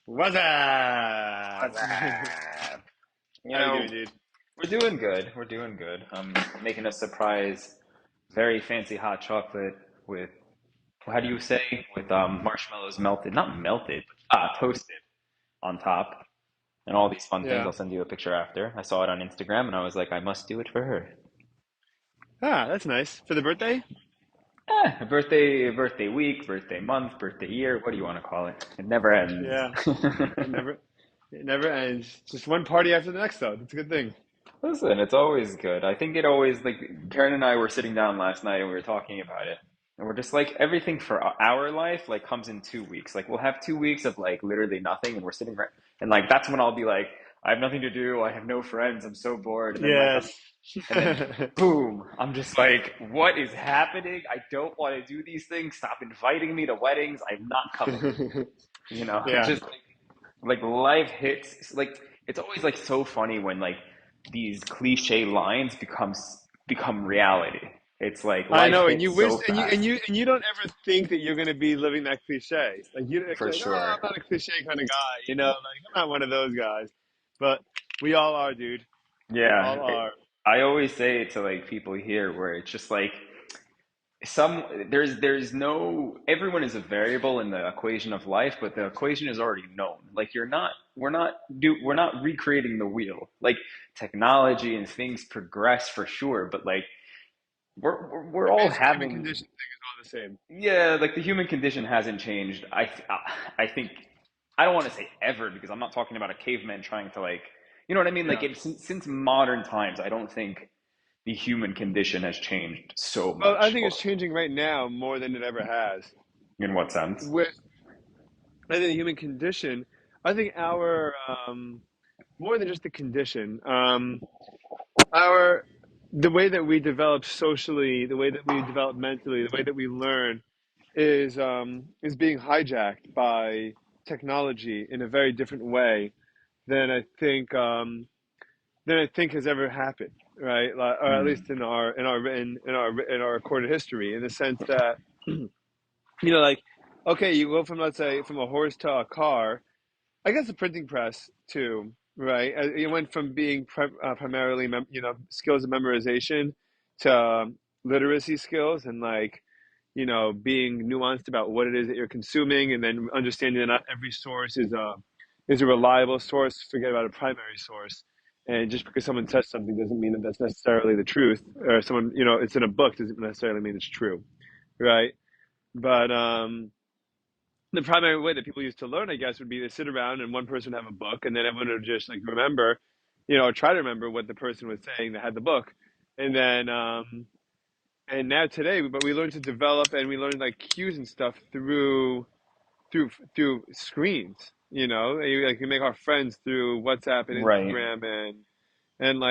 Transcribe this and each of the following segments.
What's up? What's up? You How you know, doing, dude? we're doing good. We're doing good. I'm making a surprise, very fancy hot chocolate with, how do you say, with marshmallows melted, not melted, toasted on top, and all these fun things. Yeah. I'll send you a picture after. I saw it on Instagram, and I was like, I must do it for her. Ah, that's nice. For the birthday? A birthday week, birthday month, birthday year. What do you want to call it? It never ends. Yeah. It never it never ends. Just one party after the next though. That's a good thing. Listen, it's always good. I think it always, like, Karen and I were sitting down last night and we were talking about it. And we're just like, everything for our life, like, comes in 2 weeks. Like, we'll have 2 weeks of, like, literally nothing. And we're sitting right, and, like, that's when I'll be like, I have nothing to do. I have no friends. I'm so bored. And then, like, Yes. and then boom, I'm just like, what is happening? I don't want to do these things. Stop inviting me to weddings. I'm not coming. Yeah. Just like life hits, like it's always like so funny when like these cliche lines become reality. It's like I life know, and you hits wish, so and you and fast. you and you don't ever think that you're gonna be living that cliche. Like you, it's For like, oh, I'm sure. not a cliche kind of guy, Like I'm not one of those guys. But we all are, dude. We Yeah. all are. I always say it to like people here where it's just like some there's no everyone is a variable in the equation of life, but the equation is already known. Like we're not recreating the wheel. Like technology and things progress for sure, but like we're The all basic human having. condition thing is all the same. Yeah, like the human condition hasn't changed. I think I don't want to say ever because I'm not talking about a caveman trying to like, you know what I mean? Like Yeah. since modern times, I don't think the human condition has changed so Well, I much. think it's changing right now more than it ever has. In what sense? With I think the human condition, I think our more than just the condition, our the way that we develop socially, the way that we develop mentally, the way that we learn is being hijacked by technology in a very different way than I think has ever happened, right? Or at Mm, least in our recorded history, in the sense that like, okay, you go from, let's say, from a horse to a car. I guess the printing press too, right? It went from being primarily, skills of memorization to literacy skills and like, being nuanced about what it is that you're consuming, and then understanding that not every source is a reliable source. Forget about a primary source. And just because someone says something doesn't mean that that's necessarily the truth. Or someone, it's in a book doesn't necessarily mean it's true, right? But the primary way that people used to learn, I guess, would be to sit around and one person would have a book, and then everyone would just like remember, or try to remember what the person was saying that had the book, and then and now today, but we learn to develop and we learn like cues and stuff through screens. Like we make our friends through WhatsApp and right. Instagram and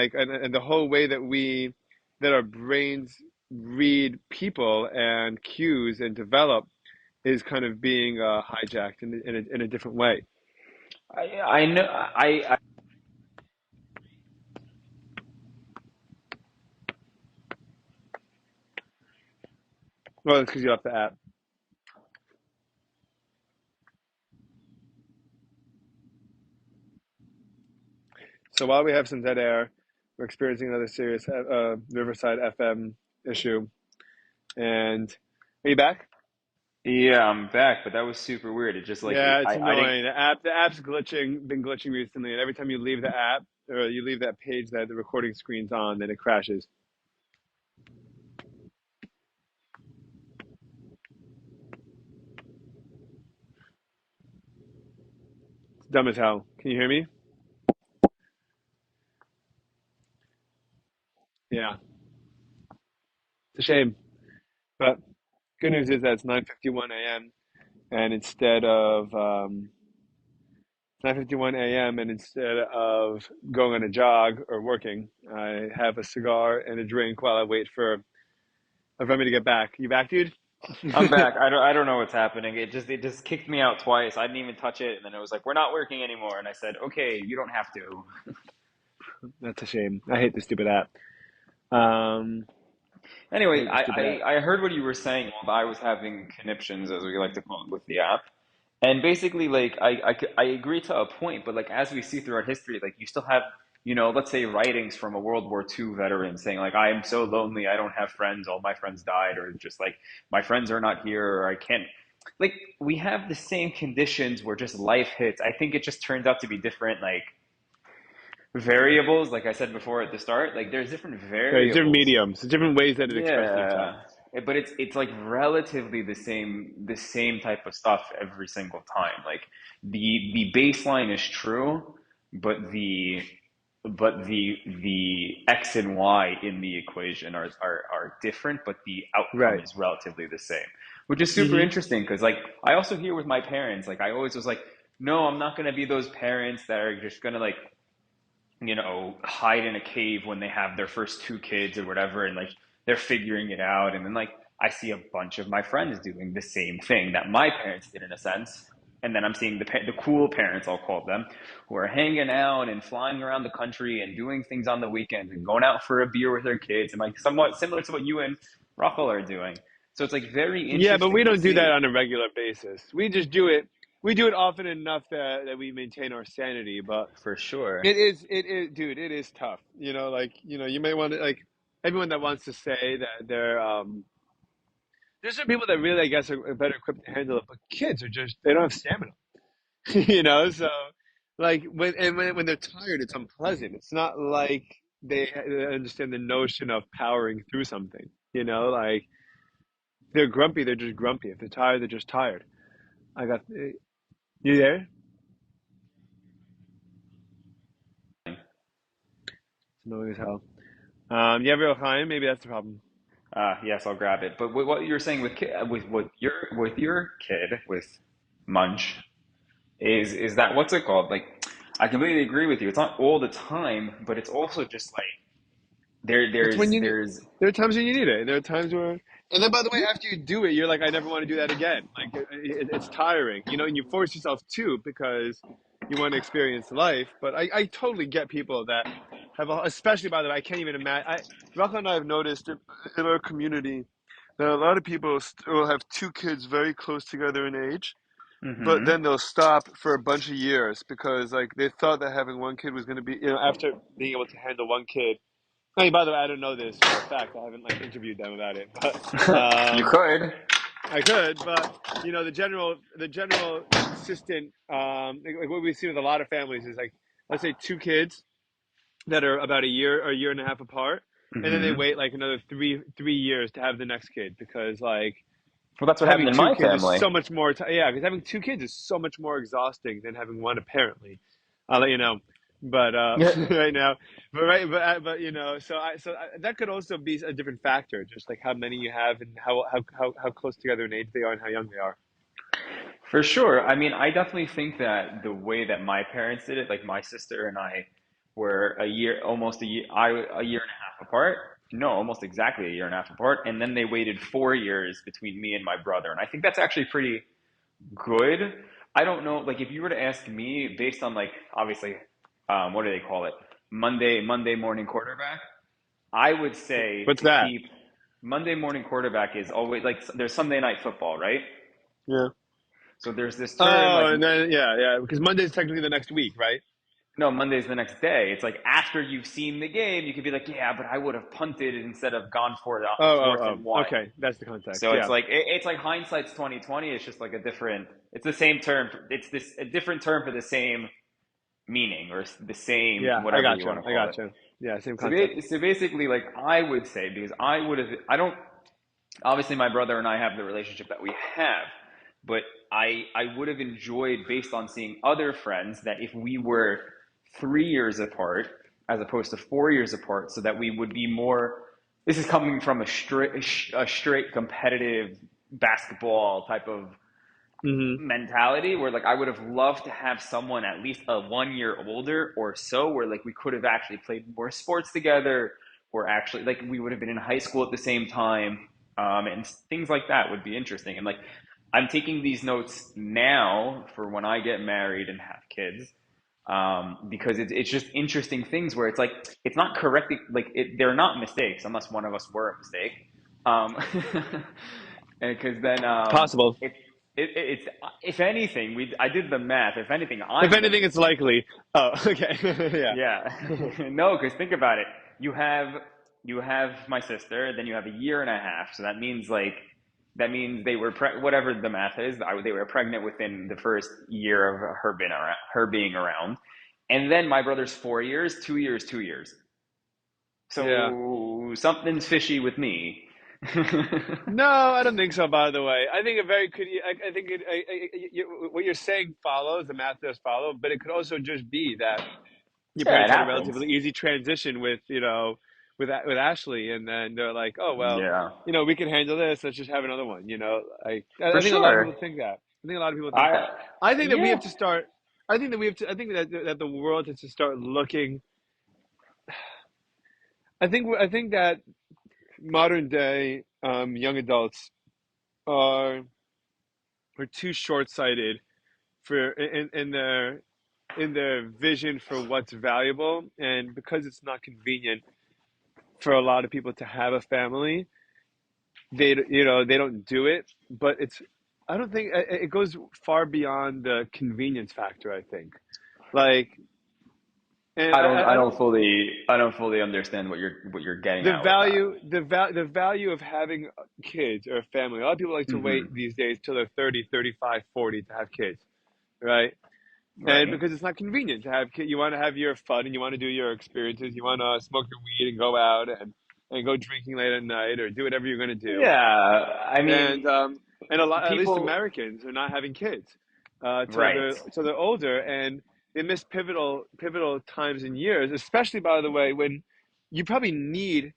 the whole way that our brains read people and cues and develop is kind of being hijacked in a different way. I know. I Well, it's because you left the app. So while we have some dead air, we're experiencing another serious Riverside FM issue. And are you back? yeah, I'm back, but that was super weird. It just like Yeah, it's I didn't. annoying. The app's been glitching recently, and every time you leave the app or you leave that page that the recording screen's on, then it crashes. It's dumb as hell. Can you hear me? Yeah, it's a shame. But good news is that it's 9:51 a.m. and instead of 9:51 a.m. and instead of going on a jog or working, I have a cigar and a drink while I wait for Avrumi to get back. You back, dude? I'm back. I don't know what's happening. It just kicked me out twice. I didn't even touch it, and then it was like we're not working anymore. And I said, okay, you don't have to. That's a shame. I hate this stupid app. Um, I Anyway, hate this stupid app. I heard what you were saying while I was having conniptions, as we like to call it, with the app. And basically, like I agree to a point, but like as we see throughout history, like you still have, let's say writings from a World War II veteran saying like I am so lonely, I don't have friends, all my friends died, or just like my friends are not here, or I can't. Like we have the same conditions where just life hits. I think it just turns out to be different, like variables. Like I said before at the start, like there's different There's different variables. mediums, different ways that it expresses itself. Yeah, but it's like relatively the same type of stuff every single time. Like the baseline is true, but the X and Y in the equation are different, but the outcome Right. is relatively the same, which is super Hmm. interesting because like I also hear with my parents, like I always was like, no, I'm not gonna be those parents that are just gonna like hide in a cave when they have their first two kids or whatever, and like they're figuring it out. And then like I see a bunch of my friends doing the same thing that my parents did in a sense. And then I'm seeing the cool parents, I'll call them, who are hanging out and flying around the country and doing things on the weekends and going out for a beer with their kids and like somewhat similar to what you and Rachel are doing. So it's like very Yeah, but we interesting to don't do that see on a regular basis. We just do it. We do it often enough that we maintain our sanity. But for sure. it is, dude. It is tough. Like you may want to like everyone that wants to say that there's some people that really I guess are better equipped to handle it, but kids are just they don't have stamina. So like when they're tired, it's unpleasant. It's not like they understand the notion of powering through something. Like if they're grumpy, they're just grumpy. If they're tired, they're just tired. I got you there. It's annoying as hell. You have real time. Maybe that's the problem. Yes, I'll grab it. But what you're saying with your kid with Munch is that what's it called? Like, I completely agree with you. It's not all the time, but it's also just like there It's there's when you need. there's There are times when you need it. There are times where, and then by the way, after you do it, you're like, I never want to do that again. Like it's tiring, and you force yourself to because you want to experience life. But I totally get people that especially by the way, I can't even imagine. Rachel and I have noticed in our community that a lot of people will have two kids very close together in age, but hmm then they'll stop for a bunch of years because like they thought that having one kid was going to be, after being able to handle one kid. Hey, by the way, I don't know this for a fact. I haven't like interviewed them about it, but You um, could. I could. But the general consistent like what we see with a lot of families is like let's say two kids that are about a year or a year and a half apart, and then they hmm wait like another three years to have the next kid because like Well, that's what having happened in two my kids is family. so much more. Yeah, because having two kids is so much more exhausting than having one. Apparently, I'll let you know. But Yeah, right now, but that could also be a different factor, just like how many you have and how close together in age they are and how young they are. for sure. I mean, I definitely think that the way that my parents did it, like my sister and I were almost a year and a half apart. No, almost exactly a year and a half apart. And then they waited 4 years between me and my brother. And I think that's actually pretty good. I don't know, like if you were to ask me based on like obviously, what do they call it? Monday morning quarterback. I would say What's to that? keep Monday morning quarterback is always like there's Sunday night football, right? Yeah. So there's this term like Oh, and then yeah, because Monday's technically the next week, right? no, Monday's the next day. It's like after you've seen the game, you could be like, yeah, but I would have punted instead of gone for the Oh, oh, fourth and oh. one. Okay, that's the context. So it's Yeah. like it's like hindsight's 2020. It's just like a different. It's the same term. It's this a different term for the same meaning or the same Yeah, I whatever you gotcha. want to I call it. gotcha. Yeah, same So, concept. so basically, like I would say, because I would have, I don't, obviously my brother and I have the relationship that we have, but I would have enjoyed based on seeing other friends that if we were 3 years apart as opposed to 4 years apart, so that we would be more. This is coming from a straight competitive basketball type of Hmm. mentality where like I would have loved to have someone at least a 1 year older or so where like we could have actually played more sports together or actually like we would have been in high school at the same time and things like that would be interesting and like I'm taking these notes now for when I get married and have kids because it's just interesting things where it's like it's not correctly like they're not mistakes unless one of us were a mistake um, and because then Possible. it's if anything, I did the math. If anything, If I'm anything, gonna it's need it. likely. Oh, okay. Yeah. Yeah. No, because think about it. You have you have my sister, then you have a year and a half. So that means they were whatever the math is. They were pregnant within the first year of her being around, and then my brother's 4 years, 2 years, 2 years. Yeah. So something's fishy with me. No, I don't think so, by the way. I think it very could, I think what you're saying follows, the math does follow, but it could also just be that your Yeah, it parents had a happens. relatively easy transition with, with Ashley, and then they're like, oh, well, Yeah, we can handle this. Let's just have another one, Like, for I think a lot of sure. people think that. I think a lot of people think I that. I think that we yeah. have to start, I think that the world has to start looking, I think that modern day young adults are, are too short-sighted for in their vision for what's valuable, and because it's not convenient for a lot of people to have a family, they don't do it. But I don't think it goes far beyond the convenience factor. I think, like, and I don't fully understand what you're getting at with that. the value of having kids or a family. A lot of people like to wait Hmm. these days till they're 30, 35, 40 to have kids, right? And Right. because it's not convenient to have kids, you want to have your fun and you want to do your experiences. You want to smoke your weed and go out and go drinking late at night or do whatever you're going to do. Yeah, I mean, And and a lot, at least people, Americans, are not having kids right, till they're older, and they miss pivotal times and years. Especially, by the way, when you probably need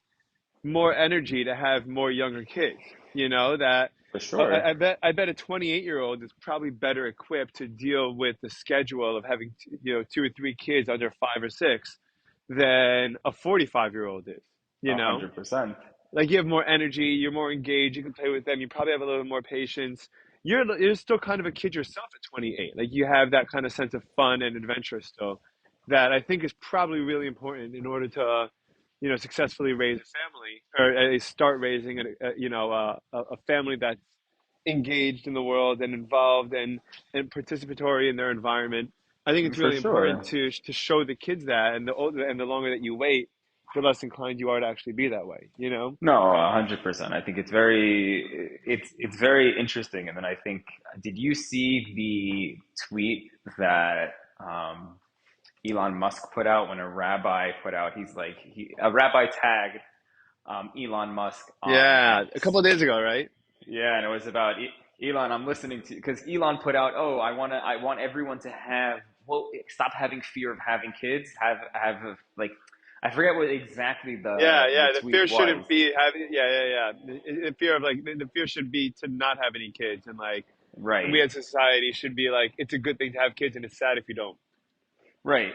more energy to have more younger kids. That for sure. I bet a 28-year-old is probably better equipped to deal with the schedule of having two or three kids under 5 or 6 than a 45-year-old is. You A know, hundred percent. like you have more energy, you're more engaged, you can play with them, you probably have a little more patience. You're still kind of a kid yourself at 28. Like you have that kind of sense of fun and adventure still, that I think is probably really important in order to, successfully raise a family or start raising a family that's engaged in the world and involved and participatory in their environment. I think it's For really important sure. to show the kids that, and the older and the longer that you wait, the less inclined you are to actually be that way. No, 100%. I think it's very interesting. And then I think, did you see the tweet that Elon Musk put out when a rabbi put out? A rabbi tagged Elon Musk on Yeah, a couple X. of days ago, right? Yeah, and it was about Elon. I'm listening to because Elon put out, oh, I want everyone to have stop having fear of having kids. Like, I forget what exactly Yeah, the yeah. The fear tweet was. shouldn't be having. Yeah, yeah, yeah. The fear of like the fear should be to not have any kids, and like Right, we as society should be like it's a good thing to have kids, and it's sad if you don't. right.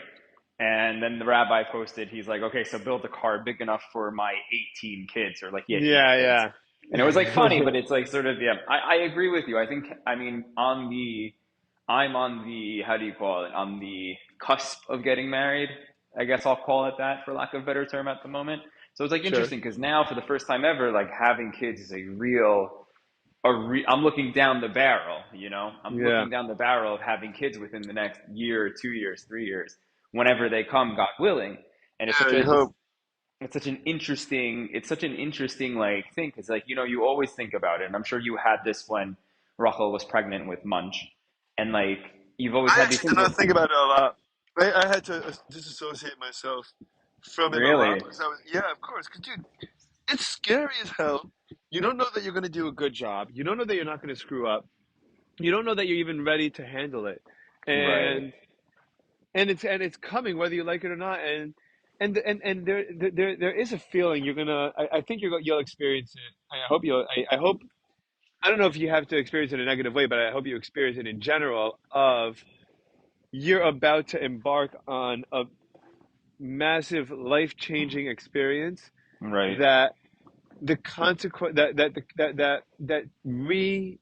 And then the rabbi posted, he's like, okay, so build a car big enough for my 18 kids, or like, yeah, 8 kids. Yeah, And it was like funny, yeah. but it's like sort of, yeah, I agree with you. I mean, I'm on the, how do you call it, on the cusp of getting married. I guess I'll call it that for lack of a better term at the moment. So it's like Sure. interesting because now for the first time ever, like having kids is I'm looking down the barrel, I'm Yeah. looking down the barrel of having kids within the next year, 2 years, 3 years, whenever they come, God willing. And Yeah, you hope. it's such an interesting like thing because like you always think about it, and I'm sure you had this when Rachel was pregnant with Munch, and like you've always I had these actually did things not where think about it a lot. I had to disassociate myself from it a lot really, because yeah, of course, because dude, it's scary as hell. You don't know that you're going to do a good job. You don't know that you're not going to screw up. You don't know that you're even ready to handle it, right? and it's coming whether you like it or not. And there is a feeling you're gonna. I think you'll experience it. I hope you'll. I hope. I don't know if you have to experience it in a negative way, but I hope you experience it in general. Of you're about to embark on a massive life changing experience Right. that the consequence that restructures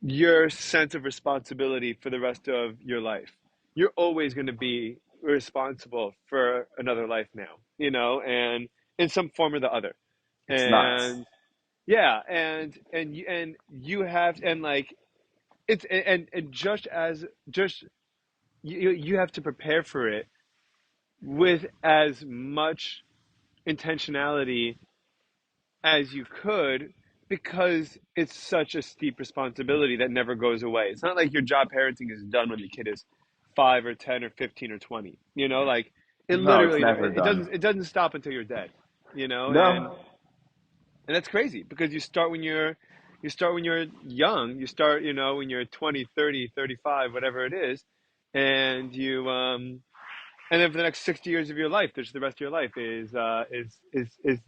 your sense of responsibility for the rest of your life. You're always going to be responsible for another life now, and in some form or the other. It's nuts. And yeah, and you have and like it's and just as just you have to prepare for it with as much intentionality as you could because it's such a steep responsibility that never goes away. It's not like your job parenting is done when the kid is 5 or 10 or 15 or 20. Like it No, it's literally never done. it doesn't stop until you're dead. No, And that's crazy because you start when you're young. You start, when you're 20, 30, 35, whatever it is, and and then for the next 60 years of your life, there's the rest of your life is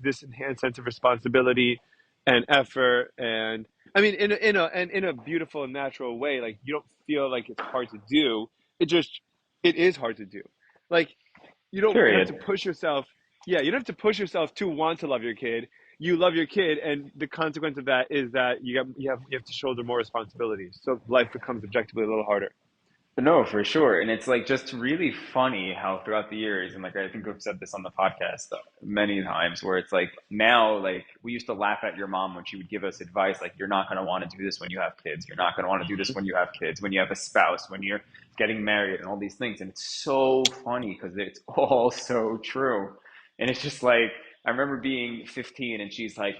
this enhanced sense of responsibility and effort. And I mean, in a beautiful and natural way. Like you don't feel like it's hard to do. It is hard to do. Like you don't have to period. push yourself. Yeah, you don't have to push yourself to want to love your kid. You love your kid, and the consequence of that is that you have to shoulder more responsibilities. So life becomes objectively a little harder. No, for sure. And it's like just really funny how throughout the years, and like I think I've said this on the podcast many times, where it's like now, like we used to laugh at your mom when she would give us advice, like you're not going to want to do this when you have kids. You're not going to want to do this when you have kids, when you have a spouse, when you're getting married, and all these things. And it's so funny because it's all so true. And it's just like I remember being 15, and she's like,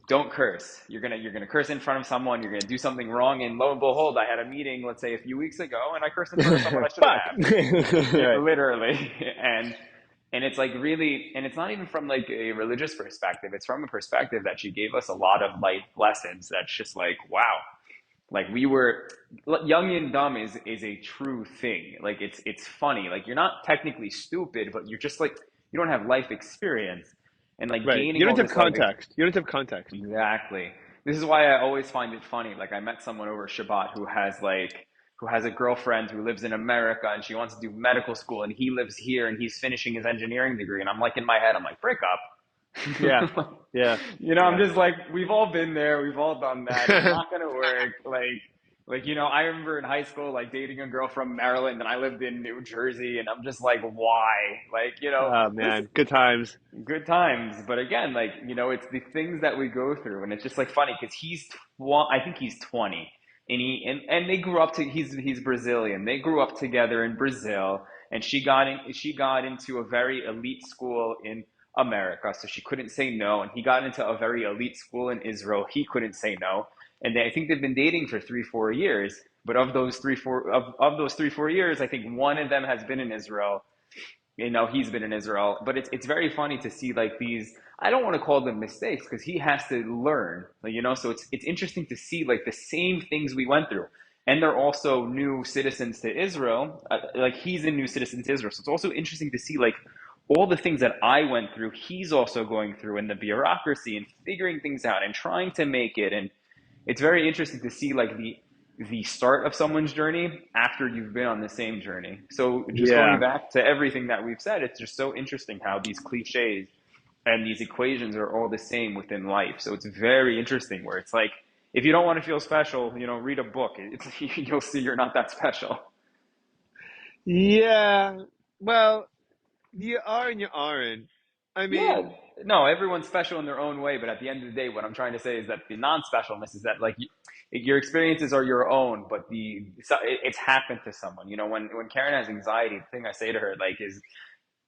don't curse. You're gonna curse in front of someone. You're gonna do something wrong. And lo and behold, I had a meeting, let's say a few weeks ago, and I cursed in front of someone I shouldn't Fuck. have. Yeah, Right. literally. And it's like really, and it's not even from like a religious perspective. It's from a perspective that she gave us a lot of life lessons. That's just like wow. Like we were young and dumb is a true thing. Like it's funny. Like you're not technically stupid, but you're just like you don't have life experience and like Right. gaining You don't all have this life. context. You don't have context. Exactly. This is why I always find it funny. Like I met someone over Shabbat who has a girlfriend who lives in America and she wants to do medical school and he lives here and he's finishing his engineering degree and I'm like in my head I'm like break Yeah. up. Yeah. I'm Yeah. just like we've all been there, we've all done that. It's not gonna work. I remember in high school like dating a girl from Maryland and I lived in New Jersey and I'm just like why? Oh This man, good times. good times, but again, it's the things that we go through, and it's just like funny because I think he's 20, and they grew up to he's Brazilian. They grew up together in Brazil, and she got into a very elite school in America, so she couldn't say no, and he got into a very elite school in Israel. He couldn't say no, and I think they've been dating for 3 4 years. But of those 3 4 years, I think one of them has been in Israel. He's been in Israel, but it's very funny to see like these. I don't want to call them mistakes because he has to learn, So it's interesting to see like the same things we went through, and they're also new citizens to Israel. Like he's a new citizen to Israel, so it's also interesting to see like all the things that I went through. He's also going through in the bureaucracy and figuring things out and trying to make it, and it's very interesting to see like the start of someone's journey after you've been on the same journey. So just going Yeah. back to everything that we've said, it's just so interesting how these cliches and these equations are all the same within life. So it's very interesting where it's like if you don't want to feel special, read a book. You'll see you're not that special. Yeah. Well, you are and you aren't. I Yeah, mean, no, everyone's special in their own way, but at the end of the day, what I'm trying to say is that the non-specialness is that like your experiences are your own, but it's happened to someone. When Karen has anxiety, the thing I say to her like is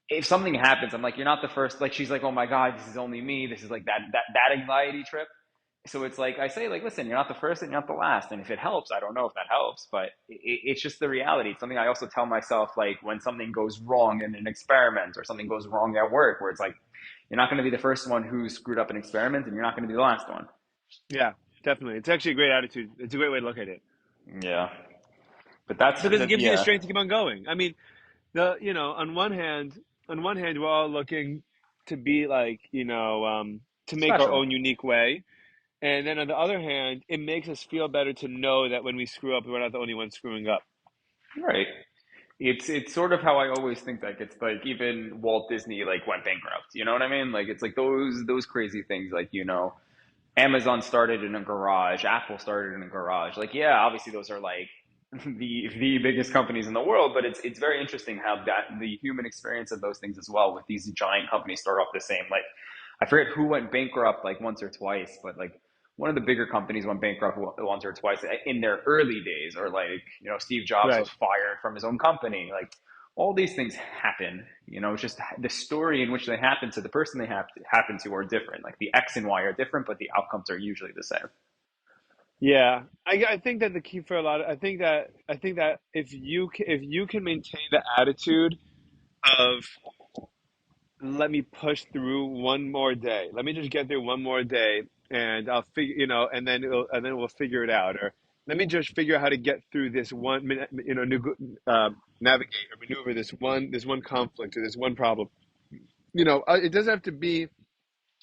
if something happens, I'm like, you're not the first. Like she's like, oh my God, this is only me. This is like that anxiety trip. So it's like I say, like, listen, you're not the first and you're not the last. And if it helps, I don't know if that helps, but it's just the reality. It's something I also tell myself, like when something goes wrong in an experiment or something goes wrong at work, where it's like you're not going to be the first one who screwed up an experiment, and you're not going to be the last one. yeah, definitely. It's actually a great attitude. It's a great way to look at it Yeah, but that's because it gives you the yeah, strength to keep on going. I mean, on one hand, we're all looking to be like, to make our special, own unique way. And then on the other hand, it makes us feel better to know that when we screw up, we're not the only ones screwing up. right? It's sort of how I always think like it's like even Walt Disney like went bankrupt. You know what I mean? Like it's like those crazy things like Amazon started in a garage, Apple started in a garage. Like yeah, obviously those are like the biggest companies in the world, but it's very interesting how that the human experience of those things as well with these giant companies start off the same. Like I forget who went bankrupt like once or twice, but like one of the bigger companies went bankrupt once or twice in their early days, or like, Steve Jobs Right. was fired from his own company. Like all these things happen, it's just the story in which they happen to the person they have to happen to are different. Like the X and Y are different, but the outcomes are usually the same. Yeah, I think that the key for a lot of, I think that if you can maintain the attitude of let me push through one more day, let me just get through one more day, and I'll figure, and then we'll figure it out, or let me just figure out how to get through this one minute, navigate or maneuver this one conflict or this one problem. It doesn't have to be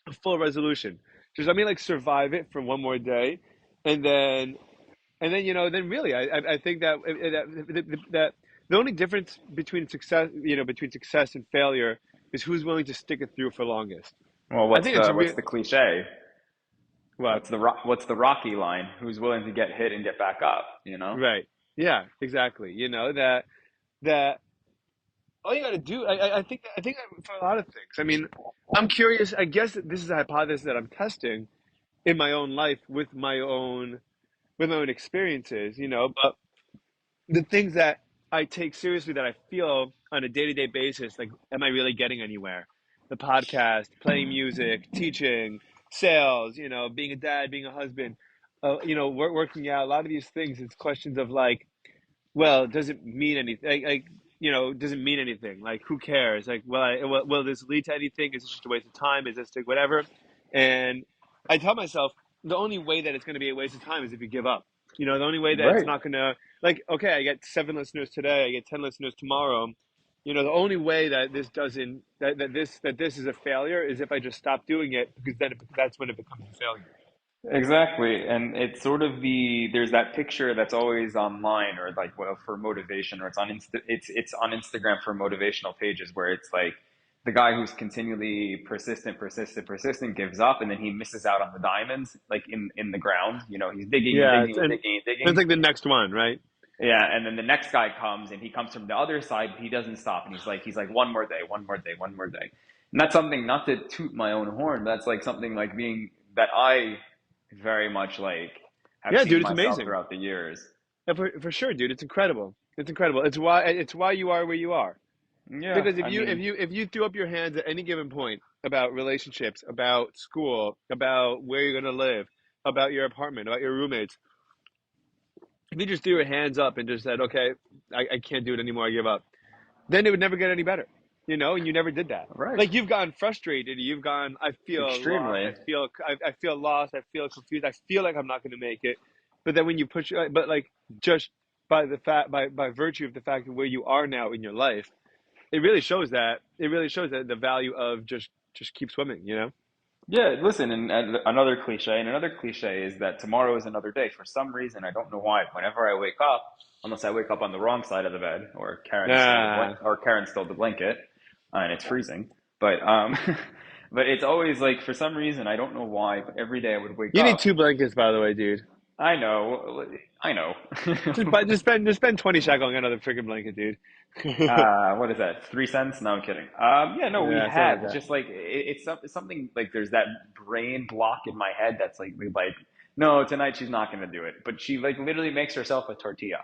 a full resolution. Just let me like survive it for one more day, and then then really, I think that the only difference between success and failure is who's willing to stick it through for longest. Well, I think it's a what's real the cliche? what What's the Rocky line? Who's willing to get hit and get back up? right, yeah, exactly. That all you got to do. I think that for a lot of things. I mean, I'm curious. I guess that this is a hypothesis that I'm testing in my own life with my own experiences. But the things that I take seriously that I feel on a day to day basis, like, am I really getting anywhere? The podcast, playing music, teaching, sales, being a dad, being a husband, working out, a lot of these things, it's questions of like, well, does it mean anything? Does it mean anything? Like, who cares? Like, will this lead to anything? Is this just a waste of time? Is this like whatever? And I tell myself the only way that it's going to be a waste of time is if you give up. The only way that it's Right. not going to, like, okay, I get 7 listeners today, I get 10 listeners tomorrow. The only way that this doesn't that this is a failure is if I just stop doing it, because that's when it becomes a failure. Exactly. And it's sort of there's that picture that's always online, or like, well, for motivation, or it's on Instagram for motivational pages, where it's like the guy who's continually persistent gives up, and then he misses out on the diamonds like in the ground. He's digging and Yeah, digging and digging and it's digging. like the next one, right? Yeah, and then the next guy comes, and he comes from the other side, but he doesn't stop, and he's like one more day, one more day, one more day. And that's something, not to toot my own horn, but that's like something like being that I very much like have Yeah, seen dude, it's myself amazing. throughout the years. Yeah, for sure, dude. It's incredible. It's incredible. It's why you are where you are. Yeah, Because I mean, if you threw up your hands at any given point about relationships, about school, about where you're gonna live, about your apartment, about your roommates, if you just threw your hands up and just said, "Okay, I can't do it anymore. I give up," then it would never get any better. And you never did that. right, Like, you've gotten frustrated. You've gone, I feel lost. extremely. I feel lost. I feel confused. I feel like I'm not going to make it. But then when you push, but like, just by virtue of the fact of where you are now in your life, it really shows that the value of just keep swimming. Yeah, listen, and another cliche is that tomorrow is another day. For some reason, I don't know why. Whenever I wake up, unless I wake up on the wrong side of the bed, or Ah, Karen stole the blanket, and it's freezing. But but it's always like, for some reason, I don't know why, but every day I would wake you need up. 2 blankets, by the way, dude. I know, I know. Just spend 20 shekel on another freaking blanket, dude. What is that? 3 cents? No, I'm kidding. Yeah, no, we Yeah, something like have. It's that. just like it's something like there's that brain block in my head that's like, no, tonight she's not going to do it. But she like literally makes herself a tortilla.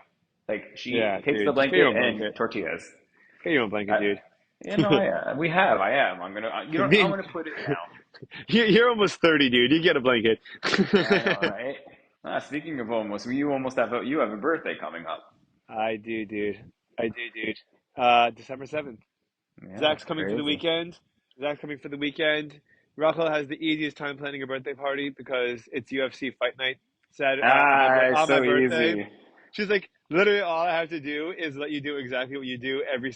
Like Yeah, she takes the dude, just get your blanket own and blanket. tortillas. Get your own blanket, Uh, dude. we have. I am. I'm gonna. I'm Being, gonna put it down. you're almost 30, dude. You get a blanket. Yeah, I know, right? Speaking of almost, you almost have a birthday coming up. I do, dude. I do, dude. December 7th. Yeah, Zach's coming for the crazy. weekend. Zach's coming for the weekend. Rachel has the easiest time planning a birthday party because it's UFC fight night Saturday It's on my so birthday. easy. She's like, literally, all I have to do is let you do exactly what you do every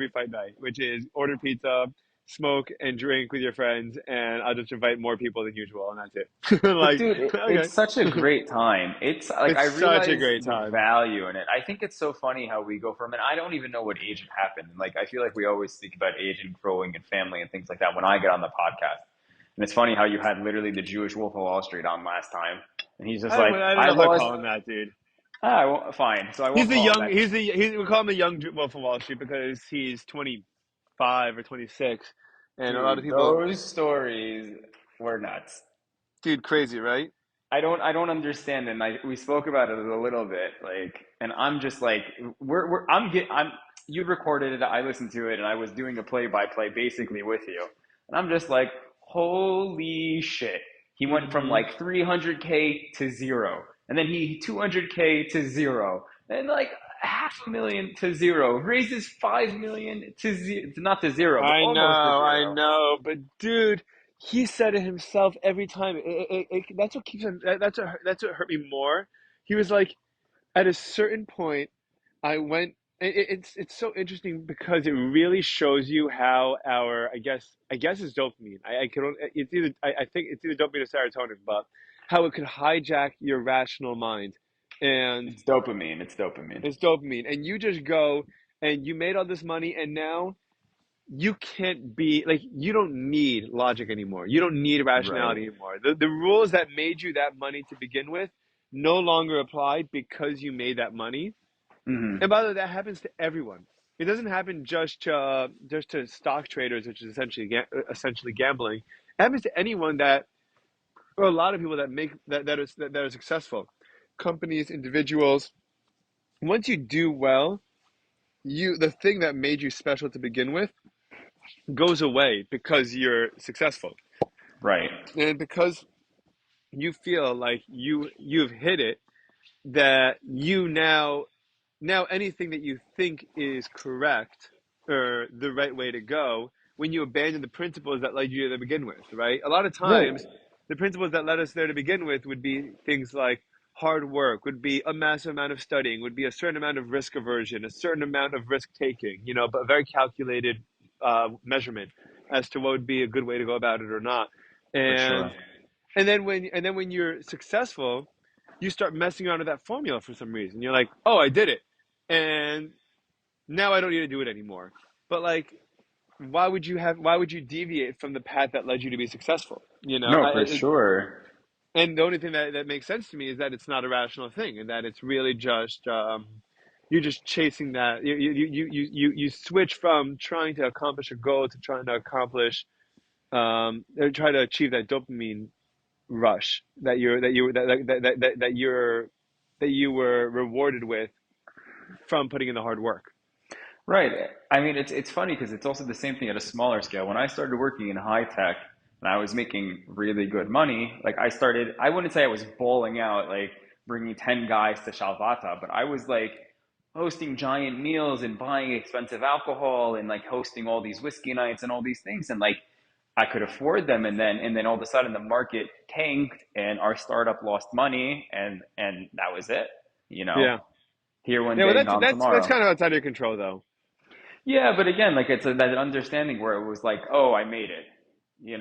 fight night, which is order pizza, smoke, and drink with your friends, and I'll just invite more people than usual, and that's it. But Like, dude, it's okay, such a great time. It's like I it's such a realize great the time. value in it. I think it's so funny how we go from, and I don't even know what age it happened. Like I feel like we always speak about age and growing and family and things like that when I get on the podcast. And it's funny how you had literally the Jewish Wolf of Wall Street on last time, and he's just like, I don't I know if I was, call him that, dude. fine, so I He's won't the call him young. that. We call him the young Wolf of Wall Street because he's 25 or 26, and a lot of Dude, people, those stories were nuts. dude, crazy, right? I don't understand, and we spoke about it a little bit, like, and I'm just like, I'm you recorded it, I listened to it, and I was doing a play by play basically with you, and I'm just like, holy shit, he went from Hmm. like 300K to zero, and then he 200K to zero, and like half a million to zero, raises 5 million to zero, not to zero, but almost to I zero. know, but dude, he said it himself every time. That's what keeps him. That's what hurt me more. He was like, at a certain point, I went. It's so interesting because it really shows you how our I guess it's dopamine. I can only, it's either I think it's either dopamine or serotonin, but how it could hijack your rational mind, and It's dopamine. It's dopamine. it's dopamine, and you just go and you made all this money, and now you can't be like you don't need logic anymore. You don't need Right. rationality anymore. The rules that made you that money to begin with no longer apply because you made that money. And Hmm. by the way, that happens to everyone. It doesn't happen just to stock traders, which is essentially gambling. It happens to anyone that, or a lot of people that make that are successful, companies, individuals. Once you do well, you the thing that made you special to begin with goes away because you're successful Right. and because you feel like you've hit it, that you now anything that you think is correct or the right way to go, when you abandon the principles that led you there to begin with, right? A lot of Right. times the principles that led us there to begin with would be things like hard work, would be a massive amount of studying, would be a certain amount of risk aversion, a certain amount of risk taking, but a very calculated measurement as to what would be a good way to go about it or not. For And sure. and then when you're successful, you start messing around with that formula for some reason. You're like, oh, I did it, and now I don't need to do it anymore. But like, why would you deviate from the path that led you to be successful? No, for sure. And the only thing that makes sense to me is that it's not a rational thing, and that it's really just you're just chasing that. You switch from trying to accomplish a goal to trying to accomplish or try to achieve that dopamine rush that you were rewarded with from putting in the hard work. Right. I mean, it's funny because it's also the same thing at a smaller scale. When I started working in high tech and I was making really good money, like I wouldn't say I was balling out, like bringing 10 guys to Shalvata, but I was like hosting giant meals and buying expensive alcohol and like hosting all these whiskey nights and all these things. And like I could afford them. And then all of a sudden the market tanked and our startup lost money and that was it, you know, Yeah, here one yeah. Well, day, that's gone that's that's tomorrow. kind of outside of your control, though. Yeah, but again, like that understanding where it was like, oh, I made it.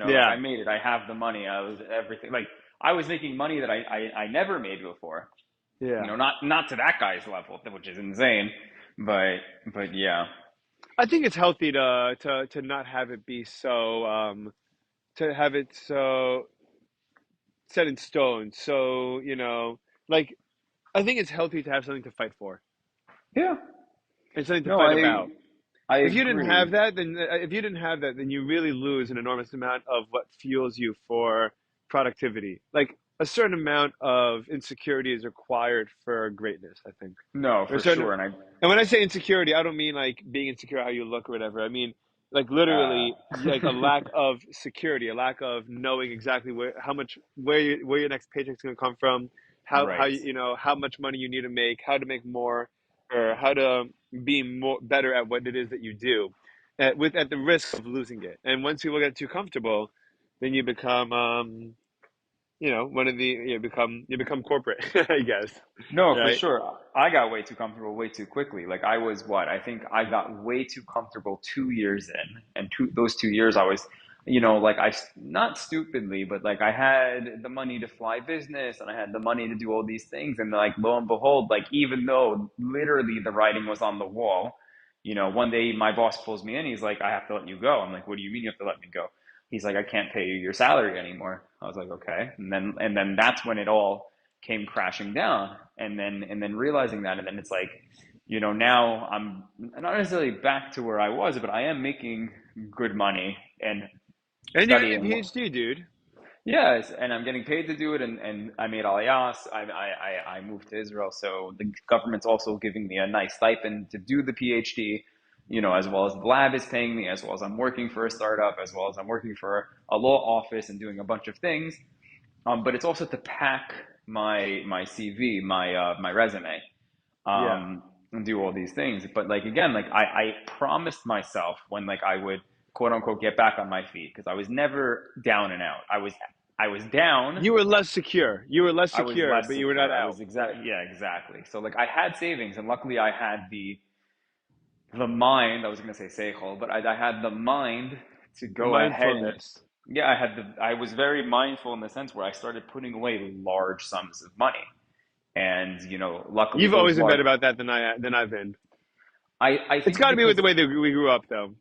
Like Yeah, I made it. I have the money. I was everything. Like I was making money that I never made before. yeah. Not to that guy's level, which is insane. But but yeah, I think it's healthy to not have it be so to have it so set in stone. So like I think it's healthy to have something to fight for yeah. and something to No, fight about. I If you didn't agree. have that, then you really lose an enormous amount of what fuels you for productivity. Like a certain amount of insecurity is required for greatness, I think. No, Or a for certain, sure. And and when I say insecurity, I don't mean like being insecure how you look or whatever. I mean like I literally like a lack of security, a lack of knowing exactly where your next paycheck's going to come from, how right. how much money you need to make, how to make more, or how to be more better at what it is that you do, at the risk of losing it. And once people get too comfortable, then you become one of the you become corporate, I guess, No, for right? sure. I got way too comfortable way too quickly. Like I was what? I think I got way too comfortable 2 years in, and those 2 years I was, like not stupidly, but like I had the money to fly business and I had the money to do all these things, and like lo and behold, like even though literally the writing was on the wall, one day my boss pulls me in. He's like, "I have to let you go." I'm like, "What do you mean you have to let me go?" He's like, "I can't pay you your salary anymore." I was like, "Okay," and then that's when it all came crashing down, and then realizing that, and then it's like, now I'm not necessarily back to where I was, but I am making good money and And you're getting a studying. PhD, dude. Yes, and I'm getting paid to do it, and I made aliyahs. I moved to Israel, so the government's also giving me a nice stipend to do the PhD, as well as the lab is paying me, as well as I'm working for a startup, as well as I'm working for a law office and doing a bunch of things. But it's also to pack my CV, my resume, Yeah. and do all these things. But like again, like I promised myself when like I would quote unquote get back on my feet because I was never down and out. I was down. You were less secure. You were less I was secure, less but you were not secure. I out. was Right. exact. Yeah, exactly. So like I had savings, and luckily I had the mind. I was gonna say seichel, but I had the mind to The go ahead and mindfulness. yeah, I was very mindful in the sense where I started putting away large sums of money, and luckily You've those always been large. better about that than I've been. I It's think got to be with because the way that we grew up, though.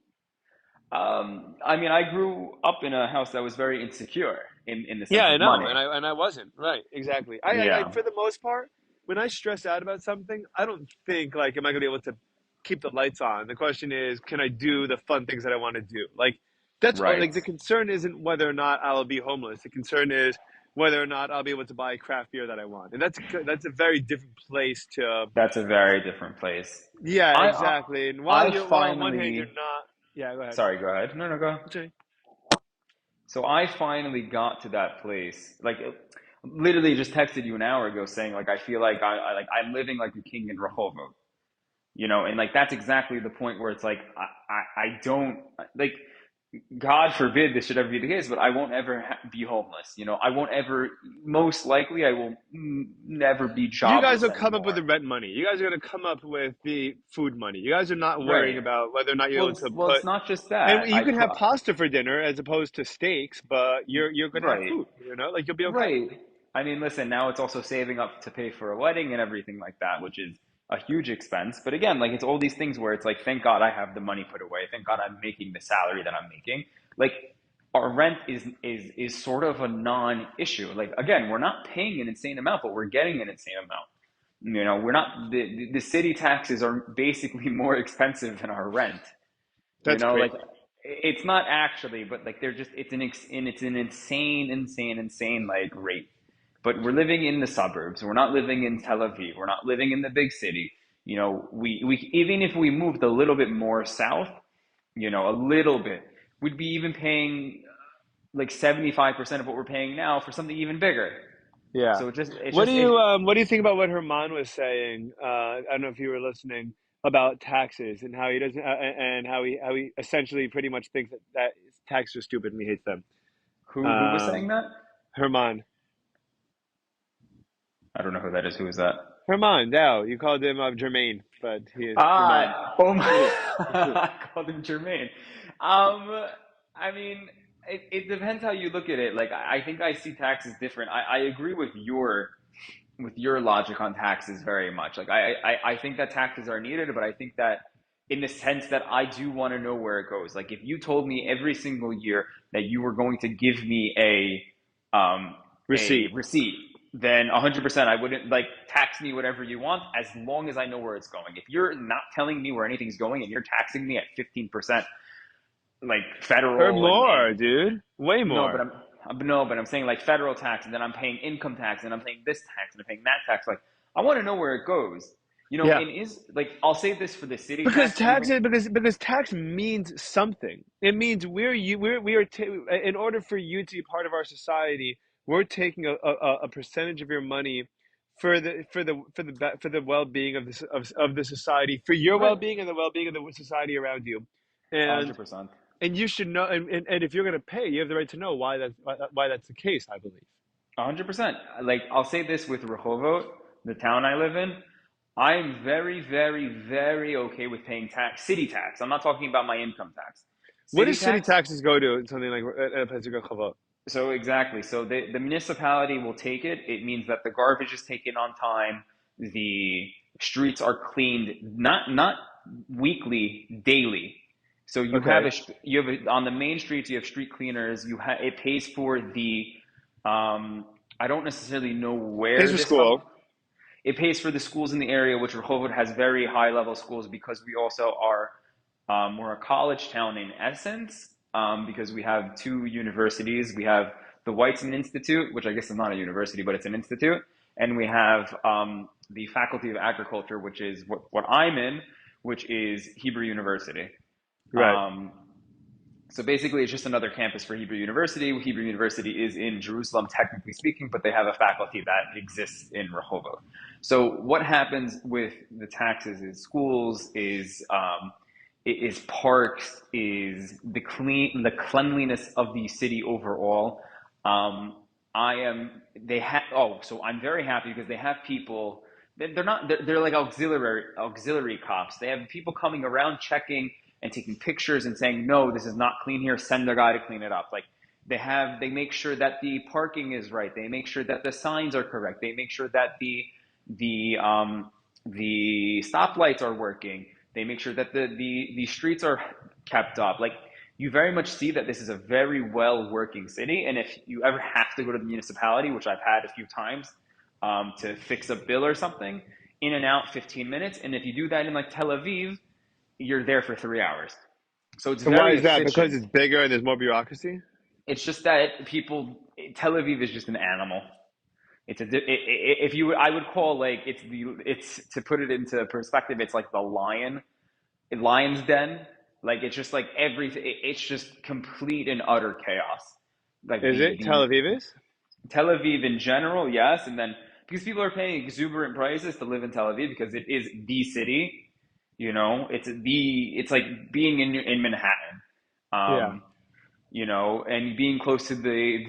I mean, I grew up in a house that was very insecure in the Yeah, sense I of know, money. and I wasn't right. Exactly. I Yeah, for the most part, when I stress out about something, I don't think like, am I going to be able to keep the lights on? The question is, can I do the fun things that I want to do? Like that's all. right. Like the concern isn't whether or not I'll be homeless. The concern is whether or not I'll be able to buy craft beer that I want, and that's a very different place to. That's a very different place. Yeah, I exactly. And I while on one hand you're finally, not. Yeah, go ahead. sorry, go ahead. No, no, go. Okay. So I finally got to that place. Like literally just texted you an hour ago saying like I feel like I'm living like a king in Rehovot. And like that's exactly the point where it's like I don't like God forbid this should ever be the case, but I won't ever be homeless. I won't ever, most likely, I will never be You guys jobless will come up with the anymore. rent money. You guys are going to come up with the food money. You guys are not worrying Right. about whether or not you're able to Well, it's put. not just And that. you can have pasta for dinner as opposed to steaks, but you're going to have Right. food. Like you'll be okay. Right. I mean, listen, now it's also saving up to pay for a wedding and everything like that, which is a huge expense. But again, like it's all these things where it's like, thank God I have the money put away. Thank God I'm making the salary that I'm making. Like our rent is sort of a non-issue. Like again, we're not paying an insane amount, but we're getting an insane amount. We're not the city taxes are basically more expensive than our rent. That's Like crazy. it's not actually, but like they're just it's an insane, insane, insane like rate. But we're living in the suburbs. We're not living in Tel Aviv. We're not living in the big city. We even if we moved a little bit more south, a little bit, we'd be even paying like 75% of what we're paying now for something even bigger. Yeah. So it's What do just you it. what do you think about what Herman was saying? I don't know if you were listening about taxes and how he doesn't and how he essentially pretty much thinks that taxes are stupid and he hates them. Who was saying Um, that? Herman. I don't know who that is. Who is that? Herman, no, you called him Jermaine, but he is Herman. Oh my! Yeah. I called him Jermaine. I mean, it depends how you look at it. Like, I think I see taxes different. I agree with your logic on taxes very much. Like, I think that taxes are needed, but I think that in the sense that I do want to know where it goes. Like, if you told me every single year that you were going to give me a Receipt. receipt, then 100% I wouldn't like tax me whatever you want as long as I know where it's going. If you're not telling me where anything's going and you're taxing me at 15%, like Or federal more, and dude. Way no, but more. I'm saying like federal tax, and then I'm paying income tax, and I'm paying this tax, and I'm paying that tax. Like I want to know where it goes. Yeah. And is like I'll say this for the city Because tax, even because tax means something. It means we are in order for you to be part of our society, we're taking a percentage of your money for the well-being of of the society, for your right, well-being and the well-being of the society around you. And 100%. and you should know and if you're going to pay, you have the right to know why that's the case, I believe. 100%. Like I'll say this with Rehovot, the town I live in. I'm very, very, very okay with paying city tax. I'm not talking about my income tax. What City does city tax. taxes go to? Something like a place like Chavot? So exactly. So the municipality will take it. It means that the garbage is taken on time. The streets are cleaned, not weekly, daily. So Okay. on the main streets you have street cleaners. It pays for the I don't necessarily know Pays where for this comes. school. It pays for the schools in the area, which Rehovot has very high level schools because we also are we're a college town in essence because we have two universities. We have the Weizen Institute, which I guess is not a university, but it's an institute, and we have the Faculty of Agriculture, which is what I'm in, which is Hebrew University. Right. Um, so basically, it's just another campus for Hebrew University. Hebrew University is in Jerusalem, technically speaking, but they have a faculty that exists in Rehovot. So what happens with the taxes is schools, is parks, is the cleanliness of the city overall. Um, I am they have oh so I'm very happy because they have people. They're not they're like auxiliary cops. They have people coming around checking and taking pictures and saying, no, this is not clean here, send a guy to clean it up. Like they make sure that the parking is right, they make sure that the signs are correct, they make sure that the the stoplights are working, they make sure that the streets are kept up. Like you very much see that this is a very well working city, and if you ever have to go to the municipality, which I've had a few times, to fix a bill or something, in and out 15 minutes, and if you do that in like Tel Aviv, you're there for 3 hours. So it's And why very is that? Because efficient. it's bigger and there's more bureaucracy? It's just that Tel Aviv is just an animal. If you, I would call like, it's to put it into perspective, it's like the lion's den. Like it's just like everything, it's just complete and utter chaos. Like Is it Tel Aviv is? Tel Aviv in general, yes. And then because people are paying exuberant prices to live in Tel Aviv because it is the city, it's like being in Manhattan, Yeah. um, and being close to the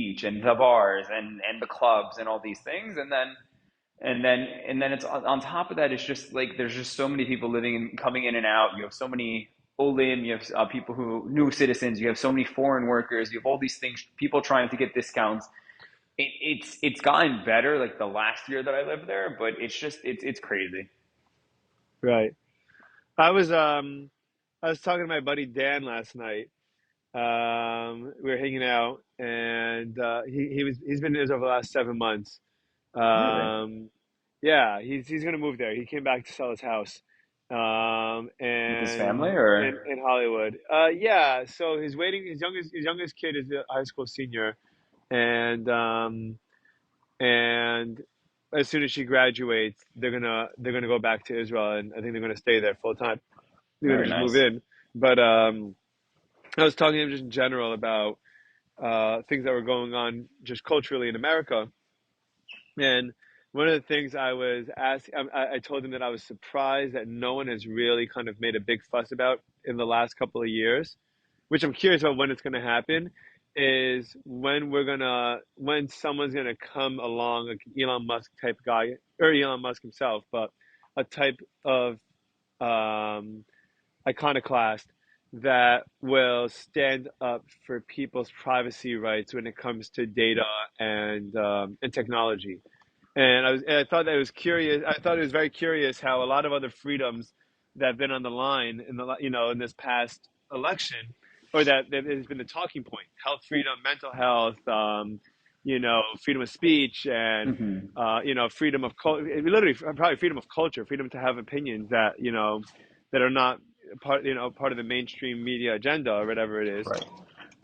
beach and the bars and the clubs and all these things, and then it's on top of that. It's just like there's just so many people living and coming in and out. You have so many Olim, you have people who new citizens. You have so many foreign workers. You have all these things. People trying to get discounts. It's gotten better like the last year that I lived there, but it's crazy. Right. I was um I was talking to my buddy Dan last night. We were hanging out, and he's been there over the last 7 months. Really? Um, yeah, he's gonna move there. He came back to sell his house, With his and family or? in Hollywood. Yeah, so his youngest kid is a high school senior, and and as soon as she graduates, they're gonna go back to Israel, and I think they're gonna stay there full time. They're gonna Very just move nice. in, but I was talking to him just in general about things that were going on just culturally in America. And one of the things I was asking, I told him that I was surprised that no one has really kind of made a big fuss about in the last couple of years, which I'm curious about when it's going to happen, is when someone's going to come along, like Elon Musk type guy, or Elon Musk himself, but a type of um, iconoclast that will stand up for people's privacy rights when it comes to data and technology. And I thought that it was curious. I thought it was very curious how a lot of other freedoms that have been on the line in this past election, or that has been the talking point: health freedom, mental health, freedom of speech, and Hmm. freedom of literally probably freedom of culture, freedom to have opinions that are not part of the mainstream media agenda or whatever it is, Right.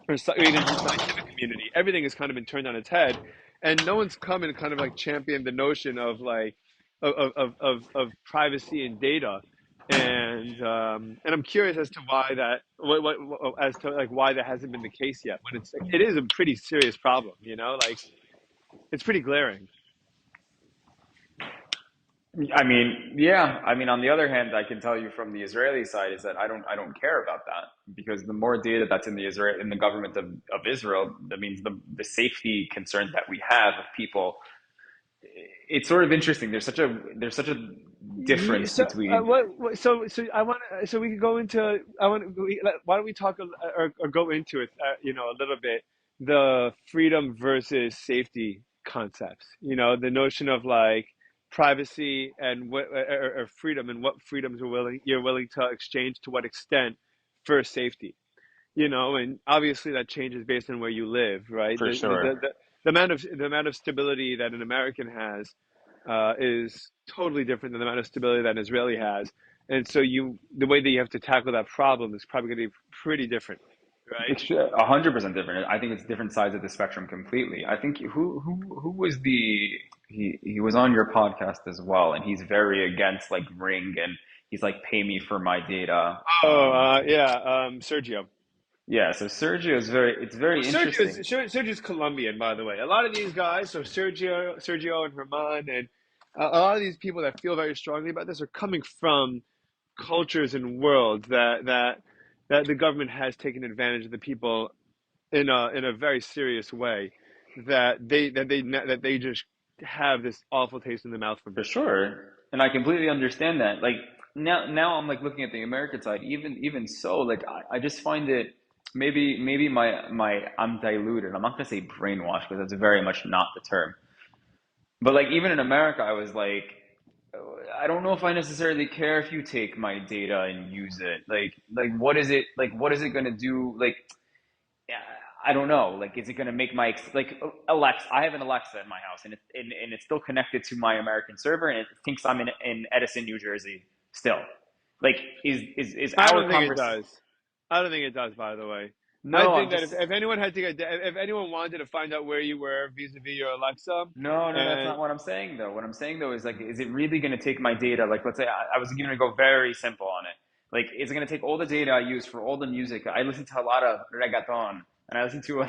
or even the scientific community. Everything has kind of been turned on its head, and no one's come and kind of like championed the notion of like of privacy and data. And I'm curious as to why that what as to like why that hasn't been the case yet, when it is a pretty serious problem, like it's pretty glaring. I mean, yeah. I mean, on the other hand, I can tell you from the Israeli side is that I don't care about that because the more data that's in the government of Israel, that means the safety concerns that we have of people. It's sort of interesting. There's such a difference So between. so I want so we could go into I want why don't we talk or go into it a little bit, the freedom versus safety concepts, the notion of like privacy and what or freedom, and what freedoms you're willing to exchange to what extent for safety, and obviously that changes based on where you live, right? For sure. The amount of stability that an American has is totally different than the amount of stability that an Israeli has, and so the way that you have to tackle that problem is probably going to be pretty different, It's 100% different. I think it's different sides of the spectrum completely. I think who was he was on your podcast as well, and he's very against like Ring, and he's like pay me for my data. Oh, yeah, Sergio. Yeah, so Sergio is it's Well, very interesting. Sergio's Colombian, by the way. A lot of these guys, so Sergio and Herman, and a lot of these people that feel very strongly about this are coming from cultures and worlds that the government has taken advantage of the people in a very serious way. That they just have this awful taste in the mouth from For it. sure. And I completely understand that. Like now I'm like looking at the American side, even so, like I just find it maybe my I'm diluted. I'm not gonna say brainwashed because that's very much not the term. But like even in America, I was like, I don't know if I necessarily care if you take my data and use it. Like what is it what is it gonna do? Like yeah, I don't know. Like, is it going to make my like Alexa? I have an Alexa in my house, and it's still connected to my American server, and it thinks I'm in Edison, New Jersey. Still, like, is I our don't think it convers? does. I don't think it does, by the way. I No, think I'm that just if anyone had to get, if anyone wanted to find out where you were vis-a-vis your Alexa, no. That's and not what I'm saying though. What I'm saying though is like, is it really going to take my data? Like, let's say I was going to go very simple on it. Like, is it going to take all the data I use for all the music? I listen to a lot of reggaeton, and I listen to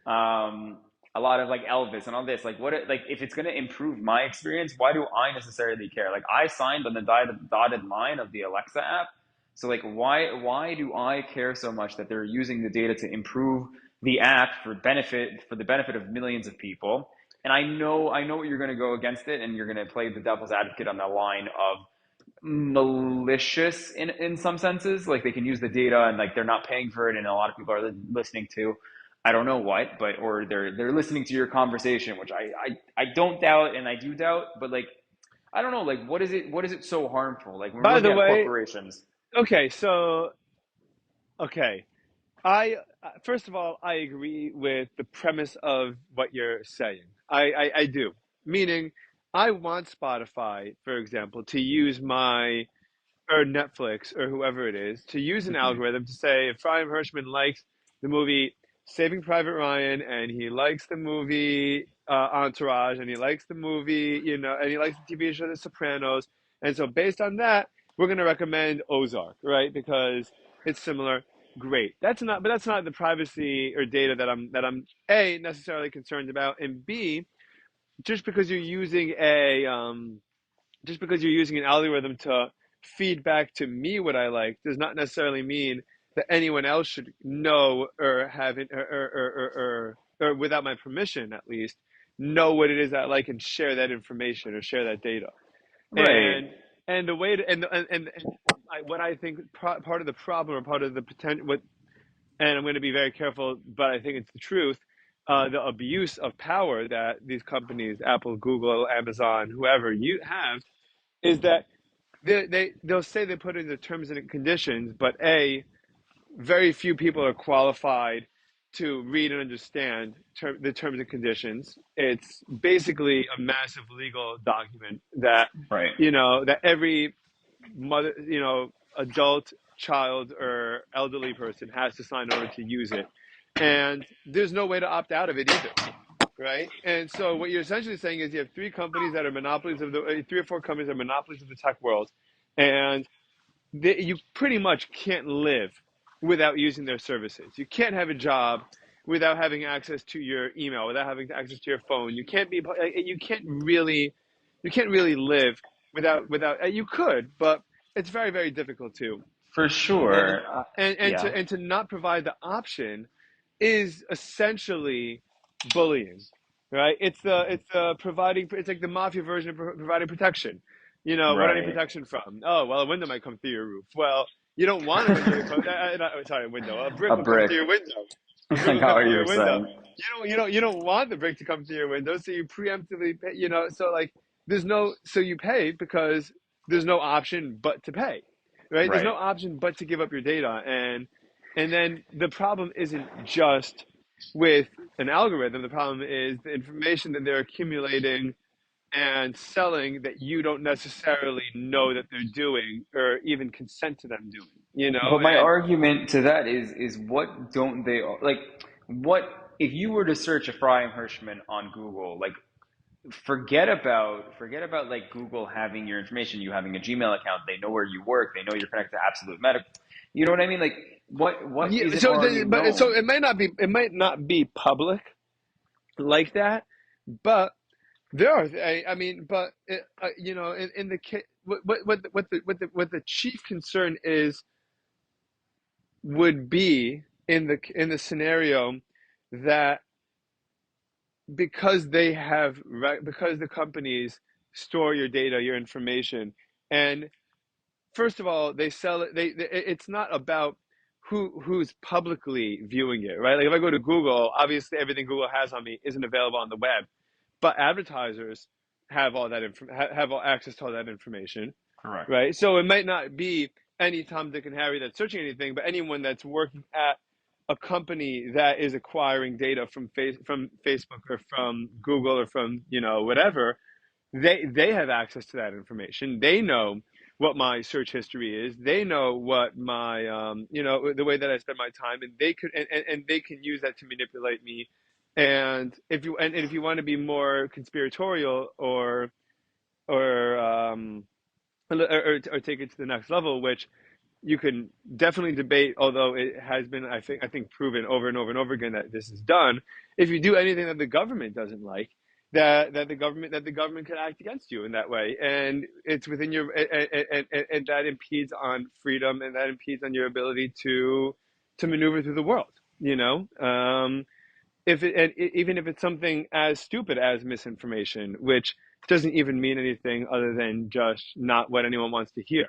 um, a lot of like Elvis and all this. Like, like if it's going to improve my experience, why do I necessarily care? Like, I signed on the dotted line of the Alexa app, so like, why do I care so much that they're using the data to improve the app for the benefit of millions of people? And I know you're going to go against it, and you're going to play the devil's advocate on the line of malicious in some senses. Like they can use the data and like they're not paying for it, and a lot of people are listening to I don't know what, but or they're listening to your conversation, which I don't doubt and I do doubt, but like I don't know, like what is it so harmful? Like when we're by looking the at way, corporations. okay, so okay, I first of all, I agree with the premise of what you're saying. I do. Meaning, I want Spotify, for example, to use my or Netflix or whoever it is to use an Mhm. algorithm to say if Brian Hirschman likes the movie Saving Private Ryan and he likes the movie Entourage and he likes the movie, and he likes the TV show The Sopranos, and so based on that, we're going to recommend Ozark, right? Because it's similar. Great. But that's not the privacy or data that I'm A necessarily concerned about, and B, just because you're using a just because you're using an algorithm to feed back to me what I like does not necessarily mean that anyone else should know or have it or without my permission at least know what it is that I like and share that information or share that data. Right. And the way to what I think part of the problem or part of the potential what and I'm going to be very careful, but I think it's the truth. The abuse of power that these companies, Apple, Google, Amazon, whoever you have, is that they'll say they put in the terms and conditions, but a very few people are qualified to read and understand the terms and conditions. It's basically a massive legal document that Right. that every mother, adult, child, or elderly person has to sign over to use it, and there's no way to opt out of it either. Right. And so what you're essentially saying is you have three companies that are monopolies of the three or four companies that are monopolies of the tech world, and you pretty much can't live without using their services. You can't have a job without having access to your email, without having access to your phone. You can't really live without. You could, but it's very very difficult to. For And sure. Yeah. to not provide the option is essentially bullying, right? It's providing. It's like the mafia version of providing protection. What I need Right. protection from? Oh, well, a window might come through your roof. Well, you don't want a window to come. Sorry, a window. A brick A will come brick. through your window. A brick I will got come what through you're your window. saying. You don't want the brick to come through your window, so you preemptively pay. So like so you pay because there's no option but to pay, right? There's Right. no option but to give up your data, and then the problem isn't just with an algorithm. The problem is the information that they're accumulating and selling that you don't necessarily know that they're doing or even consent to them doing. you know, But my and argument to that is what don't they like? What if you were to search Ephraim Hirschman on Google? Like, forget about like Google having your information, you having a Gmail account, they know where you work, they know you're connected to Absolute Medical. You know what I mean? Like, what yeah, isn't so already so known? it might not be public like that, but there are, I mean, but you know, in the case, what the chief concern is would be in the scenario that because they have because the companies store your data, your information, and first of all, they sell it. It's not about who's publicly viewing it, right? Like if I go to Google, obviously everything Google has on me isn't available on the web, but advertisers have all that have all access to all that information, Correct. right? So it might not be any Tom, Dick, and Harry that's searching anything, but anyone that's working at a company that is acquiring data from Facebook or from Google or from whatever, they have access to that information. They know what my search history is. They know what my the way that I spend my time, and and they can use that to manipulate me. And if you want to be more conspiratorial or or take it to the next level, which you can definitely debate, although it has been, I think, proven over and over and over again that this is done. If you do anything that the government doesn't like, that the government could act against you in that way, and it's within your and that impedes on freedom, and that impedes on your ability to maneuver through the world. If it and even if it's something as stupid as misinformation, which doesn't even mean anything other than just not what anyone wants to hear,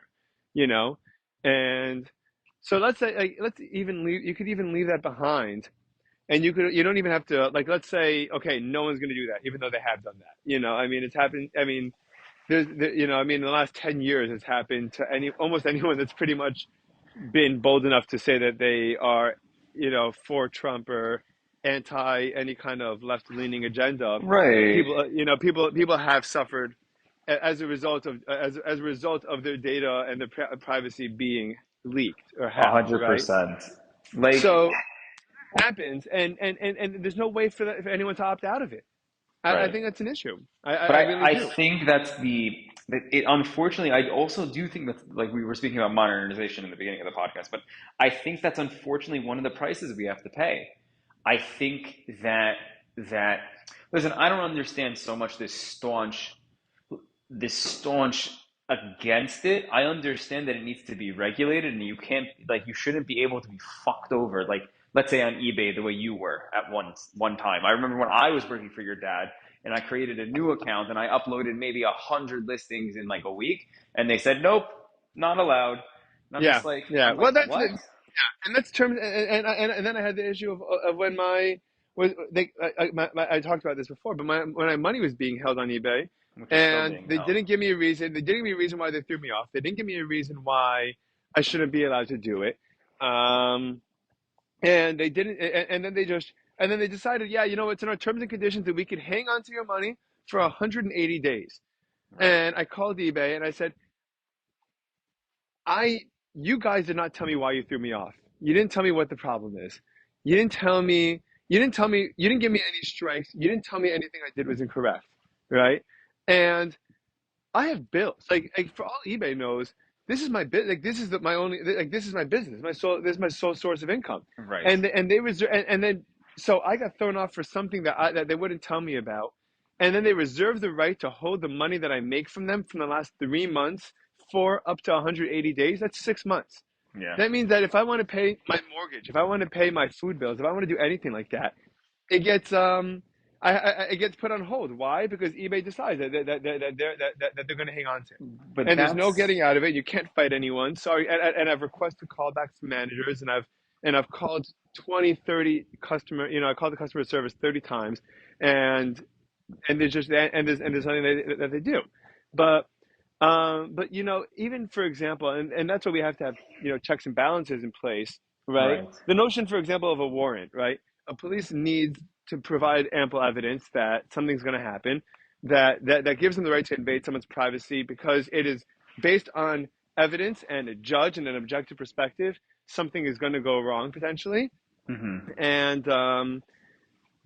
you know, and so let's say let's even leave. You could even leave that behind, and you don't even have to like. Let's say okay, no one's going to do that, even though they have done that. I mean, it's happened. I mean, I mean, in the last 10 years, it's happened to almost anyone that's pretty much been bold enough to say that they are, for Trump or anti any kind of left leaning agenda. Right. People have suffered as a result of as a result of their data and their privacy being leaked or A hacked, hundred right? percent. Like, So happens, and there's no way for anyone to opt out of it. I right. think that's an issue. I But I I, really I do. think that it unfortunately I also do think that like we were speaking about modernization in the beginning of the podcast, but I think that's unfortunately one of the prices we have to pay. I think that listen, I don't understand so much this staunch against it. I understand that it needs to be regulated and you shouldn't be able to be fucked over. Like, let's say on eBay the way you were at one time. I remember when I was working for your dad and I created a new account and I uploaded maybe 100 listings in like a week and they said, nope, not allowed. And I'm just Yeah, like, yeah. I'm Well, like, that's what? the and that's terms and then I had the issue of when my was they I talked about this before, but when my money was being held on eBay, Which is still and being they held. didn't give me a reason. They didn't give me a reason why they threw me off. They didn't give me a reason why I shouldn't be allowed to do it. Um, and they didn't. And then they decided, yeah, it's in our terms and conditions that we could hang on to your money for 180 days. Right. And I called eBay and I said, I you guys did not tell me why you threw me off. You didn't tell me what the problem is. You didn't give me any strikes. You didn't tell me anything I did was incorrect. Right? And I have bills. Like for all eBay knows, this is my bit. Like this is my only. Like this is my business. My sole. This is my sole source of income. Right. And they reserve. And then so I got thrown off for something that they wouldn't tell me about. And then they reserve the right to hold the money that I make from them from the last 3 months for up to 180 days. That's 6 months. Yeah. That means that if I want to pay my mortgage, if I want to pay my food bills, if I want to do anything like that, it gets it gets put on hold. Why? Because eBay decides that they're going to hang on to, But and there's no that's getting out of it. You can't fight anyone. Sorry, and I've requested callbacks from managers, and I've called 20, 30 customer. I called the customer service 30 times, and there's nothing that they do, but. But even for example, and that's why we have to have checks and balances in place, right? right. The notion, for example, of a warrant, right? A police needs to provide ample evidence that something's going to happen, that gives them the right to invade someone's privacy because it is based on evidence and a judge and an objective perspective, something is going to go wrong potentially, Hmm. and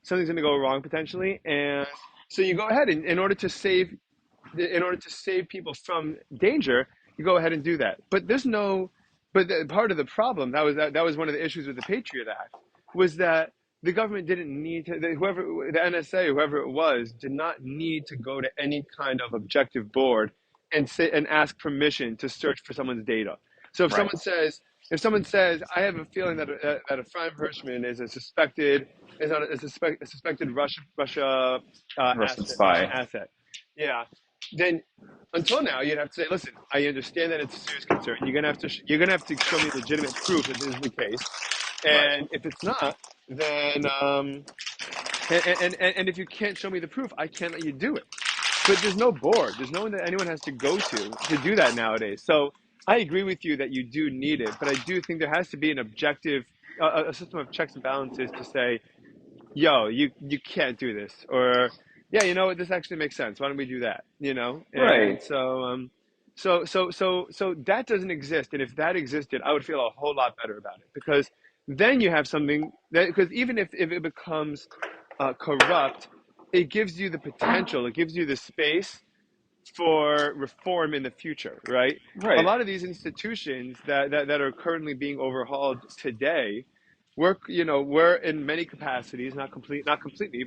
something's going to go wrong potentially, and so you go ahead and in order to save people from danger, you go ahead and do that. But there's no, but part of the problem that was one of the issues with the Patriot Act was that the government didn't need to, whoever the NSA, whoever it was, did not need to go to any kind of objective board and say and ask permission to search for someone's data. So Right. if someone says, I have a feeling that that a Frank Hirschman is a suspected Russian spy. Russian asset, yeah, then until now you'd have to say, listen, I understand that it's a serious concern. You're gonna have to show me legitimate proof that this is the case, Right. and if it's not, then and if you can't show me the proof, I can't let you do it. But there's no board. There's no one that anyone has to go to do that nowadays. So I agree with you that you do need it, but I do think there has to be an objective, a system of checks and balances to say, yo, you can't do this, or yeah, you know what, this actually makes sense. Why don't we do that? You know, and Right. so that doesn't exist. And if that existed, I would feel a whole lot better about it because then you have something that because even if it becomes corrupt, it gives you the potential, it gives you the space for reform in the future, right? A Right. lot of these institutions that are currently being overhauled today work, were in many capacities, not completely,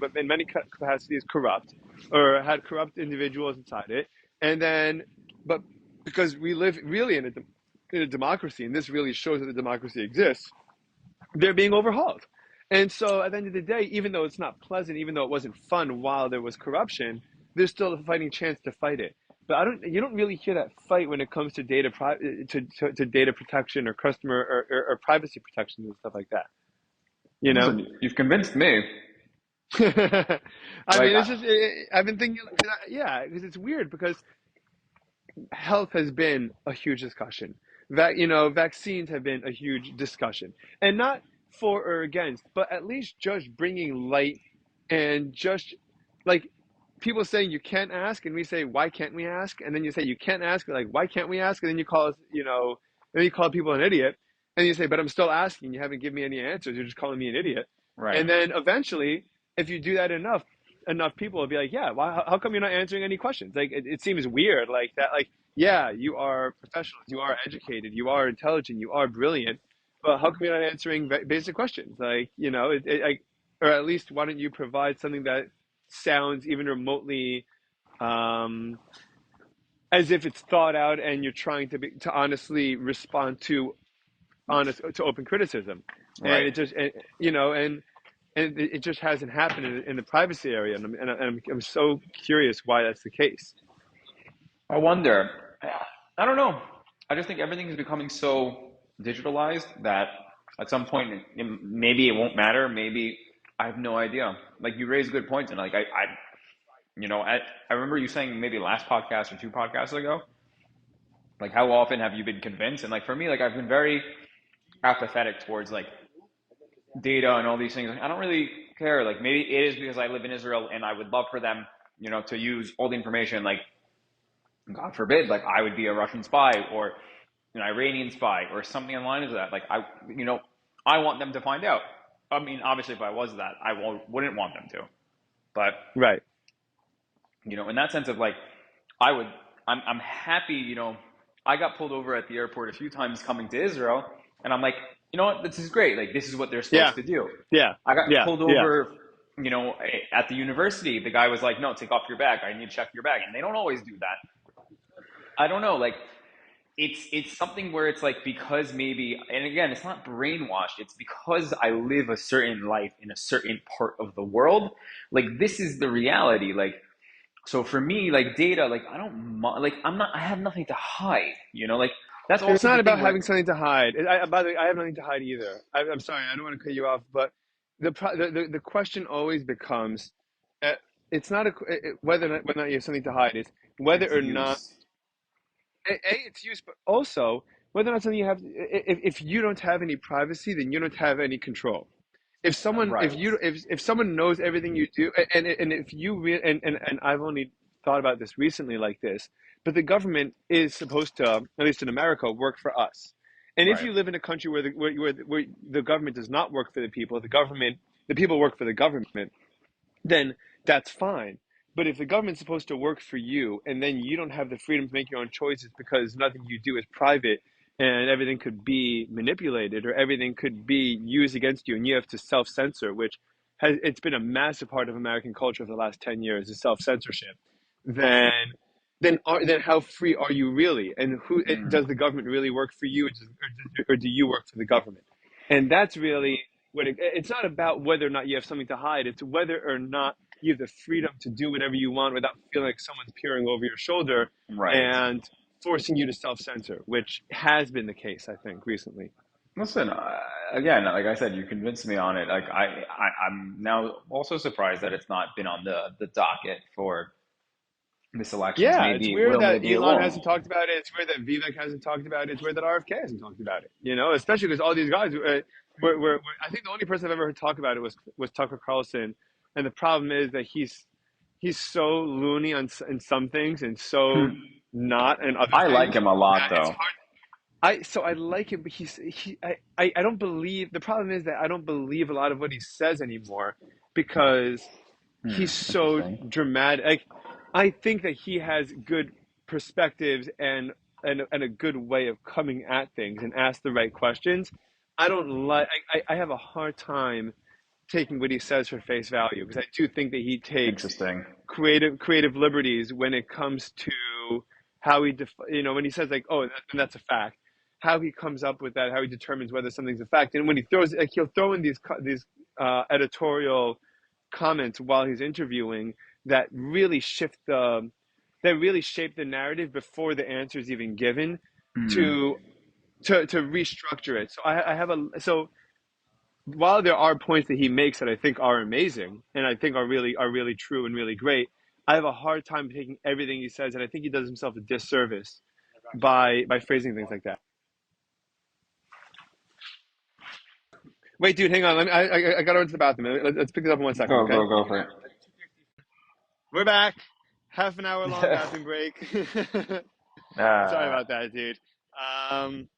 but in many capacities corrupt or had corrupt individuals inside it. And then, but because we live really in a democracy, and this really shows that the democracy exists, they're being overhauled. And so at the end of the day, even though it's not pleasant, even though it wasn't fun while there was corruption, there's still a fighting chance to fight it. But you don't really hear that fight when it comes to to data protection or customer or privacy protection and stuff like that. You know, Listen, you've convinced me. I Like, mean, it's just I've been thinking, yeah, because it's weird because health has been a huge discussion. Vaccines have been a huge discussion, and not for or against, but at least just bringing light and just like people saying you can't ask, and we say why can't we ask, and then you say you can't ask, like why can't we ask, and then you call us, then you call people an idiot, and you say but I'm still asking, you haven't given me any answers, you're just calling me an idiot, right. and then eventually, if you do that enough people will be like, yeah, why, how come you're not answering any questions? Like it seems weird, like that, like yeah, you are professionals, you are educated, you are intelligent, you are brilliant, but how come you're not answering basic questions? Like, or at least why don't you provide something that sounds even remotely um, as if it's thought out and you're trying to honestly respond to open criticism, and Right. it just and it just hasn't happened in the privacy area, I'm so curious why that's the case. I wonder. I don't know. I just think everything is becoming so digitalized that at some point, maybe it won't matter. Maybe I have no idea. Like you raise good points, and like I remember you saying maybe last podcast or two podcasts ago, like how often have you been convinced? And like for me, like I've been very apathetic towards like data and all these things. Like, I don't really care. Like maybe it is because I live in Israel and I would love for them, to use all the information. Like God forbid, like I would be a Russian spy or an Iranian spy or something in line of that. Like I want them to find out. I mean, obviously, if I was that, wouldn't want them to. But Right. in that sense of like, I would, I'm happy. I got pulled over at the airport a few times coming to Israel, and I'm like, you know what, this is great. Like, this is what they're Yeah. supposed to do. Yeah. I got Yeah. pulled Yeah. over, at the university. The guy was like, no, take off your bag. I need to check your bag, and they don't always do that. I don't know, like it's something where it's like because maybe, and again, it's not brainwashed, it's because I live a certain life in a certain part of the world. Like this is the reality. Like so for me, like data, like I don't like I have nothing to hide, like that's It's also the not about thing where having something to hide. By the way, I have nothing to hide either. I'm sorry, I don't want to cut you off, but the question always becomes, uh, it's not whether or not you have something to hide. It's it's whether or not use. it's used, but also whether or not something you have. If you don't have any privacy, then you don't have any control. Right. If someone knows everything you do, and if you and I've only thought about this recently like this, but the government is supposed to, at least in America, work for us. And if Right. you live in a country where the government does not work for the people, the people work for the government, then that's fine. But if the government's supposed to work for you and then you don't have the freedom to make your own choices because nothing you do is private and everything could be manipulated or everything could be used against you and you have to self-censor, which it's been a massive part of American culture for the last 10 years is self-censorship, then then how free are you really? And Mm. does the government really work for you or do you work for the government? And that's really it's not about whether or not you have something to hide. It's whether or not you have the freedom to do whatever you want without feeling like someone's peering over your shoulder Right. and forcing you to self-censor, which has been the case, I think, recently. Listen, again, like I said, you convinced me on it. Like I'm now also surprised that it's not been on the docket for this elections. Yeah, it's Maybe it weird will, that maybe it Elon won't. hasn't talked about it. It's weird that Vivek hasn't talked about it. It's weird that RFK hasn't talked about it. Especially because all these guys I think the only person I've ever heard talk about it was Tucker Carlson, and the problem is that he's so loony in some things and so not in other I like things him a lot, that it's though. hard. I like him, but I don't believe the problem is that I don't believe a lot of what he says anymore because he's so Interesting. dramatic. Like, I think that he has good perspectives and a good way of coming at things and ask the right questions. I don't like. I have a hard time taking what he says for face value because I do think that he takes Interesting. creative liberties when it comes to how when he says like, oh, and that's a fact, how he comes up with that, how he determines whether something's a fact, and when he throws like he'll throw in these editorial comments while he's interviewing that really that really shape the narrative before the answer is even given Mm. to to restructure it. So I have a so while there are points that he makes that I think are amazing and I think are really true and really great, I have a hard time taking everything he says, and I think he does himself a disservice by phrasing things like that. Wait, dude, hang on. I got to run to the bathroom. Let's pick this up in 1 second, okay? Go for it. We're back. Half an hour long bathroom break. Sorry Uh, about that, dude. Um.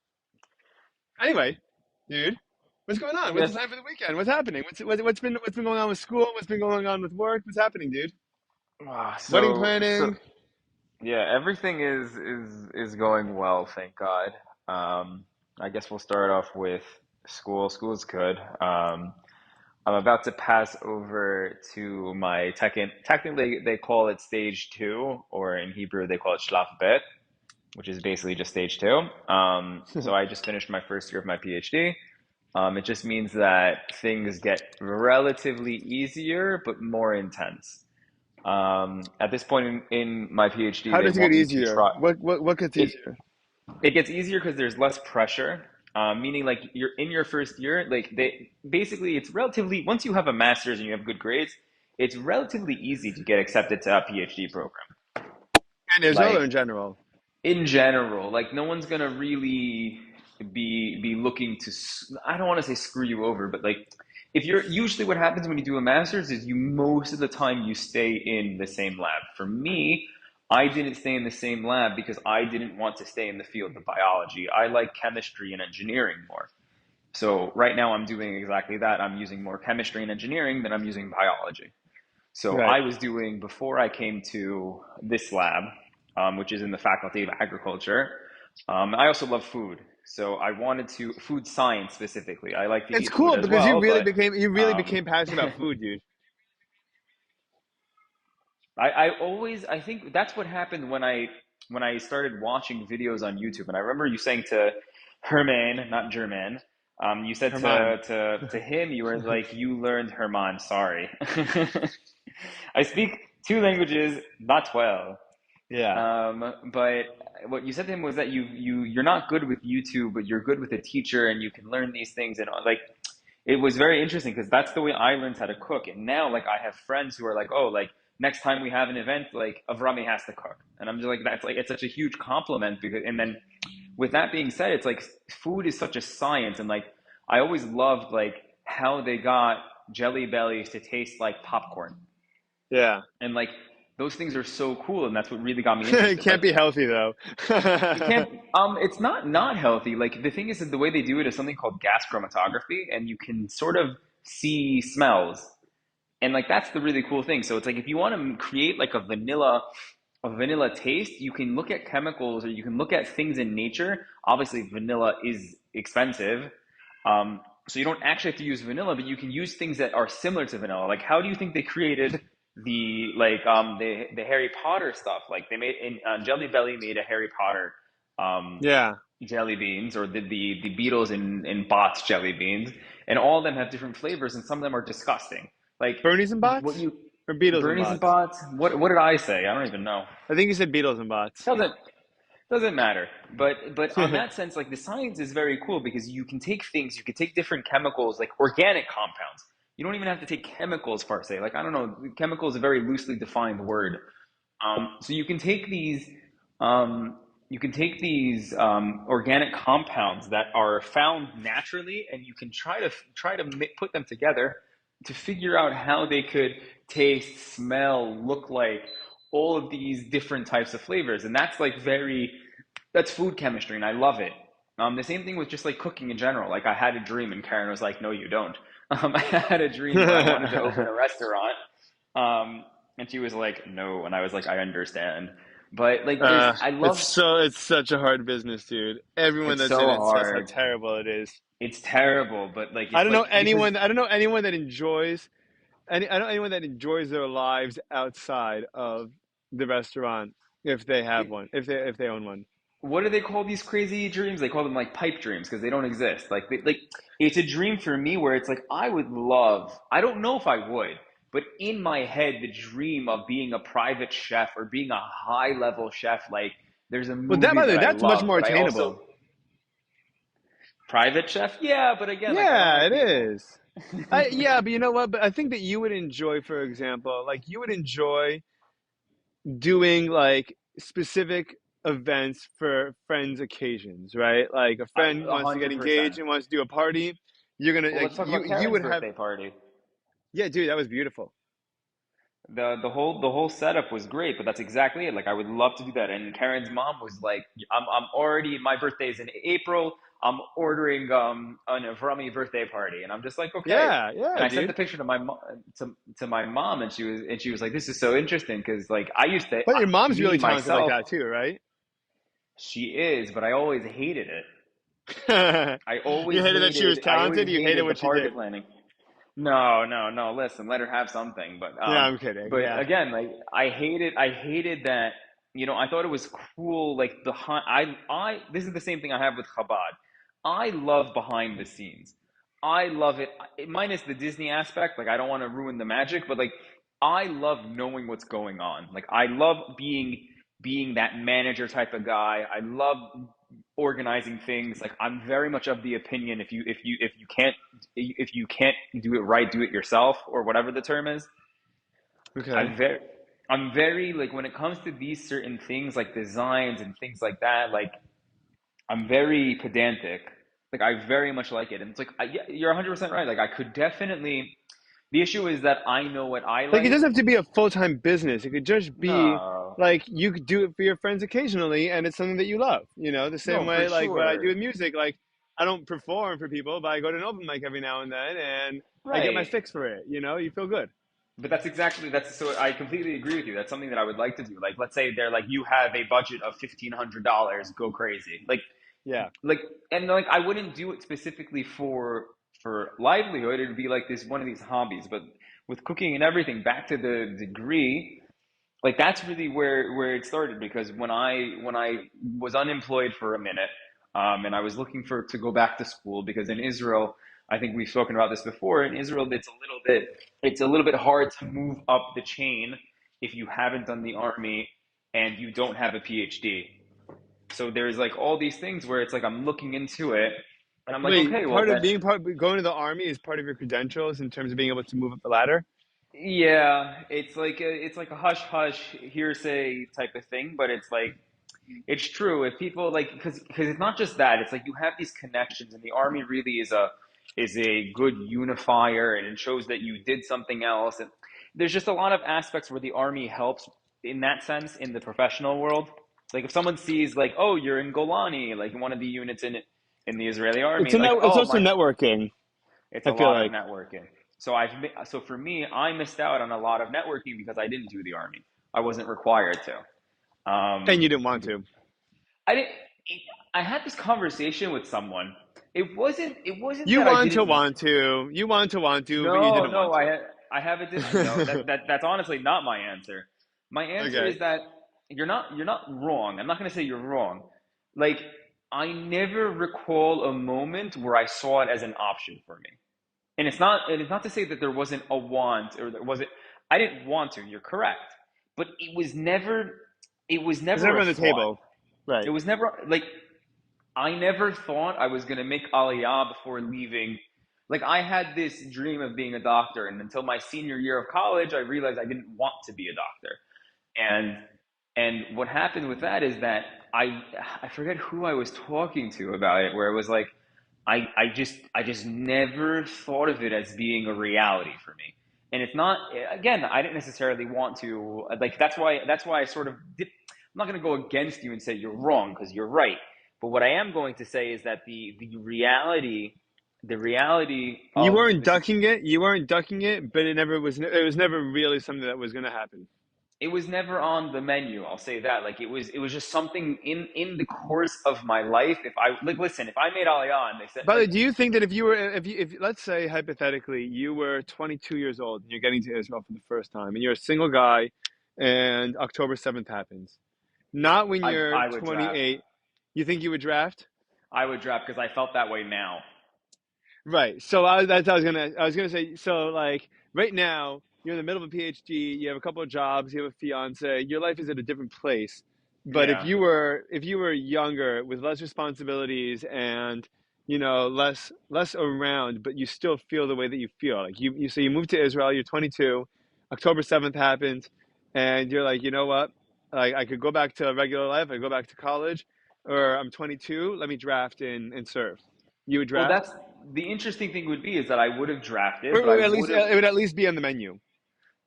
Anyway, dude, what's going on? What's the yes. time for the weekend? What's happening? What's been going on with school? What's been going on with work? What's happening, dude? Wedding So planning. yeah, everything is going well, thank God. I guess we'll start off with school. School's good. I'm about to pass over to my technically they call it stage two, or in Hebrew they call it shlaf bet, which is basically just stage two. So I just finished my first year of my PhD. It just means that things get relatively easier but more intense. At this point in my PhD, How they does it get want me to easier? try What gets it. easier? It gets easier because there's less pressure. Meaning, like you're in your first year, like they basically it's relatively once you have a master's and you have good grades, it's relatively easy to get accepted to a PhD program. In Israel or Like in general? in general, like no one's gonna really be looking to. I don't want to say screw you over, but like if you're usually what happens when you do a master's is you most of the time you stay in the same lab. For me, I didn't stay in the same lab because I didn't want to stay in the field of biology. I like chemistry and engineering more. So right now I'm doing exactly that. I'm using more chemistry and engineering than I'm using biology. So Right. I was doing before I came to this lab, which is in the Faculty of Agriculture. I also love food, so I wanted to food science specifically. I like to It's eat food cool as because well, but you really um, became passionate about food, dude. I always I think that's what happened when I started watching videos on YouTube. And I remember you saying to Herman, not German. You said Come on. to him, you were like, you learned Herman. Sorry, I speak two languages, not well. Yeah. But what you said to him was that you're not good with YouTube, but you're good with a teacher, and you can learn these things. And like, it was very interesting because that's the way I learned how to cook. And now, like, I have friends who are like, oh, like next time we have an event, like Avrumi has to cook, and I'm just like, that's like it's such a huge compliment because. And then with that being said, it's like food is such a science, and like I always loved like how they got jelly bellies to taste like popcorn. Yeah. And like those things are so cool, and that's what really got me It interested. can't Like be healthy though. it can't, it's not healthy. Like the thing is that the way they do it is something called gas chromatography, and you can sort of see smells. And like that's the really cool thing. So it's like if you want to create like a vanilla taste, you can look at chemicals or you can look at things in nature. Obviously, vanilla is expensive. So you don't actually have to use vanilla, but you can use things that are similar to vanilla. Like how do you think they created the Harry Potter stuff? Like they made in Jelly Belly made a Harry Potter um, Yeah. jelly beans, or the Beatles in Bots jelly beans, and all of them have different flavors, and some of them are disgusting. Like Bernie's and what bots? you Or Beatles and Bernie's and bots? Bots. What did I say? I don't even know. I think you said Beatles and bots. Doesn't doesn't matter. But on that sense, like the science is very cool because you can take things, you can take different chemicals, like organic compounds. You don't even have to take chemicals per se. Like I don't know, chemical is a very loosely defined word. So you can take these organic compounds that are found naturally, and you can try to put them together to figure out how they could taste, smell, look like all of these different types of flavors, and that's food chemistry, and I love it. The same thing with just like cooking in general. Like I had a dream, and Karen was like, "No, you don't." I had a dream where I wanted to open a restaurant, and she was like, "No," and I was like, "I understand." But like, It's such a hard business, dude. Everyone it's that's in so it says how hard. terrible it is. It's terrible, but like, I it's don't know like because anyone. I don't know anyone that enjoys I don't know anyone that enjoys their lives outside of the restaurant if they have it, one, if they own one. what do they call these crazy dreams? They call them like pipe dreams because they don't exist. Like it's a dream for me where it's like I would love. I don't know if I would, but in my head, the dream of being a private chef or being a high level chef, like there's a Well, that movie by the that way, I that's much love, more but I also attainable. private chef. Yeah, but again, like I don't Yeah, like it people. is. Yeah, but you know what? But I think that you would enjoy, for example, like you would enjoy doing like specific events for friends' occasions, right? Like a I friend a wants to get hundred percent. engaged and wants to do a party. You're gonna Well, like let's talk about you Karen's would have birthday party. yeah, dude, that was beautiful. The whole setup was great, but that's exactly it. Like I would love to do that. And Karen's mom was like, I'm already my birthday is in April. I'm ordering an Avrumi birthday party, and I'm just like, okay. Yeah, And yeah, I sent the dude. picture to my mom to my mom, and she was like, this is so interesting because like I used to But your mom's me really talented like myself, that too, right? she is, but I always hated it. I You always hated that she was hated I always talented. You hated hated the what she party did. planning. No, no, no. Listen, let her have something. But Yeah, um, I'm kidding. but Yeah. again, like I hated that. I thought it was cool. Like this is the same thing I have with Chabad. I love behind the scenes. I love it, minus the Disney aspect. Like I don't want to ruin the magic, but like I love knowing what's going on. Like I love being that manager type of guy. I love organizing things. Like I'm very much of the opinion if you can't do it right, do it yourself, or whatever the term is. Okay. I'm very I'm very like when it comes to these certain things like designs and things like that, like I'm very pedantic. Like I very much like it. And it's like yeah, you're 100% right. Like I could definitely the issue is that I know what I Like it like. doesn't have to be a full-time business. It could just be No. like you could do it for your friends occasionally and it's something that you love. The same No, for way like what I do sure. with music, like I don't perform for people, but I go to an open mic every now and then and I get my Right. fix for it, you feel good. But that's so I completely agree with you. That's something that I would like to do. Like let's say they're like you have a budget of $1,500, go crazy. Yeah. Like and like I wouldn't do it specifically for livelihood. It'd be like this one of these hobbies. But with cooking and everything, back to the degree, like that's really where it started because when I was unemployed for a minute, and I was looking for to go back to school because in Israel, I think we've spoken about this before. In Israel, it's a little bit hard to move up the chain if you haven't done the army and you don't have a PhD. So there's like all these things where it's like I'm looking into it and I'm like, Wait, okay, well then going to the army is part of your credentials in terms of being able to move up the ladder? yeah, it's like a hush hush hearsay type of thing, but it's like it's true if people like because it's not just that. It's like you have these connections, and the army really is a good unifier, and it shows that you did something else. And there's just a lot of aspects where the army helps. in that sense in the professional world. Like if someone sees like, oh, you're in Golani, like in one of the units in the Israeli army, like, It's oh also my, networking. it's a I feel lot of like, networking. So for me, I missed out on a lot of networking because I didn't do the army. I wasn't required to. and Um, you didn't want to. I didn't. I had this conversation with someone. It wasn't You that I want to didn't. want to. You want to, but you No, didn't no. want to. I have a no. That's honestly not my answer. My answer Okay. is that you're not wrong. I'm not going to say you're wrong. Like I never recall a moment where I saw it as an option for me. And it's not to say that there wasn't a want or there wasn't. I didn't want to. You're correct, but it was It's never never a on the thought. table. It Right. was never like I never thought I was gonna make Aliyah before leaving. Like I had this dream of being a doctor, and until my senior year of college, I realized I didn't want to be a doctor. And what happened with that is that I forget who I was talking to about it, where it was like I just never thought of it as being a reality for me. And it's not again, I didn't necessarily want to like that's why I sort of did, I'm not going to go against you and say you're wrong because you're right. But what I am going to say is that the reality You of weren't the ducking it. You weren't ducking it, but it never was. It was never really something that was going to happen. it was never on the menu. I'll say that. Like it was just something in the course of my life. If I like, listen, if I made Aliyah and they said By the like, way, do you think that if you were, if let's say hypothetically you were 22 years old and you're getting to Israel for the first time and you're a single guy, and October 7th happens, not when you're I would draft, 28, you think you would draft? I would draft because I felt that way now. Right. So that's what I was gonna say. So like right now, you're in the middle of a PhD. You have a couple of jobs. You have a fiance. Your life is at a different place. But Yeah. if you were younger with less responsibilities and less around, but you still feel the way that you feel. Like you so you move to Israel. You're 22. October 7th happens, and you're like, you know what? Like I could go back to regular life. I could go back to college, or I'm 22. Let me draft and serve. You would Well, draft? that's the interesting thing would be is that I would have Or drafted, but it would at least it would at least be on the menu.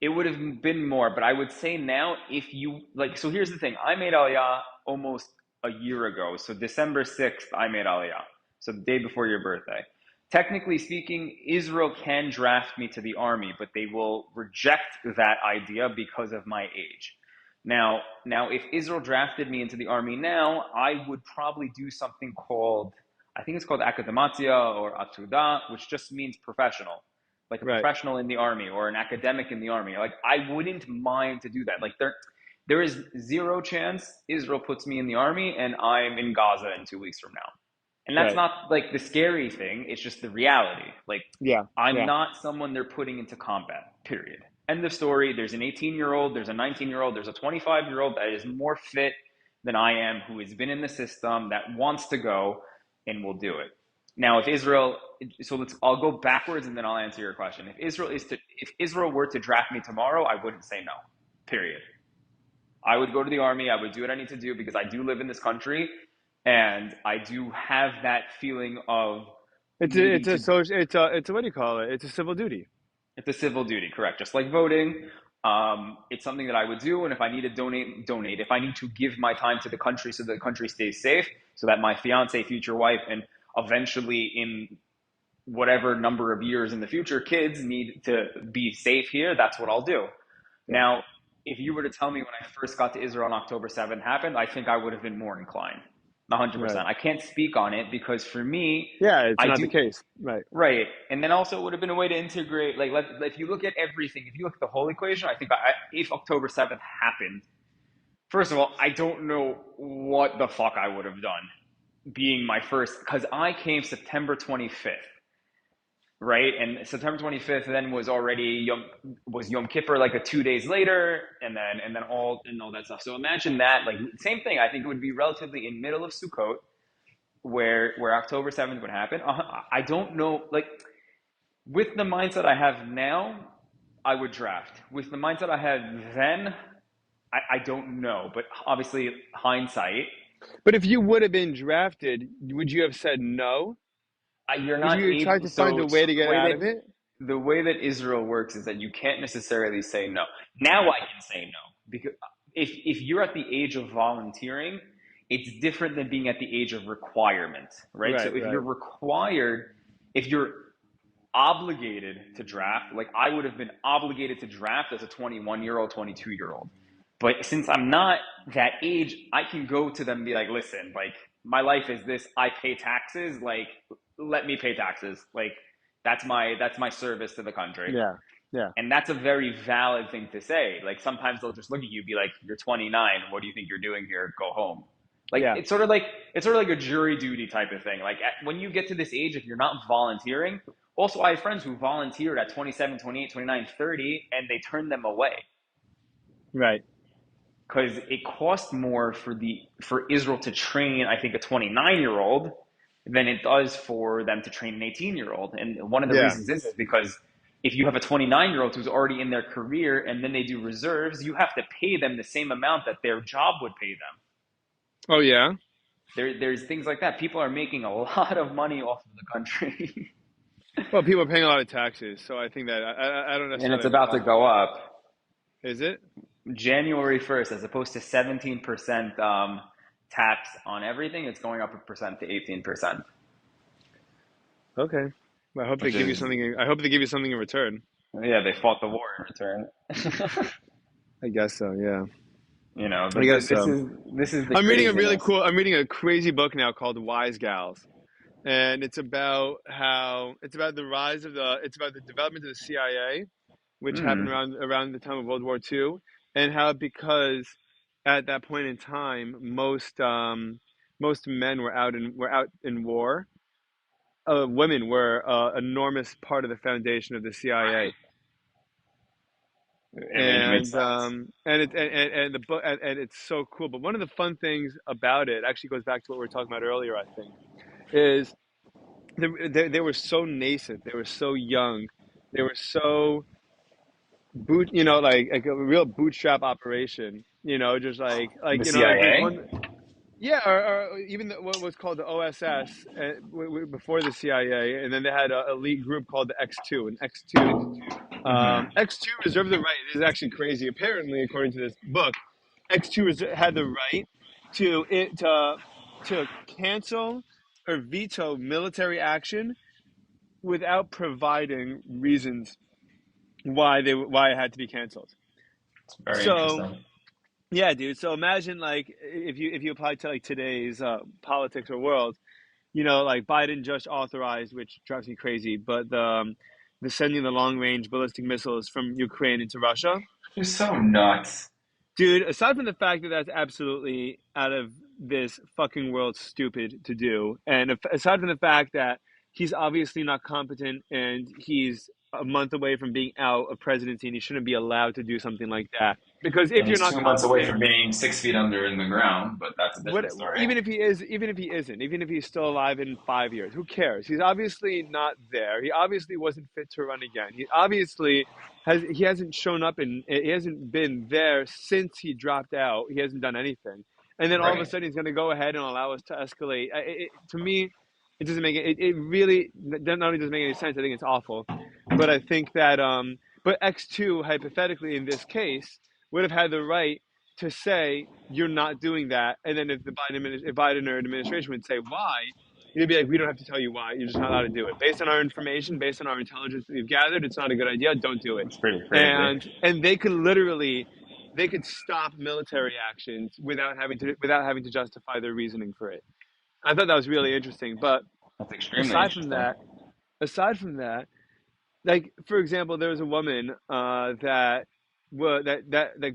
it would have been more. But I would say now, if you like, so here's the thing: I made Aliyah almost a year ago. So December 6th, I made Aliyah. So the day before your birthday. Technically speaking, Israel can draft me to the army, but they will reject that idea because of my age. Now, if Israel drafted me into the army now, I would probably do something called, I think it's called akadematia or atuda, which just means professional, like a Right, professional in the army or an academic in the army. Like I wouldn't mind to do that. Like there is zero chance Israel puts me in the army and I'm in Gaza in 2 weeks from now. And that's right. not like the scary thing, it's just the reality. Like Yeah, I'm yeah. not someone they're putting into combat, period. End of story. There's an 18-year-old, there's a 19-year-old, there's a 25-year-old that is more fit than I am, who has been in the system, that wants to go and will do it. Now, if Israel, so I'll go backwards and then I'll answer your question. If Israel were to draft me tomorrow, I wouldn't say no, period. I would go to the army. I would do what I need to do because I do live in this country and I do have that feeling of needing It's a to. social it's a what do you call it? It's a civil duty. It's a civil duty, correct? Just like voting. It's something that I would do, and if I need to donate, donate. If I need to give my time to the country so the country stays safe, so that my fiance, future wife, and eventually in whatever number of years in the future, kids need to be safe here, that's what I'll do. Yeah, Now, if you were to tell me when I first got to Israel on October 7th happened, I think I would have been more inclined. right. 100%. I can't speak on it because for me, Yeah, it's I not the do, case. Right. right. And then also it would have been a way to integrate, like, if you look at everything, if you look at the whole equation, I think if October 7th happened, first of all, I don't know what the fuck I would have done being my first, because I came September 25th, right? And September 25th then was already Yom Kippur, like a 2 days later, and then all that stuff. So imagine that, like same thing. I think it would be relatively in middle of Sukkot, where October 7th would happen. I don't know, like with the mindset I have now, I would draft. With the mindset I had then, I don't know. But obviously, hindsight, But if you would have been drafted, would you have said no? you're Would not you try able. to find a way So to get out of it? the way that Israel works is that you can't necessarily say no. Now I can say no because if you're at the age of volunteering, it's different than being at the age of requirement, right? So Right, if you're right. required, if you're obligated to draft, like I would have been obligated to draft as a 21-year-old, 22-year-old. But since I'm not that age, I can go to them and be like, listen, like my life is this, I pay taxes, like let me pay taxes. Like that's my service to the country. Yeah, yeah, And that's a very valid thing to say. Like sometimes they'll just look at you, be like, "You're 29. What do you think you're doing here? Go home." Like yeah. it's sort of like a jury duty type of thing. Like when you get to this age, if you're not volunteering, also I have friends who volunteered at 27, 28, 29, 30, and they turned them away Right. because it cost more for Israel to train, I think, a 29-year-old than it does for them to train an 18-year-old. And one of the Yeah. reasons is because if you have a 29-year-old who's already in their career and then they do reserves, you have to pay them the same amount that their job would pay them. Oh yeah. There's things like that. People are making a lot of money off of the country, Well, people are paying a lot of taxes, so I think that I don't and it's necessarily have a about to problem with go that. up Is it? January 1st, as opposed to 17% tax on everything. It's going up a percent to 18%, Okay. Well, I hope they which give you is something. I hope they give you something in return. yeah, they fought the war in return. I guess so. Yeah. I But guess this so. is the I'm reading a really craziness. cool. I'm reading a crazy book now called Wise Gals, and it's about how it's about the rise of the. It's about the development of the CIA, which happened Hmm. around the time of World War II, and how because at that point in time most men were out in war. Women were an enormous part of the foundation of the CIA. Right. It makes sense. And the book and it's so cool. But one of the fun things about it actually goes back to what we were talking about earlier. I think is they were so nascent. They were so young. They were so like a real bootstrap operation. Just The like there's CIA. one. Yeah, or even what was called the OSS before the CIA, and then they had an elite group called the X2, and Hmm. X2 reserved the right. This is actually crazy. Apparently, according to this book, X2 had the right to it to cancel or veto military action without providing reasons why it had to be canceled. It's very So interesting. yeah, dude. So imagine like if you apply to like today's politics or world, like Biden just authorized, which drives me crazy, but the sending the long range ballistic missiles from Ukraine into Russia. It's so nuts. Dude, aside from the fact that that's absolutely out of this fucking world stupid to do, and aside from the fact that he's obviously not competent and he's a month away from being out of presidency and he shouldn't be allowed to do something like that. Because if And you're he's not 2 months away competent, from being 6 feet under in the ground, but that's a what different story. even if he is, even if he isn't, even if he's still alive in 5 years, who cares? He's obviously not there. He obviously wasn't fit to run again. He obviously he hasn't shown up and he hasn't been there since he dropped out. He hasn't done anything. And then all of a Right. sudden he's going to go ahead and allow us to escalate. To me, it doesn't make it really not only doesn't make any sense. I think it's awful, but I think that but X2 hypothetically in this case would have had the right to say you're not doing that, and then if the if Biden or administration would say why, you'd be like, we don't have to tell you why. You're just not allowed to do it. Based on our information, based on our intelligence that we've gathered, it's not a good idea. Don't do it. It's pretty crazy. And they could literally they could stop military actions without having to justify their reasoning for it. I thought that was really interesting. But That's extremely aside from interesting. that, aside from that, like for example, there was a woman that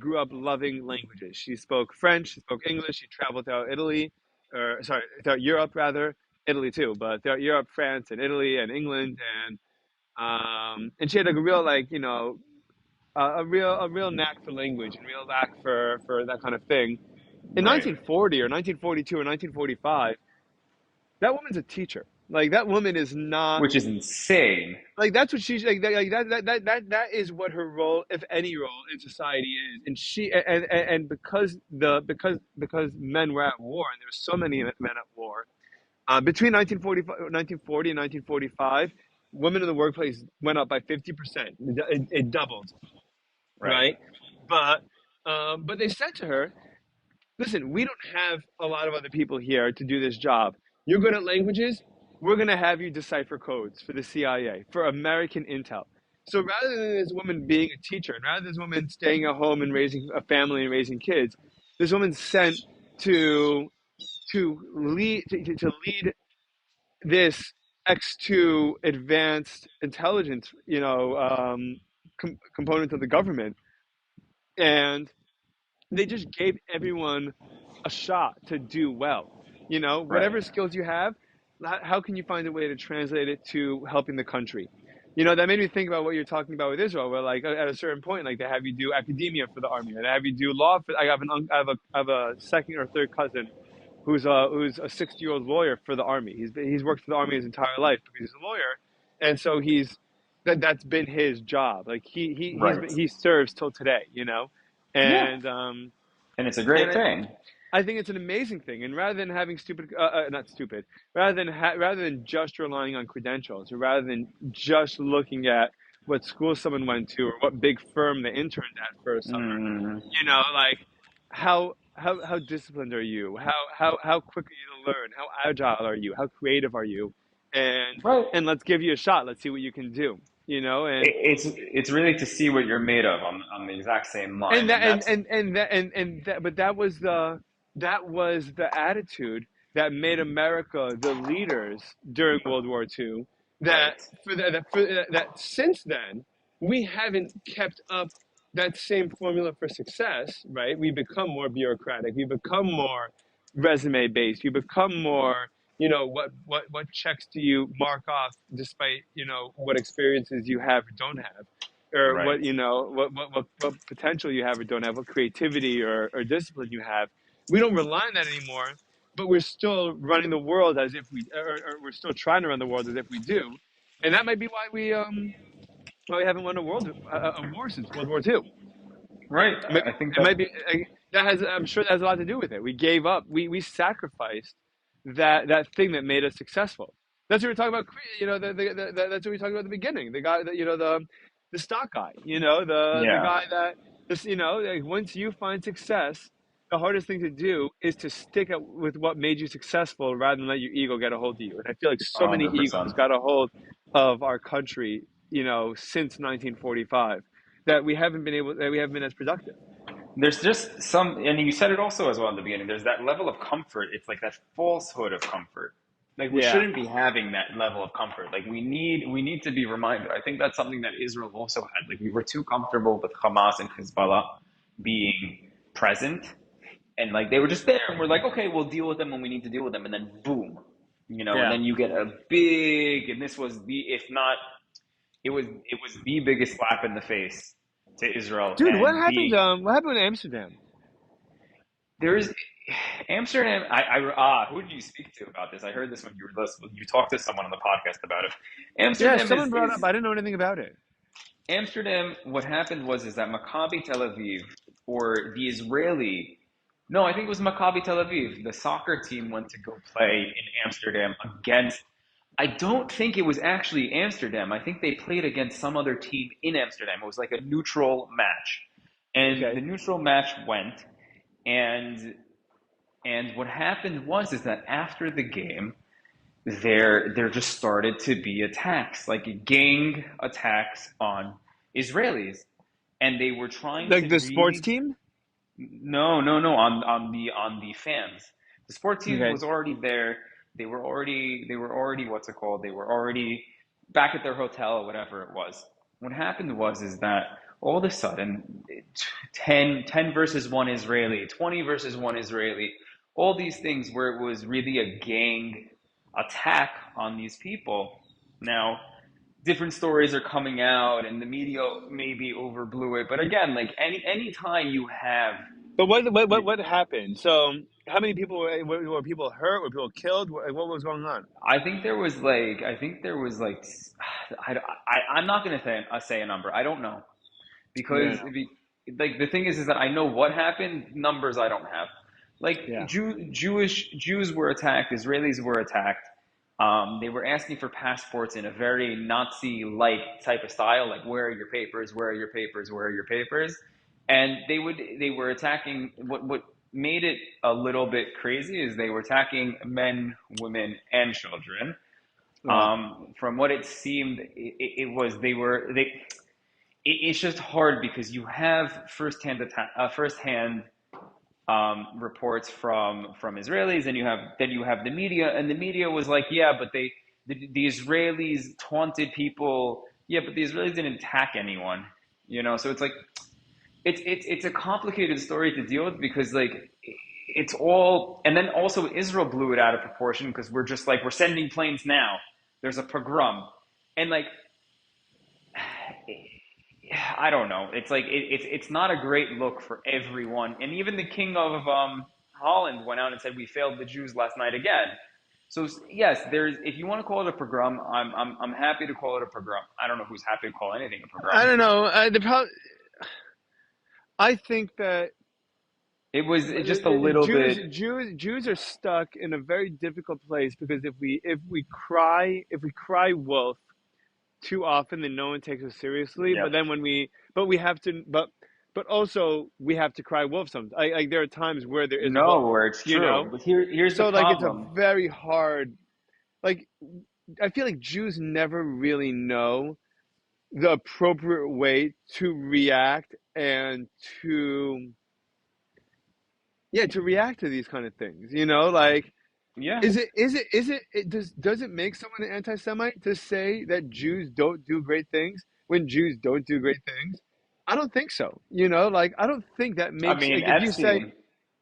grew up loving languages. She spoke French, she spoke English, she traveled throughout Italy, or sorry, throughout Europe rather, Italy too, but throughout Europe, France, and Italy, and England, and she had like a real like a real knack for language and real knack for that kind of thing. In Right. 1940 or 1942 or 1945, that woman's a teacher. Like that woman is not Which is insane. like that's what she's like that is what her role, if any role in society is. And because men were at war and there were so many men at war between 1940 and 1945, women in the workplace went up by 50%. It doubled, Right. right? But But they said to her, listen, we don't have a lot of other people here to do this job. You're good at languages. We're going to have you decipher codes for the CIA, for American intel. So rather than this woman being a teacher, and rather than this woman staying at home and raising a family and raising kids, this woman's sent to to lead this X2 advanced intelligence, component of the government, and they just gave everyone a shot to do well. Right. Whatever skills you have, how can you find a way to translate it to helping the country? That made me think about what you're talking about with Israel, where like at a certain point, like they have you do academia for the army, and they have you do law. I have I have a second or third cousin who's a 60-year-old lawyer for the army. He's worked for the army his entire life because he's a lawyer, and so that's been his job. Like Right. he serves till today, Yeah. and And it's a and great thing. I think it's an amazing thing. And rather than having not stupid, rather than just relying on credentials, or rather than just looking at what school someone went to or what big firm they interned at for a summer, Mm, like how disciplined are you? How quick are you to learn? How agile are you? How creative are you? And right. and let's give you a shot. Let's see what you can do. And It's really to see what you're made of on the exact same line, and that and that's and that but that was the attitude that made America the leaders during World War II. That right. that since then we haven't kept up that same formula for success, right? We become more bureaucratic. We become more resume based. We become more, what checks do you mark off despite, what experiences you have or don't have, or what, Right. what potential you have or don't have, what creativity or discipline you have. We don't rely on that anymore, but we're still running the world as if or we're still trying to run the world as if we do. And that might be why we haven't won a war since World War II. Right. I think It that might be that has. I'm sure that has a lot to do with it. We gave up. We sacrificed that thing that made us successful. That's what we are talking about. That's what we talked about at the beginning. The guy that the stock guy. The yeah. guy that this. Like once you find success, the hardest thing to do is to stick with what made you successful rather than let your ego get a hold of you. And I feel like so many egos 100%. got a hold of our country, since 1945 that we haven't been as productive. There's just some, and you said it also as well in the beginning. There's that level of comfort. It's like that falsehood of comfort. Like we Yeah. shouldn't be having that level of comfort. Like we need to be reminded. I think that's something that Israel also had. Like we were too comfortable with Hamas and Hezbollah being present, and like they were just there, and we're like, okay, we'll deal with them when we need to deal with them, and then boom, and Yeah. then you get a big, and this was the, if not, it was the biggest slap in the face to Israel, Dude, what and happened? being What happened in Amsterdam? there's Amsterdam. Who did you speak to about this? I heard this when you were listening. You talked to someone on the podcast about it. Yeah, Amsterdam is someone brought up. is I didn't know anything about it. Amsterdam. What happened was is that Maccabi Tel Aviv or the Israeli. No, I think it was Maccabi Tel Aviv. The soccer team went to go play in Amsterdam against. I don't think it was actually Amsterdam. I think they played against some other team in Amsterdam. It was like a neutral match, and the Okay. neutral match went, and what happened was is that after the game, there just started to be attacks, like gang attacks on Israelis, and they were trying Like to the sports really team? no on the fans. The sport team Okay. was already there. They were already what's it called? They were already back at their hotel or whatever it was. What happened was is that all of a sudden 10 versus one Israeli, 20 versus one Israeli, all these things where it was really a gang attack on these people. Now, different stories are coming out and the media maybe overblew it, but again, like any time you have But what happened? So, how many people were people hurt? Were people killed? What was going on? I think there was like I'm not gonna say a number. I don't know Yeah. because like the thing is that I know what happened. Numbers I don't have. Like Yeah. Jews were attacked. Israelis were attacked. They were asking for passports in a very Nazi-like type of style, like where are your papers? Where are your papers? Where are your papers? and they were attacking. What made it a little bit crazy is they were attacking men, women, and children. Oh, From what it seemed, it was it's just hard because you have firsthand reports from Israelis, and you have the media, and the media was like, yeah, but the Israelis taunted people. Yeah, but the Israelis didn't attack anyone, you know. So it's like it's a complicated story to deal with because like it's all, and then also Israel blew it out of proportion because we're just like we're sending planes now. There's a pogrom, and like I don't know. It's like it's not a great look for everyone. And even the king of Holland went out and said we failed the Jews last night again. So yes, there's if you want to call it a pogrom, I'm happy to call it a pogrom. I don't know who's happy to call anything a I pogrom. don't know. I think that It was just a little bit, Jews are stuck in a very difficult place because if we cry wolf too often, then no one takes us seriously. yeah. But then but we have to, but also we have to cry wolf sometimes. Like there are times where there is a No, wolf, where it's you true. know. But here's the So like it's a problem. very hard. Like I feel like Jews never really know the appropriate way to react and to to react to these kind of things. You know, like Yeah. does it make someone an anti-Semite to say that Jews don't do great things when Jews don't do great things? I don't think so. You know, like I don't think that I makes mean, like Epstein.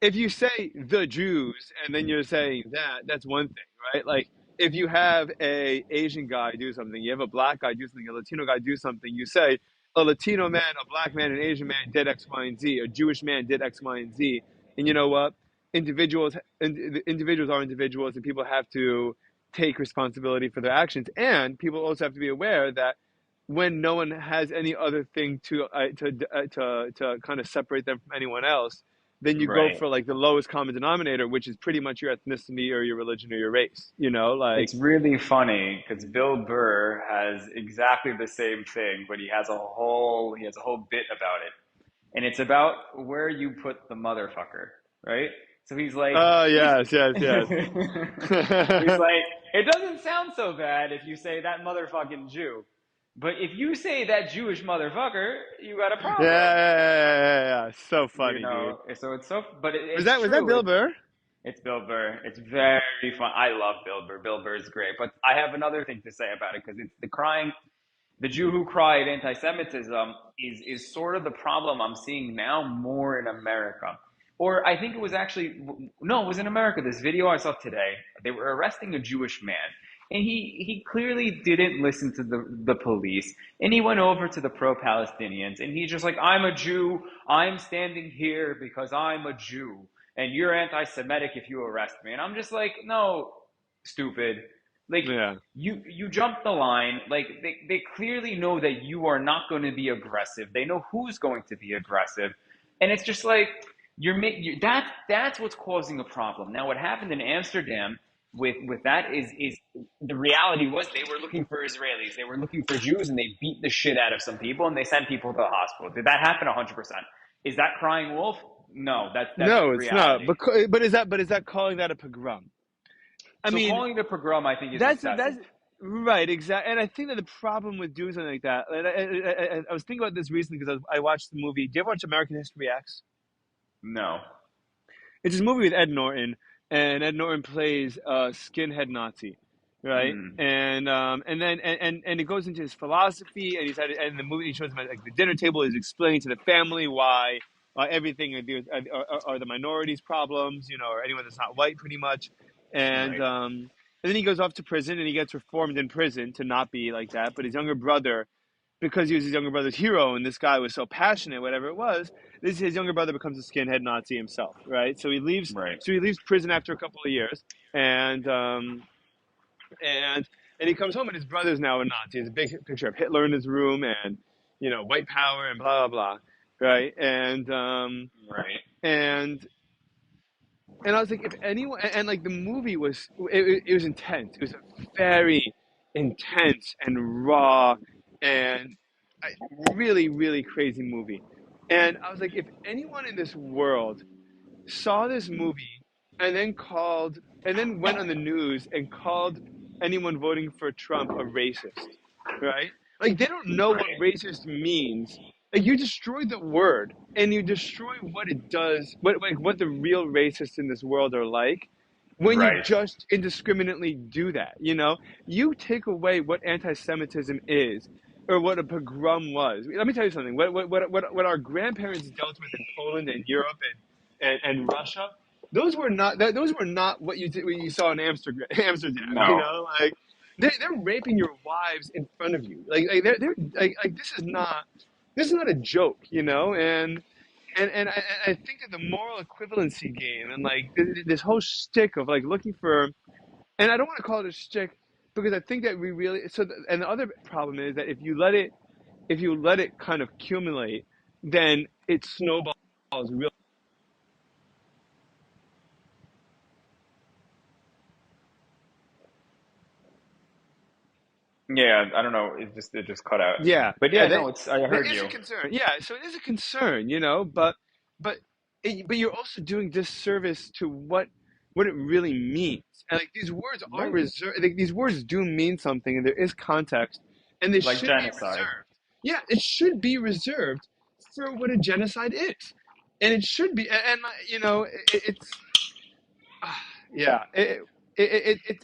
if you say the Jews and then you're saying that, that's one thing, right? Like if you have a Asian guy do something, you have a black guy do something, a Latino guy do something, you say a Latino man, a black man, an Asian man did X, Y, and Z, a Jewish man did X, Y, and Z, and you know what? Individuals are individuals, and people have to take responsibility for their actions, and people also have to be aware that when no one has any other thing to kind of separate them from anyone else, then you go Right. for like the lowest common denominator, which is pretty much your ethnicity or your religion or your race. You know, like It's really funny because Bill Burr has exactly the same thing, but he has a whole bit about it, and it's about where you put the motherfucker, right? So oh he's yes, yes, yes. he's Yeah, like, it doesn't sound so bad if you say that motherfucking Jew, but if you say that Jewish motherfucker, you got a yeah, yeah, problem, yeah, yeah. So you funny, dude. know. So it's so, but Was it's that true. Bill Burr? It's Bill Burr. It's very fun. I love Bill Burr. Bill Burr is great. But I have another thing to say about it because it's the crying. The Jew who cried anti-Semitism is sort of the problem I'm seeing now more in America. Or I think it was actually no, it was in America. This video I saw today. They were arresting a Jewish man, and he clearly didn't listen to the police, and he went over to the pro-Palestinians, and he's just like, I'm a Jew. I'm standing here because I'm a Jew, and you're anti-Semitic if you arrest me. And I'm just like, no, stupid. Like Yeah. you jumped the line. Like they clearly know that you are not going to be aggressive. They know who's going to be aggressive, and it's just like that's what's causing a problem. Now, what happened in Amsterdam with that is the reality was they were looking for Israelis, they were looking for Jews, and they beat the shit out of some people, and they sent people to the hospital. Did that happen? 100%. Is that crying wolf? No, that's No, it's not. reality. But is that calling that a pogrom? I So mean, calling it a pogrom, I think, is that's excessive. right, exactly. And I think that the problem with doing something like that, and I was thinking about this recently because I watched the movie. Do you ever watch American History X? No. It's this movie with Ed Norton, and Ed Norton plays a skinhead Nazi, right? Mm, And then and it goes into his philosophy, and and the movie he shows him at like the dinner table is explaining to the family why everything are the minorities' problems, you know, or anyone that's not white, pretty much, right. and then he goes off to prison and he gets reformed in prison to not be like that, but his younger brother, because he was his younger brother's hero and this guy was so passionate, whatever it was, this his younger brother becomes a skinhead Nazi himself, right? Right. So he leaves prison after a couple of years, and and and he comes home and his brother's now a Nazi. There's a big picture of Hitler in his room, and you know, white power and blah blah blah, right? Right. And and I was like, if anyone, and like the movie was, it was intense. It was a very intense and raw and really, really crazy movie. And I was like, if anyone in this world saw this movie and then went on the news and called anyone voting for Trump a racist, right? Like they don't know what Right. racist means. Like you destroy the word and you destroy what it does, what the real racists in this world are like when you Right. just indiscriminately do that, you know? You take away what anti-Semitism is or what a pogrom was. Let me tell you something. What our grandparents dealt with in Poland and Europe and Russia, those were not what you saw in Amsterdam. Amsterdam, you No. know, like they're raping your wives in front of you. They're like this is not a joke, you know, and I think that the moral equivalency game and like this whole shtick of like looking for, and I don't want to call it a shtick because I think that we really and the other problem is that if you let it kind of accumulate, then it snowballs real. Yeah, I don't know. It just cut out. Yeah, But yeah, yeah, no, it's I that heard is a you. concern. Yeah, so it is a concern, you know, but but you're also doing disservice to what it really means. And like these words are Right. reserved. Like, these words do mean something, and there is context, and they Like should be genocide. reserved. Yeah, it should be reserved for what a genocide is, and it should be. And you know, it's yeah, it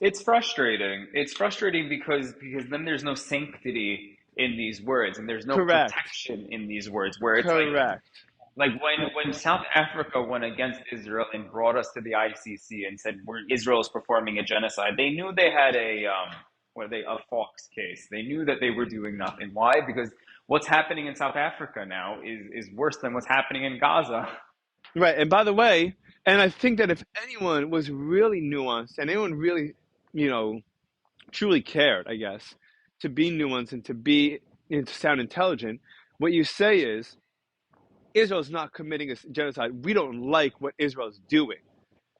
It's frustrating. It's frustrating because then there's no sanctity in these words and there's no correct, protection in these words where it's correct. like when South Africa went against Israel and brought us to the ICC and said Israel is performing a genocide, they knew they had a Fox case. They knew that they were doing nothing. Why? Because what's happening in South Africa now is worse than what's happening in Gaza. Right. And by the way, and I think that if anyone was really nuanced and anyone really, you know, truly cared, I guess, to be nuanced and to be and to sound intelligent, what you say is Israel's not committing a genocide. We don't like what Israel's doing.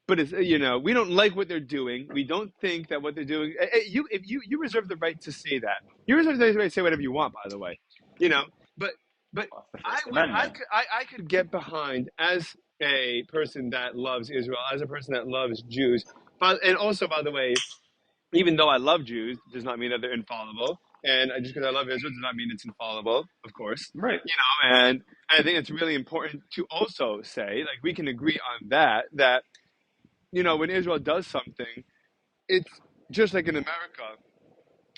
But it's you know we don't like what they're doing. We don't think that what they're doing. You if you reserve the right to say that. You reserve the right to say whatever you want. By the way, you know. But but Well, that's the I First would Amendment. I could get behind as a person that loves Israel, as a person that loves Jews. But and also by the way, even though I love Jews, does not mean that they're infallible. And just because I love Israel does not mean it's infallible, of course. Right. You know, and I think it's really important to also say, like, we can agree on that, that you know, when Israel does something, it's just like in America,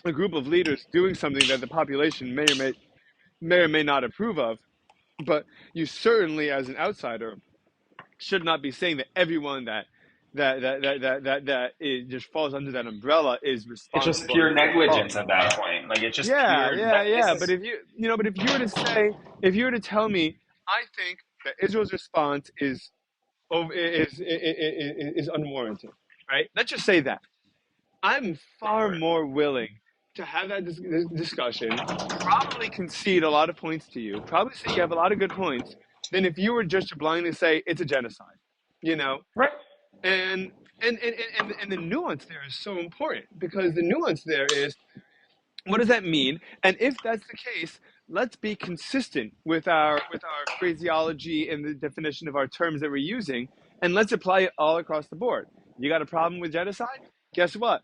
a group of leaders doing something that the population may or may not approve of. But you certainly, as an outsider, should not be saying that everyone that it just falls under that umbrella is It's just responsible and pure is at fault. negligence at that point. Like it's just Yeah, pure yeah, like this yeah. But is if you know, but if you were to tell me, I think that Israel's response is unwarranted, right? Let's just say that. I'm far right. more willing to have that discussion, probably concede a lot of points to you, probably say you have a lot of good points, than if you were just to blindly say it's a genocide, you know? Right. And and the nuance there is so important because the nuance there is what does that mean? And if that's the case, let's be consistent with our phraseology and the definition of our terms that we're using, and let's apply it all across the board. You got a problem with genocide? Guess what?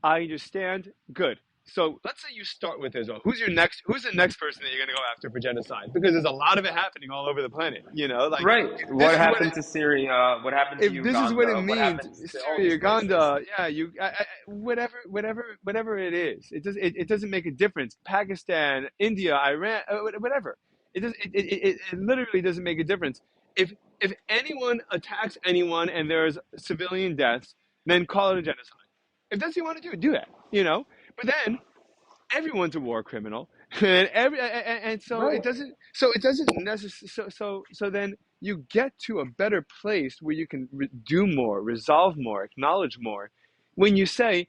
I understand. Good. So let's say you start with Israel. Who's the next person that you're going to go after for genocide? Because there's a lot of it happening all over the planet. You know, like Right. if What this is what happened to Syria? What happened to if this is what it Uganda? What means, happens to all Syria, these places? Uganda, yeah, whatever it is, it doesn't make a difference. Pakistan, India, Iran, whatever. It literally doesn't make a difference. If anyone attacks anyone and there's civilian deaths, then call it a genocide. If that's what you want to do that. You know. But then everyone's a war criminal, and so Right. it doesn't necessarily so then you get to a better place where you can do more, resolve more, acknowledge more when you say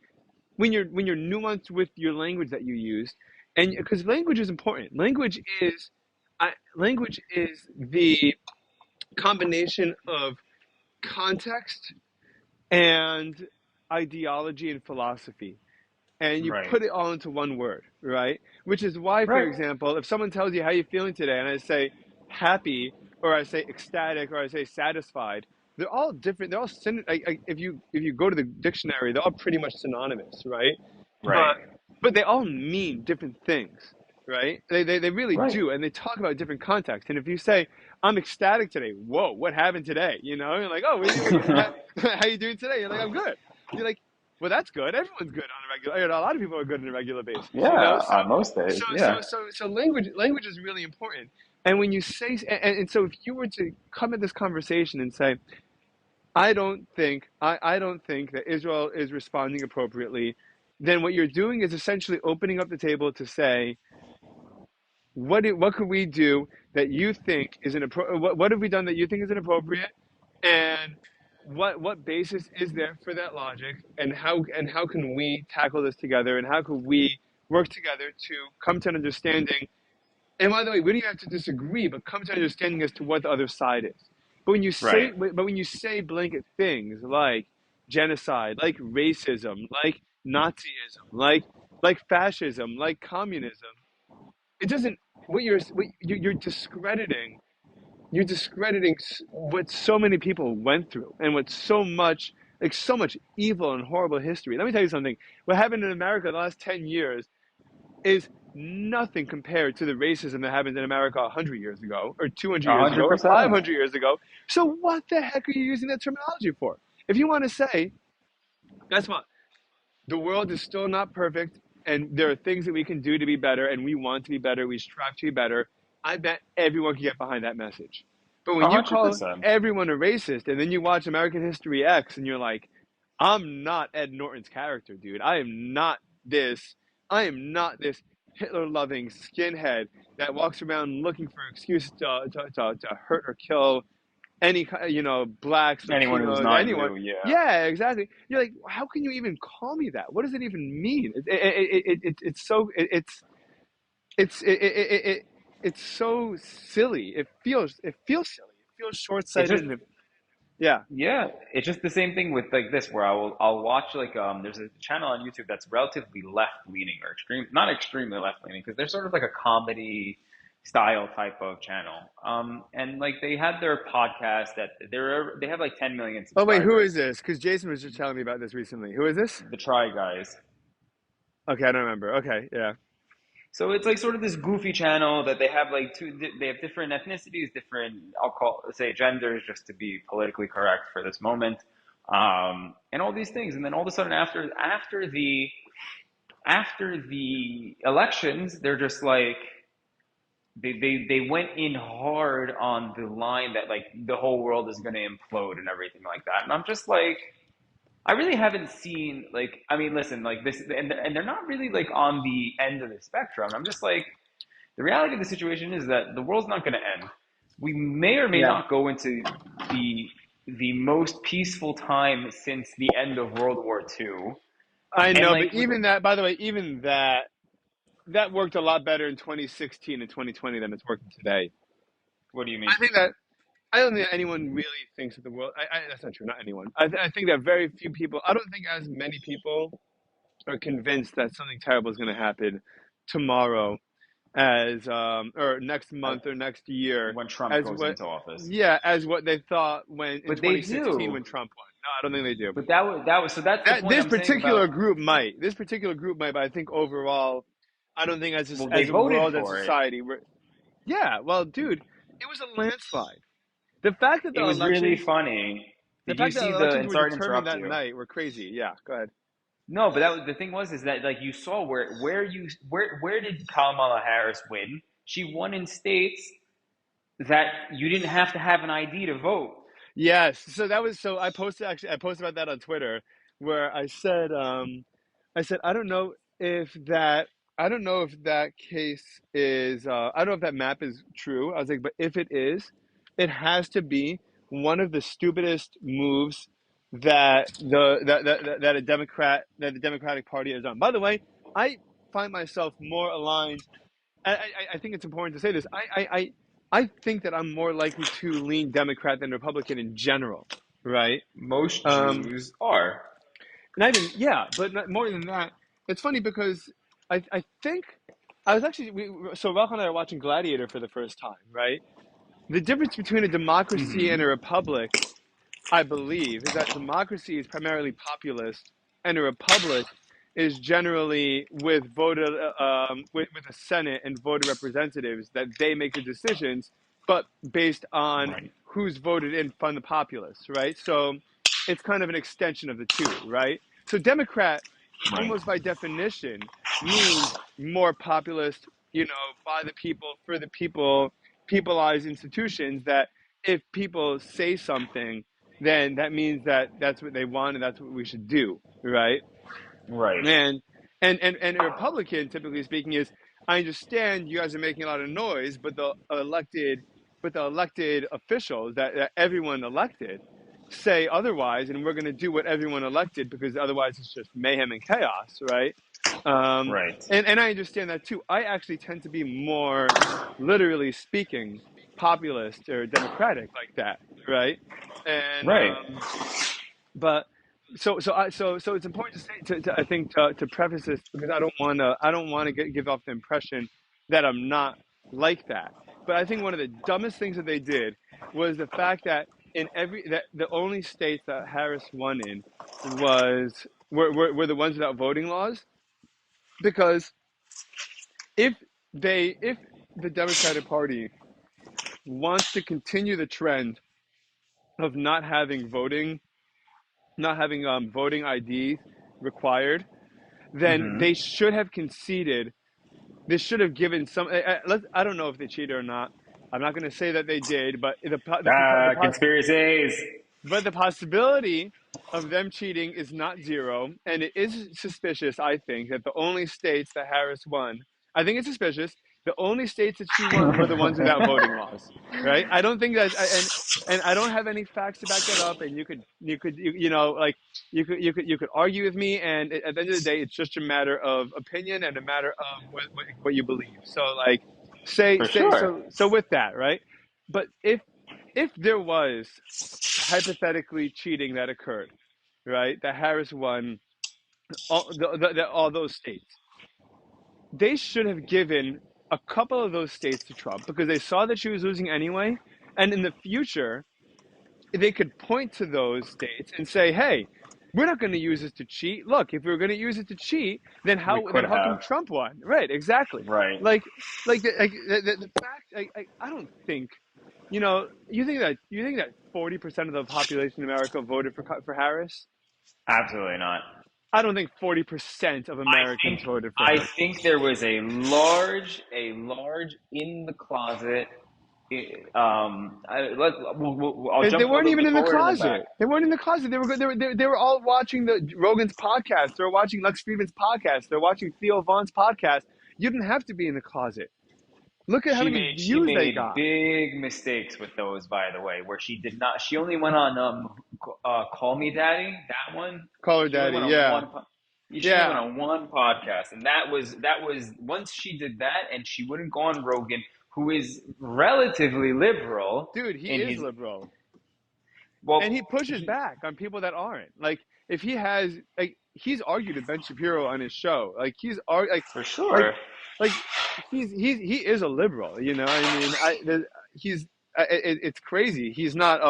when you're nuanced with your language that you use, and because language is important. Language is the combination of context and ideology and philosophy, and you Right. put it all into one word, right? Which is why, for Right. example, if someone tells you how you're feeling today, and I say, happy, or I say ecstatic, or I say satisfied, they're all different. They're all if you go to the dictionary, they're all pretty much synonymous, right? Right. But they all mean different things, right? They really Right. do, and they talk about different contexts. And if you say I'm ecstatic today, whoa, what happened today? You know, you're like, oh, how you doing today? You're like, I'm good. You're like, well, that's good. Everyone's good on a regular. You know, a lot of people are good on a regular basis. You know, Yeah, on most days. Yeah. so language is really important. And when you say, and so if you were to come at this conversation and say, I don't think that Israel is responding appropriately, then what you're doing is essentially opening up the table to say, what could we do that you think is what have we done that you think is inappropriate, and what basis is there for that logic, and how can we tackle this together, and how can we work together to come to an understanding. And by the way, we don't have to disagree, but come to an understanding as to what the other side is. Right. But when you say blanket things like genocide, like racism, like Nazism, like fascism, like communism, it doesn't. You're discrediting. You're discrediting what so many people went through, and what so much evil and horrible history. Let me tell you something. What happened in America the last 10 years is nothing compared to the racism that happened in America 100 years ago, or 200 A years ago, hundred or percent. 500 years ago. So what the heck are you using that terminology for? If you want to say, guess what? The world is still not perfect, and there are things that we can do to be better, and we want to be better, we strive to be better. I bet everyone can get behind that message. But when A you hundred call percent. everyone a racist, and then you watch American History X, and you're like, I'm not Ed Norton's character, dude. This. I am not this Hitler-loving skinhead that walks around looking for excuses to hurt or kill blacks, Anyone who's Latinos, not anyone. you, yeah. Yeah, exactly. You're like, how can you even call me that? What does it even mean? It's so it's it, it, it, it it's so silly. It feels silly. It feels It's short-sighted, just and yeah. Yeah, it's just the same thing with like this, where I'll watch like there's a channel on YouTube that's relatively left leaning, or extreme, not extremely left leaning, because they're sort of like a comedy style type of channel. And like they had their podcast that they have like 10 million Oh wait, who is subscribers. this? Because Jason was just telling me about this recently. Who is this? The Try Guys. Okay, I don't remember. Okay, yeah. So it's like sort of this goofy channel that they have like they have different ethnicities, different, I'll call, say, genders, just to be politically correct for this moment, and all these things. And then all of a sudden, after the elections, they're just like they went in hard on the line that like the whole world is going to implode and everything like that. And I'm just like, I really haven't seen, like, I mean, listen, like this, and they're not really like on the end of the spectrum. I'm just like, the reality of the situation is that the world's not going to end. We may or may Yeah. not go into the the most peaceful time since the end of World War II. I And know, like, but even that, by the way, even that worked a lot better in 2016 and 2020 than it's working today. what do you I mean? think that I don't think anyone really thinks that the world. That's not true. Not anyone. I think that very few people. I don't think as many people are convinced that something terrible is going to happen tomorrow, as or next Uh, month or next year, when Trump as goes what. into office. Yeah, as what they thought when in But they 2016 do. when Trump won. No, I don't think they do. But that was so that's the That point this I'm saying about, particular group might. This particular group might, but I think overall, I don't think well, they as a voted world and for it. society, we're yeah. Well, dude, it was a landslide. The fact that It the was really elections, funny. the Did you fact that see the the, elections and were sorry to determined interrupt that you. night were crazy. Yeah, go ahead. No, but that was the thing, was is that like you saw where did Kamala Harris win? She won in states that you didn't have to have an ID to vote. Yes, so that was so. I posted about that on Twitter, where I said I don't know if that case is I don't know if that map is true. I was like, but if it is, it has to be one of the stupidest moves that the Democratic Party has done. By the way, I find myself more aligned. I think it's important to say this. I think that I'm more likely to lean Democrat than Republican in general, right? Most Um, Jews are. not even yeah, but not, more than that. It's funny because I think I was actually so Ralph and I are watching Gladiator for the first time, right? the difference between a democracy and a Hmm. republic, I believe, is that democracy is primarily populist, and a republic is generally with voted with a senate and voted representatives that they make the decisions, but based on Right. who's voted in from the populace, right? So it's kind of an extension of the two, right? So Democrat, Right. almost by definition, means more populist, by the people, for the people, peopleized institutions that if people say something, then that means that that's what they want and that's what we should do, right? Right. And and a Republican, typically speaking, is I understand you guys are making a lot of noise, but the elected officials that everyone elected say otherwise, and we're going to do what everyone elected because otherwise it's just mayhem and chaos, right? Um, Right. and I understand that too. I actually tend to be more, literally speaking, populist or democratic like that, right? And Right. but so it's important to say to I think to preface this because I don't want to give off the impression that I'm not like that. But I think one of the dumbest things that they did was the fact that that the only states that Harris won in were the ones without voting laws, because if if the Democratic Party wants to continue the trend of not having voting IDs required, then Hmm. they should have conceded. They should have given some. I don't know if they cheated or not. I'm not going to say that they did, but Conspiracies. the possibility of them cheating is not zero, and it is suspicious. I think that the only states that Harris won, I think it's suspicious. The only states that she won were the ones without voting laws, right? I don't think that, and I don't have any facts to back that up. And like you could argue with me, and at the end of the day, it's just a matter of opinion and a matter of what you believe. So like, For sure. so with that, right? But if there was hypothetically cheating that occurred, right? That Harris won all those states. They should have given a couple of those states to Trump because they saw that she was losing anyway. And in the future, they could point to those states and say, "Hey, we're not going to use this to cheat. Look, if we were going to use it to cheat, then We how could come have. Trump won?" Right? Exactly. Right. Like the fact I don't think you think that 40% of the population in America voted for Harris. Absolutely not. I don't think 40% of I Americans think voted for I her. think there was a large in the closet. I'll They jump a weren't little even bit in the forward and then back. closet. They weren't in the closet. They were all watching the Rogan's podcast. They were watching Lex Friedman's podcast. They're watching Theo Vaughn's podcast. You didn't have to be in the closet. Look at how many She views they made got. big mistakes with those, by the way, where she did not. She only went on Call Me Daddy, that one. Call her She only daddy. went on Yeah, one. She only went yeah, on one podcast, and that was once she did that, and she wouldn't go on Rogan, who is relatively liberal dude, he in is his liberal, and he well, pushes he back on people that aren't. Like if he has, like he's argued with Ben Shapiro on his show. Like for like sure. like he is a liberal. I mean, he's it's crazy. He's not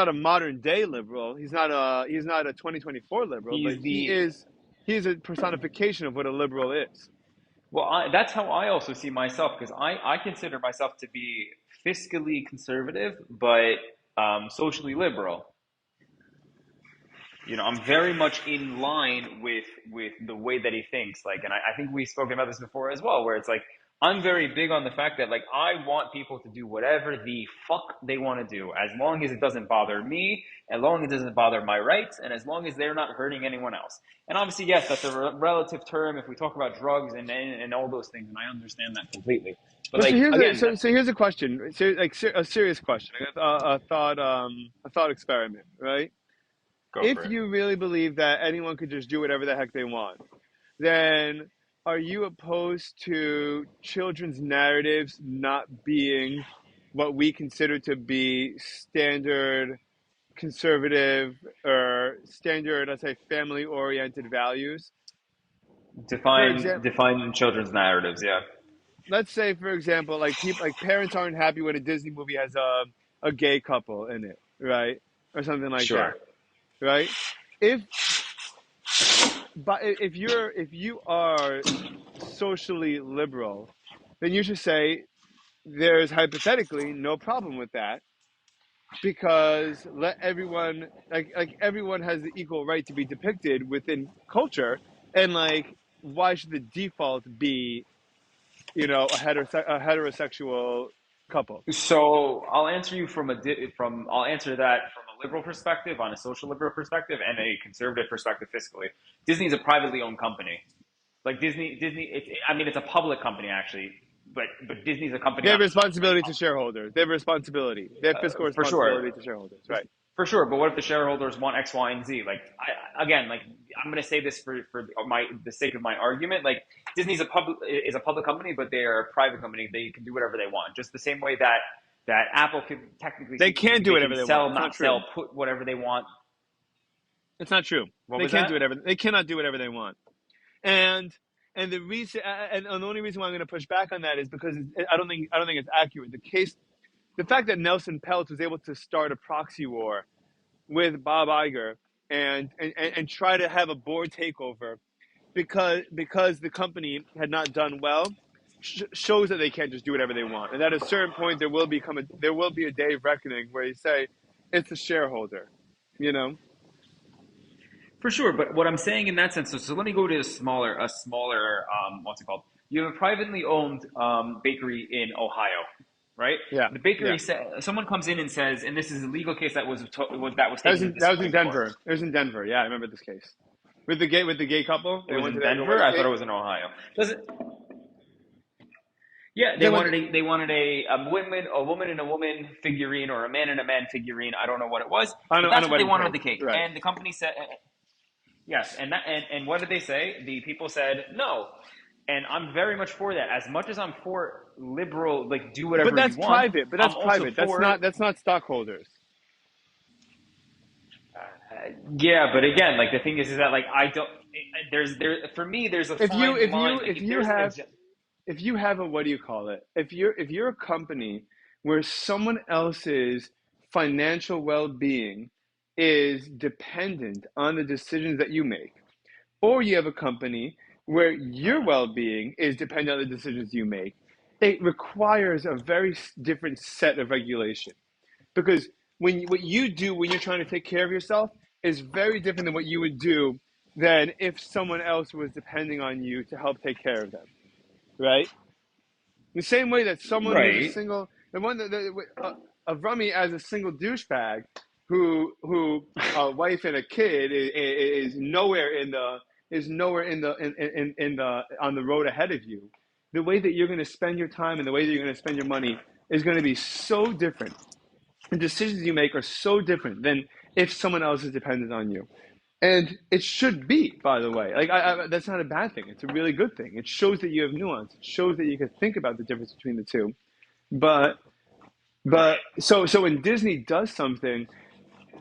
a modern day liberal. He's not a 2024 liberal, but He's the he is a personification of what a liberal is. Well, that's how I also see myself because I consider myself to be fiscally conservative, but socially liberal. I'm very much in line with the way that he thinks. Like, and I think we've spoken about this before as well, where it's like I'm very big on the fact that like I want people to do whatever the fuck they want to do, as long as it doesn't bother me, as long as it doesn't bother my rights, and as long as they're not hurting anyone else. And obviously, yes, that's a relative term if we talk about drugs and all those things, and I understand that completely. But Well, so like here's a again, so, so here's a question, a serious question, a thought experiment, right? go If for it. you really believe that anyone could just do whatever the heck they want, then are you opposed to children's narratives not being what we consider to be standard conservative or standard, let's say, family oriented values? For Define example, define children's narratives. Yeah. let's say for example, like people, like parents aren't happy when a Disney movie has a gay couple in it, right, or something like Sure. that, right? If but if you are socially liberal, then you should say there's hypothetically no problem with that because let everyone like everyone has the equal right to be depicted within culture, and like why should the default be a heterosexual couple? So I'll answer you I'll answer that from a liberal perspective, on a social liberal perspective, and a conservative perspective fiscally. Disney is a privately owned company. Like Disney. I mean, it's a public company actually, but Disney's a company They have on its own, right? responsibility to shareholders. They have responsibility. They have fiscal For sure. responsibility to shareholders, right? For sure, but what if the shareholders want X, Y, and Z? Like, again, like I'm going to say this for the sake of my argument. Like, Disney's a public company, but they are a private company. They can do whatever they want, just the same way that Apple can technically They speaking, can't do they can whatever they want. sell, It's not not true. sell, put whatever they want. It's not true. What They was can't do that? whatever. They cannot do whatever they want. And the reason, and the only reason why I'm going to push back on that is because I don't think it's accurate. The fact that Nelson Peltz was able to start a proxy war with Bob Iger and try to have a board takeover because the company had not done well shows that they can't just do whatever they want. And at a certain point, there will be a day of reckoning where you say it's a shareholder, you know. For sure, but what I'm saying in that sense, so let me go to a smaller, what's it called? You have a privately owned bakery in Ohio, right? Yeah, The yeah. bakery someone comes in and says, and this is a legal case that was That was taken to in the that was in Supreme Court. Denver. It was in Denver. Yeah, I remember this case with the gay couple. It They was went in to that Denver. divorce I thought it case. was in Ohio. Does it? Yeah, They went. they wanted a woman and a woman figurine, or a man and a man figurine. I don't know what it was, but On that's a what they wedding wanted with cake, the cake. right? And the company said, yes, and what did they say? The people said no, and I'm very much for that. As much as I'm for liberal, like do But whatever you that's want, private. But I'm that's also private. for. That's not stockholders. Yeah, but again, like the thing is that like I don't. There for me, there's a If you fine if line. you Like if if you there's an have agenda. if you have a what do you call it? If you're a company where someone else's financial well-being is dependent on the decisions that you make, or you have a company where your well-being is dependent on the decisions you make, it requires a very different set of regulation. Because what you do when you're trying to take care of yourself is very different than what you would do than if someone else was depending on you to help take care of them, right? The same way that someone who's a Right. single, the one Avrumi as a single douchebag, who a wife and a kid is nowhere in the on the road ahead of you. The way that you're going to spend your time and the way that you're going to spend your money is going to be so different. The decisions you make are so different than if someone else is dependent on you. And it should be, by the way. Like that's not a bad thing. It's a really good thing. It shows that you have nuance. It shows that you can think about the difference between the two. But so when Disney does something,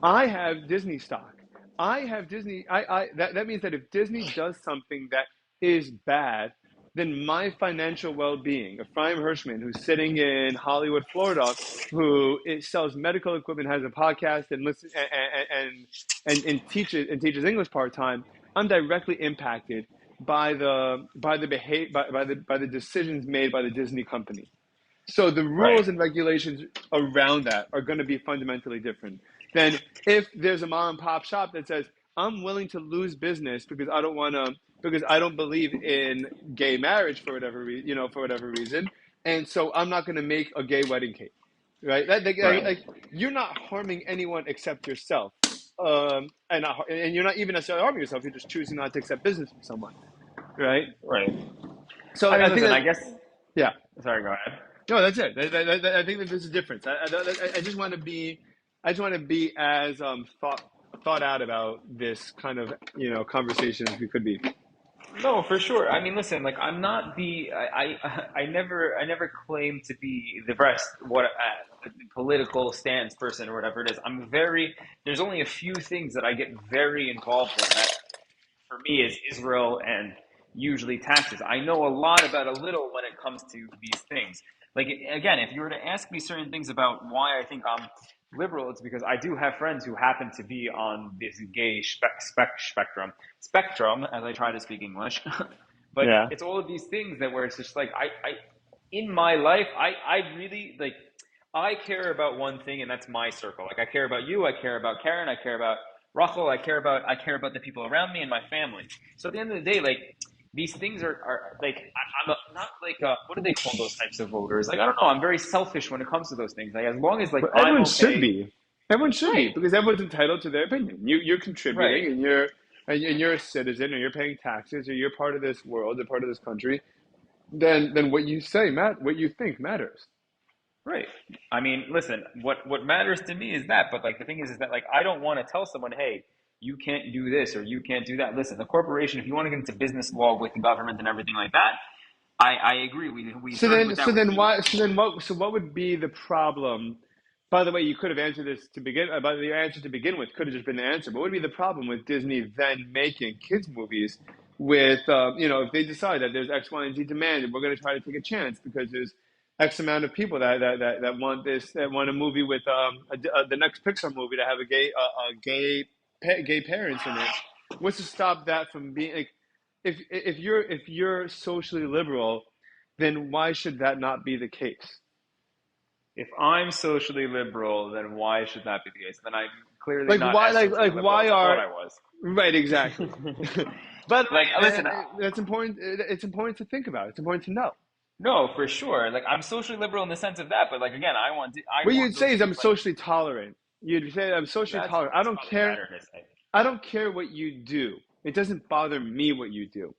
I have Disney stock. I have Disney. That means that if Disney does something that is bad, then my financial well-being, Ephraim Hirschman, who's sitting in Hollywood, Florida, sells medical equipment, has a podcast, and listen and teaches English part time, I'm directly impacted by the decisions made by the Disney company. So the Right. rules and regulations around that are going to be fundamentally different than if there's a mom and pop shop that says, I'm willing to lose business because I don't believe in gay marriage for whatever reason, and so I'm not going to make a gay wedding cake, right? Right. Like you're not harming anyone except yourself, and you're not even necessarily harming yourself. You're just choosing not to accept business from someone, right? Right. So I mean, I think listen. that I guess. yeah. Sorry. Go ahead. No, that's it. I think that there's a difference. I just want to be as thought out about this kind of conversation as we could be. No, for sure. I mean, listen, like I'm not I never claim to be the best political stance person or whatever it is. There's only a few things that I get very involved in. That for me is Israel and usually taxes. I know a lot about a little when it comes to these things. Like, again, if you were to ask me certain things about why I think I'm liberal, it's because I do have friends who happen to be on this gay spectrum, as I try to speak English. But Yeah. it's all of these things that where it's just like in my life, I really like I care about one thing, and that's my circle. Like I care about you, I care about Karen, I care about Rachel, I care about the people around me and my family. So at the end of the day, like these things are like not like what do they call those types of voters? Like I don't know. I'm very selfish when it comes to those things. Like as long as like But I'm everyone should okay, be. Everyone should be right, because everyone's entitled to their opinion. You're right. contributing, and you're a citizen, or you're paying taxes, or you're part of this world, or part of this country. Then what you say, what you think matters. Right. I mean, listen, what matters to me is that, but like the thing is that like I don't want to tell someone, hey, you can't do this or you can't do that. Listen, the corporation, if you want to get into business law with the government and everything like that, I agree. We So started then, with that with what would be the problem? By the way, you could have answered this to begin. By the answer to begin with could have just been the answer. But what would be the problem with Disney then making kids movies with, if they decide that there's X, Y, and Z demand, and we're going to try to take a chance because there's X amount of people that want this, that want a movie with the next Pixar movie to have gay parents in it. What's to stop that from being like, if you're socially liberal, then why should that not be the case? if I'm socially liberal, then why should that be the case? Then I'm clearly Like not why as socially liberal why as I thought are I was. right exactly. But Like, listen, that's important. It's important to think about. It's important to know. no, for sure. Like, I'm socially liberal in the sense of that, but like again, I What want you'd say those is I'm things like socially tolerant. You'd say I'm socially tolerant. I that's don't probably care. better to say. I don't care what you do. It doesn't bother me what you do,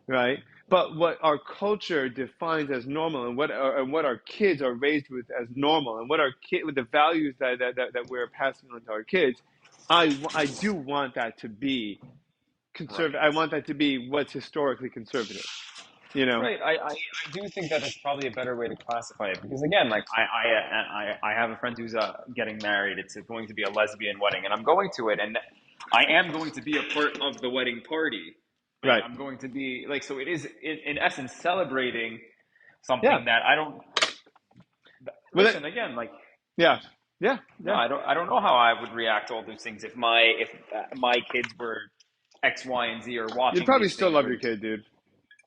right? But what our culture defines as normal, and what our kids are raised with as normal, and with the values that we're passing on to our kids, I do want that to be conservative. I Right. want that to be what's historically conservative. You know? Right. I do think that it's probably a better way to classify it because again, like I have a friend who's getting married. It's going to be a lesbian wedding, and I'm going to it, and I am going to be a part of the wedding party. Like Right. I'm going to be like so. It is in essence celebrating something Yeah. that I don't Well, that, listen again. Like yeah. Yeah. no, Yeah. I don't know how I would react to all those things if my kids were X, Y, and Z or You'd watching probably these still things love or your kid, dude.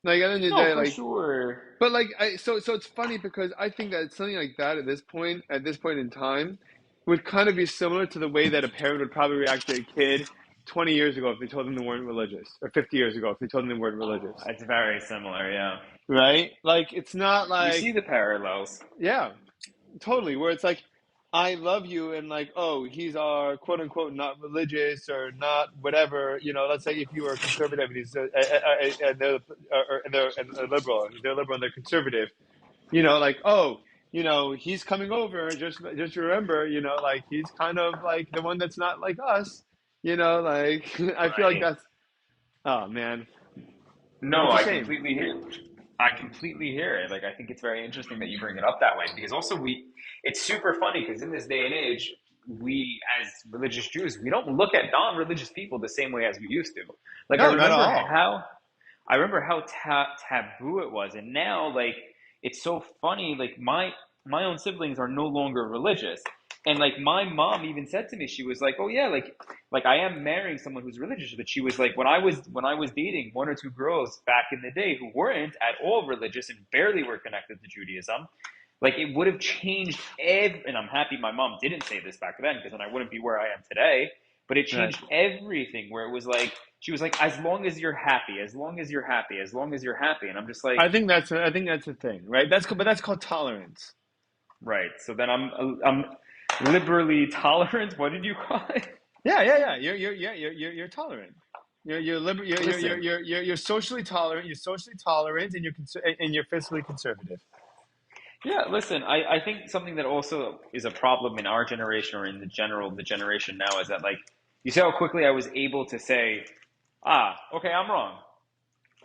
Like at the end of the no, day, for like, sure. but like, so it's funny because I think that something like that at this point in time, would kind of be similar to the way that a parent would probably react to a kid 20 years ago if they told them they weren't religious, or 50 years ago if they told them they weren't religious, It's very similar, yeah. right? Like, it's not You like, see the parallels. yeah, totally. Where it's like, I love you, and like, oh, he's our quote unquote not religious or not whatever. Let's say if you were a conservative and and they're liberal, and they're liberal and they're conservative. Like, oh, he's coming over. Just remember, like he's kind of like the one that's not like us. Like I feel like Right. that's, oh man, No, it's a I shame. completely hear. I completely hear it. Like I think it's very interesting that you bring it up that way because also it's super funny because in this day and age, we as religious Jews, we don't look at non-religious people the same way as we used to. Like No, not at all. I remember how taboo it was, and now like it's so funny. Like my own siblings are no longer religious, and like my mom even said to me, she was like, "Oh yeah, like I am marrying someone who's religious," but she was like, when I was dating one or two girls back in the day who weren't at all religious and barely were connected to Judaism, like it would have changed and I'm happy my mom didn't say this back then because then I wouldn't be where I am today. But it Right. changed everything where it was like she was like, as long as you're happy, as long as you're happy, as long as you're happy. And I'm just like, I think that's the thing, right? But that's called tolerance. right. So then I'm liberally tolerant. What did you call it? Yeah, yeah, yeah. You're tolerant. You're liber- Listen, you're socially tolerant. You're socially tolerant, and you're fiscally conservative. yeah, listen, I think something that also is a problem in our generation or in the generation now is that like you see how quickly I was able to say, okay, I'm wrong.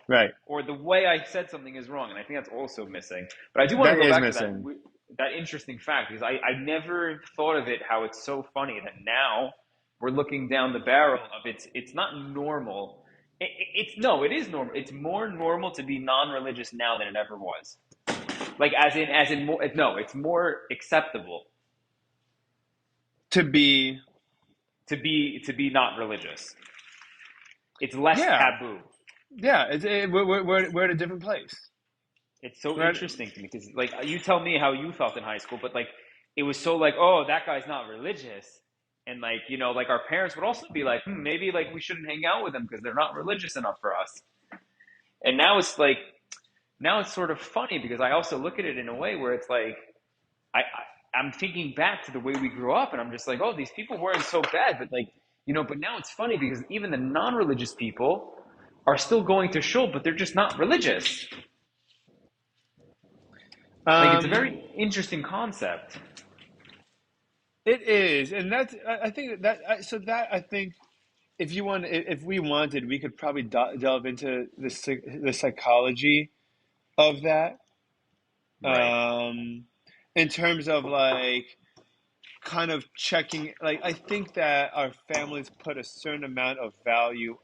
Right. Or the way I said something is wrong, and I think that's also missing. But I do want to That go is back to that missing. that interesting fact because I never thought of it how it's so funny that now we're looking down the barrel of it's not normal It's no, it is normal. It's more normal to be non-religious now than it ever was. Like as in more, no, it's more acceptable To be, to be not religious. It's less yeah, taboo. yeah. We're at a different place. It's so We're at, interesting to me because like you tell me how you felt in high school, but like it was so like, oh, that guy's not religious. And like, like our parents would also be like, maybe like we shouldn't hang out with them because they're not religious enough for us. And now it's sort of funny because I also look at it in a way where it's like I'm thinking back to the way we grew up, and I'm just like, oh, these people weren't so bad, but like, but now it's funny because even the non-religious people are still going to shul, but they're just not religious. Like, it's a um, very interesting concept. it is, and I think so that I think if we wanted, we could probably delve into the psychology of that, Right, um, in terms of like kind of checking. Like I think that our families put a certain amount of value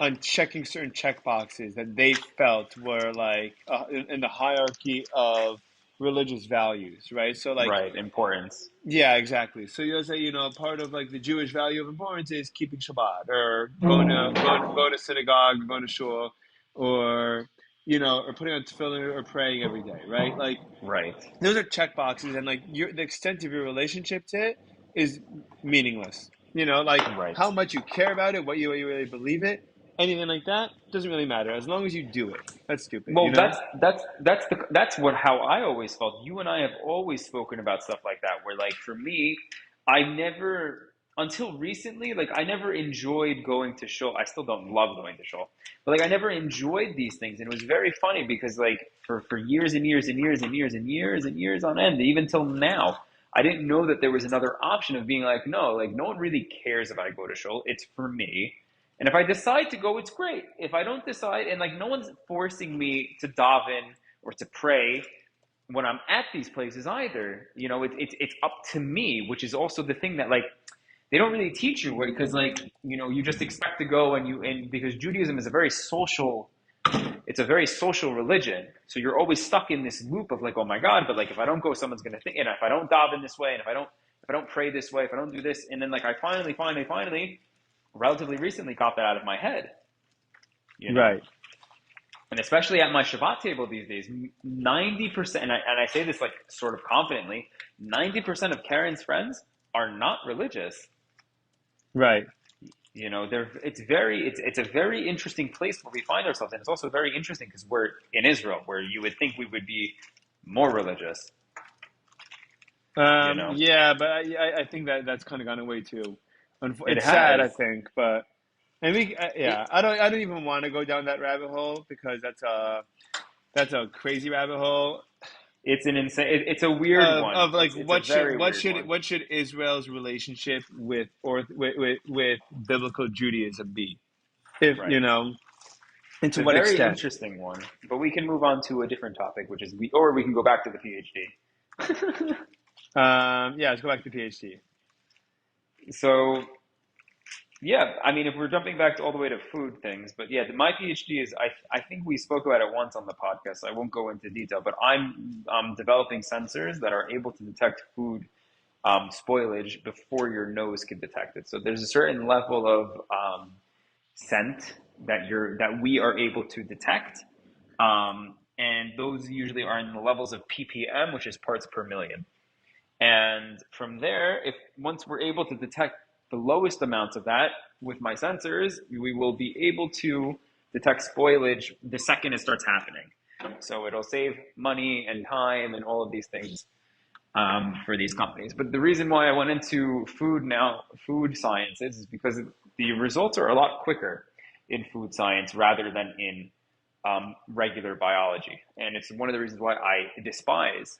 on checking certain check boxes that they felt were like in the hierarchy of religious values, right? So like, right, importance. yeah, exactly. So you'll say, part of like the Jewish value of importance is keeping Shabbat or going to synagogue, going to shul, or or putting on tefillin or praying every day, right? Like Right, those are check boxes, and like the extent of your relationship to it is meaningless. Like right. how much you care about it, what you really believe it, anything like that doesn't really matter as long as you do it. That's stupid, Well, that's what how I always felt. You and I have always spoken about stuff like that, where like for me, I never until recently, like I never enjoyed going to shul. I still don't love going to shul, but like I never enjoyed these things, and it was very funny because like for years and years and years and years and years and years on end, even till now, I didn't know that there was another option of being like no one really cares if I go to shul. It's for me. And if I decide to go, it's great. If I don't decide, and like no one's forcing me to daven or to pray when I'm at these places either. It's up to me, which is also the thing that like they don't really teach you because like you just expect to go and because Judaism is it's a very social religion. So you're always stuck in this loop of like, oh my God, but like if I don't go, someone's gonna think, and if I don't daven this way, and if I don't pray this way, if I don't do this, and then like I finally relatively recently got that out of my head, you know. right? And especially at my Shabbat table these days, 90%, and I say this like sort of confidently, 90% of Karen's friends are not religious. Right. It's a very interesting place where we find ourselves, and it's also very interesting because we're in Israel, where you would think we would be more religious. You know, Yeah, but I think that that's kind of gone away too. it It's sad, I has think, but I think it. yeah, I don't even want to go down that rabbit hole because that's a crazy rabbit hole It's an insane. It's a weird one. of like It's a very weird one. what should Israel's relationship with biblical Judaism be? If Right. and It's to a what very extent? interesting one, but we can move on to a different topic, or we can go back to the PhD. Yeah, let's go back to PhD. So, yeah, I mean, if we're jumping back to all the way to food things, but yeah, my PhD is, I think we spoke about it once on the podcast, so I won't go into detail, but I'm developing sensors that are able to detect food spoilage before your nose can detect it. So there's a certain level of scent that we are able to detect. And those usually are in the levels of ppm, which is parts per million. And from there, if once we're able to detect the lowest amounts of that with my sensors, we will be able to detect spoilage the second it starts happening. So it'll save money and time and all of these things for these companies. But the reason why I went into food sciences, is because the results are a lot quicker in food science rather than in regular biology. And it's one of the reasons why I despise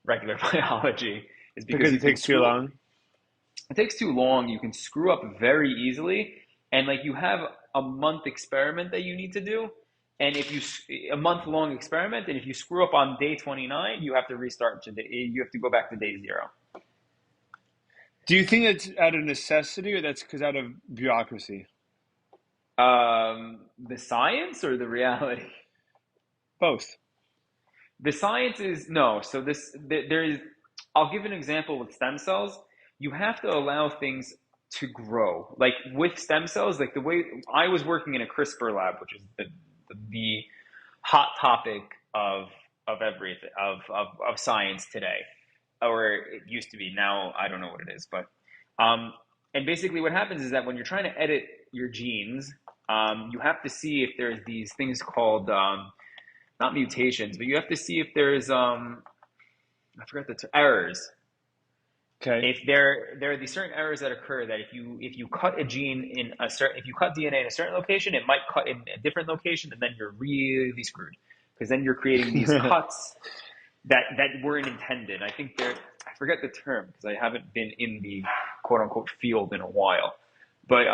regular biology is because Because it takes too long. it takes too long. You can screw up very easily. And like you have a month experiment that you need to do. And if a month long experiment, and if you screw up on day 29, you have to restart you have to go back to day zero. Do you think it's out of necessity or that's because out of bureaucracy? The science or the reality? Both. The science is no. So there is. I'll give an example with stem cells. You have to allow things to grow. Like with stem cells, like the way I was working in a CRISPR lab, which is the hot topic of everything of science today, or it used to be. Now I don't know what it is, but um, and basically what happens is that when you're trying to edit your genes, you have to see if there's these things called not mutations, but you have to see if there's I forgot errors. Okay. If there are these certain errors that occur that if you cut a gene in a certain if you cut DNA in a certain location, it might cut in a different location, and then you're really screwed because then you're creating these cuts that weren't intended. I think I forget the term because I haven't been in the quote unquote field in a while, but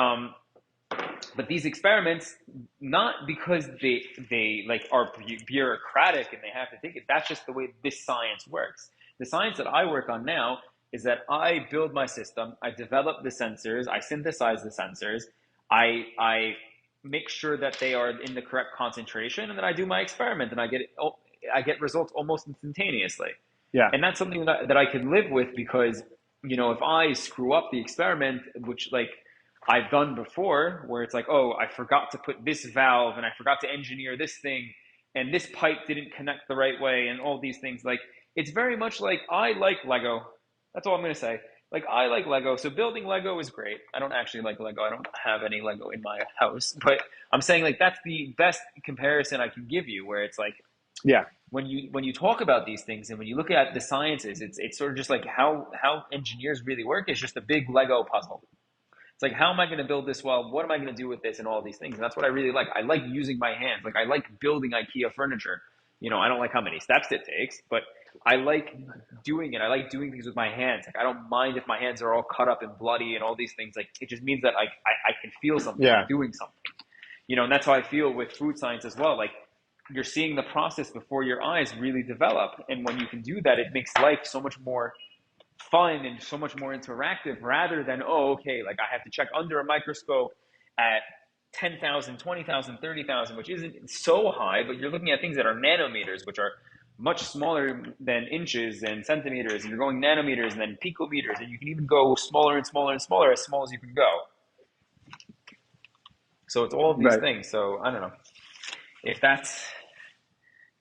these experiments, not because they like are bureaucratic and they have to think it. That's just the way this science works. The science that I work on now is that I build my system, I develop the sensors, I synthesize the sensors, I make sure that they are in the correct concentration, and then I do my experiment, and I get results almost instantaneously. Yeah. And that's something that I can live with because, if I screw up the experiment, which like I've done before, where it's like, oh, I forgot to put this valve and I forgot to engineer this thing and this pipe didn't connect the right way and all these things. Like, it's very much like I like Lego. That's all I'm going to say. Like, I like Lego. So building Lego is great. I don't actually like Lego. I don't have any Lego in my house. But I'm saying, like, that's the best comparison I can give you, where it's like, Yeah. when you talk about these things and when you look at the sciences, it's sort of just like how engineers really work is just a big Lego puzzle. It's like, how am I going to build this well? What am I going to do with this and all these things? And that's what I really like. I like using my hands. Like, I like building IKEA furniture. I don't like how many steps it takes, but I like doing it. I like doing things with my hands. Like, I don't mind if my hands are all cut up and bloody and all these things. Like, it just means that I can feel something. I'm Yeah. doing something. And that's how I feel with food science as well. Like, you're seeing the process before your eyes really develop. And when you can do that, it makes life so much more fun and so much more interactive rather than, oh, okay, like I have to check under a microscope at 10,000, 20,000, 30,000, which isn't so high, but you're looking at things that are nanometers, which are much smaller than inches and centimeters, and you're going nanometers and then picometers, and you can even go smaller and smaller and smaller, as small as you can go. So it's all of these Right. things. So I don't know. If that's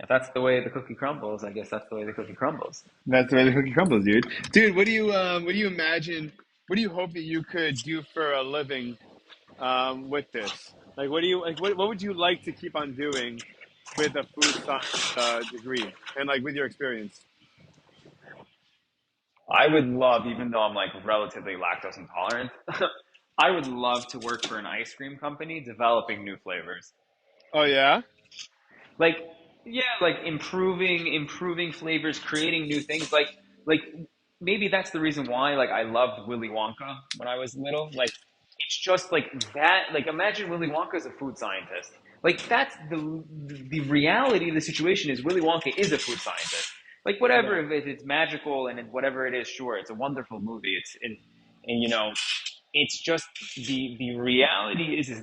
if that's the way the cookie crumbles, I guess that's the way the cookie crumbles. That's the way the cookie crumbles, dude. Dude, what do you imagine? What do you hope that you could do for a living with this? Like, what would you like to keep on doing with a food science degree and like with your experience? I would love, even though I'm like relatively lactose intolerant, I would love to work for an ice cream company developing new flavors. Oh yeah. Like, yeah, like improving flavors, creating new things. Like maybe that's the reason why like I loved Willy Wonka when I was little. Like, it's just like that. Like, imagine Willy Wonka as a food scientist. Like, that's the reality of the situation is Willy Wonka is a food scientist. Like, whatever, Yeah. if it's magical and whatever it is, sure, it's a wonderful movie. And it's just the reality is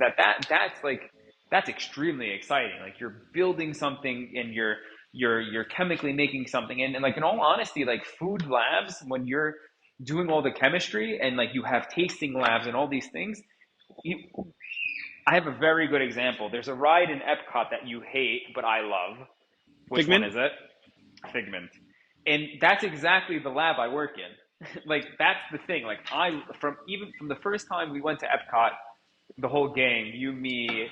that's extremely exciting. Like, you're building something and you're chemically making something, and like, in all honesty, like food labs, when you're doing all the chemistry and like you have tasting labs and all these things, you, I have a very good example. There's a ride in Epcot that you hate but I love. Which one Figment. is it? Figment. And that's exactly the lab I work in. Like, that's the thing. Like, from the first time we went to Epcot, the whole gang, you, me,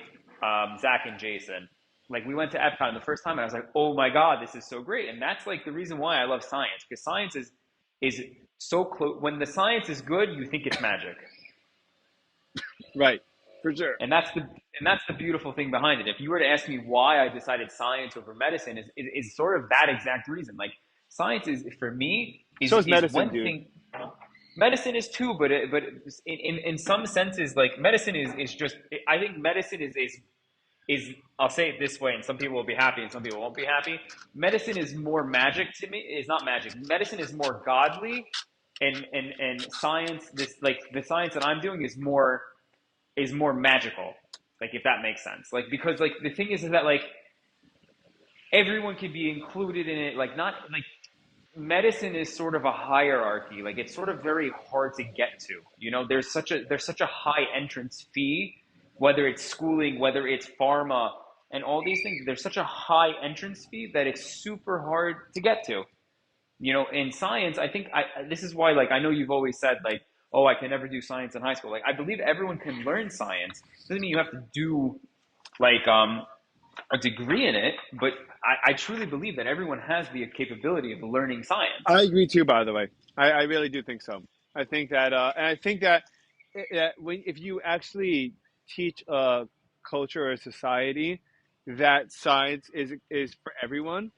Zach, and Jason, like, we went to Epcot the first time, and I was like, oh my god, this is so great. And that's like the reason why I love science, because science is so close. When the science is good, you think it's magic. Right. For sure. And that's the beautiful thing behind it. If you were to ask me why I decided science over medicine, is sort of that exact reason. Like, science is, for me, So is is medicine, one dude. thing. Medicine is too, but in some senses, like, medicine is just. I think medicine is. I'll say it this way, and some people will be happy, and some people won't be happy. Medicine is more magic to me. It's not magic. Medicine is more godly, and science. This, like, the science that I'm doing is more magical. Like if that makes sense. Like because like the thing is that like everyone could be included in it. Like not like medicine is sort of a hierarchy. Like it's sort of very hard to get to. You know, there's such a high entrance fee, whether it's schooling, whether it's pharma, and all these things. There's such a high entrance fee that it's super hard to get to. You know, in science, I think this is why like I know you've always said like, oh, I can never do science in high school. Like I believe everyone can learn science. Doesn't mean you have to do like a degree in it, but I truly believe that everyone has the capability of learning science. I agree too. By the way, I really do think so. I think that, and I think that, if you actually teach a culture or a society that science is for everyone,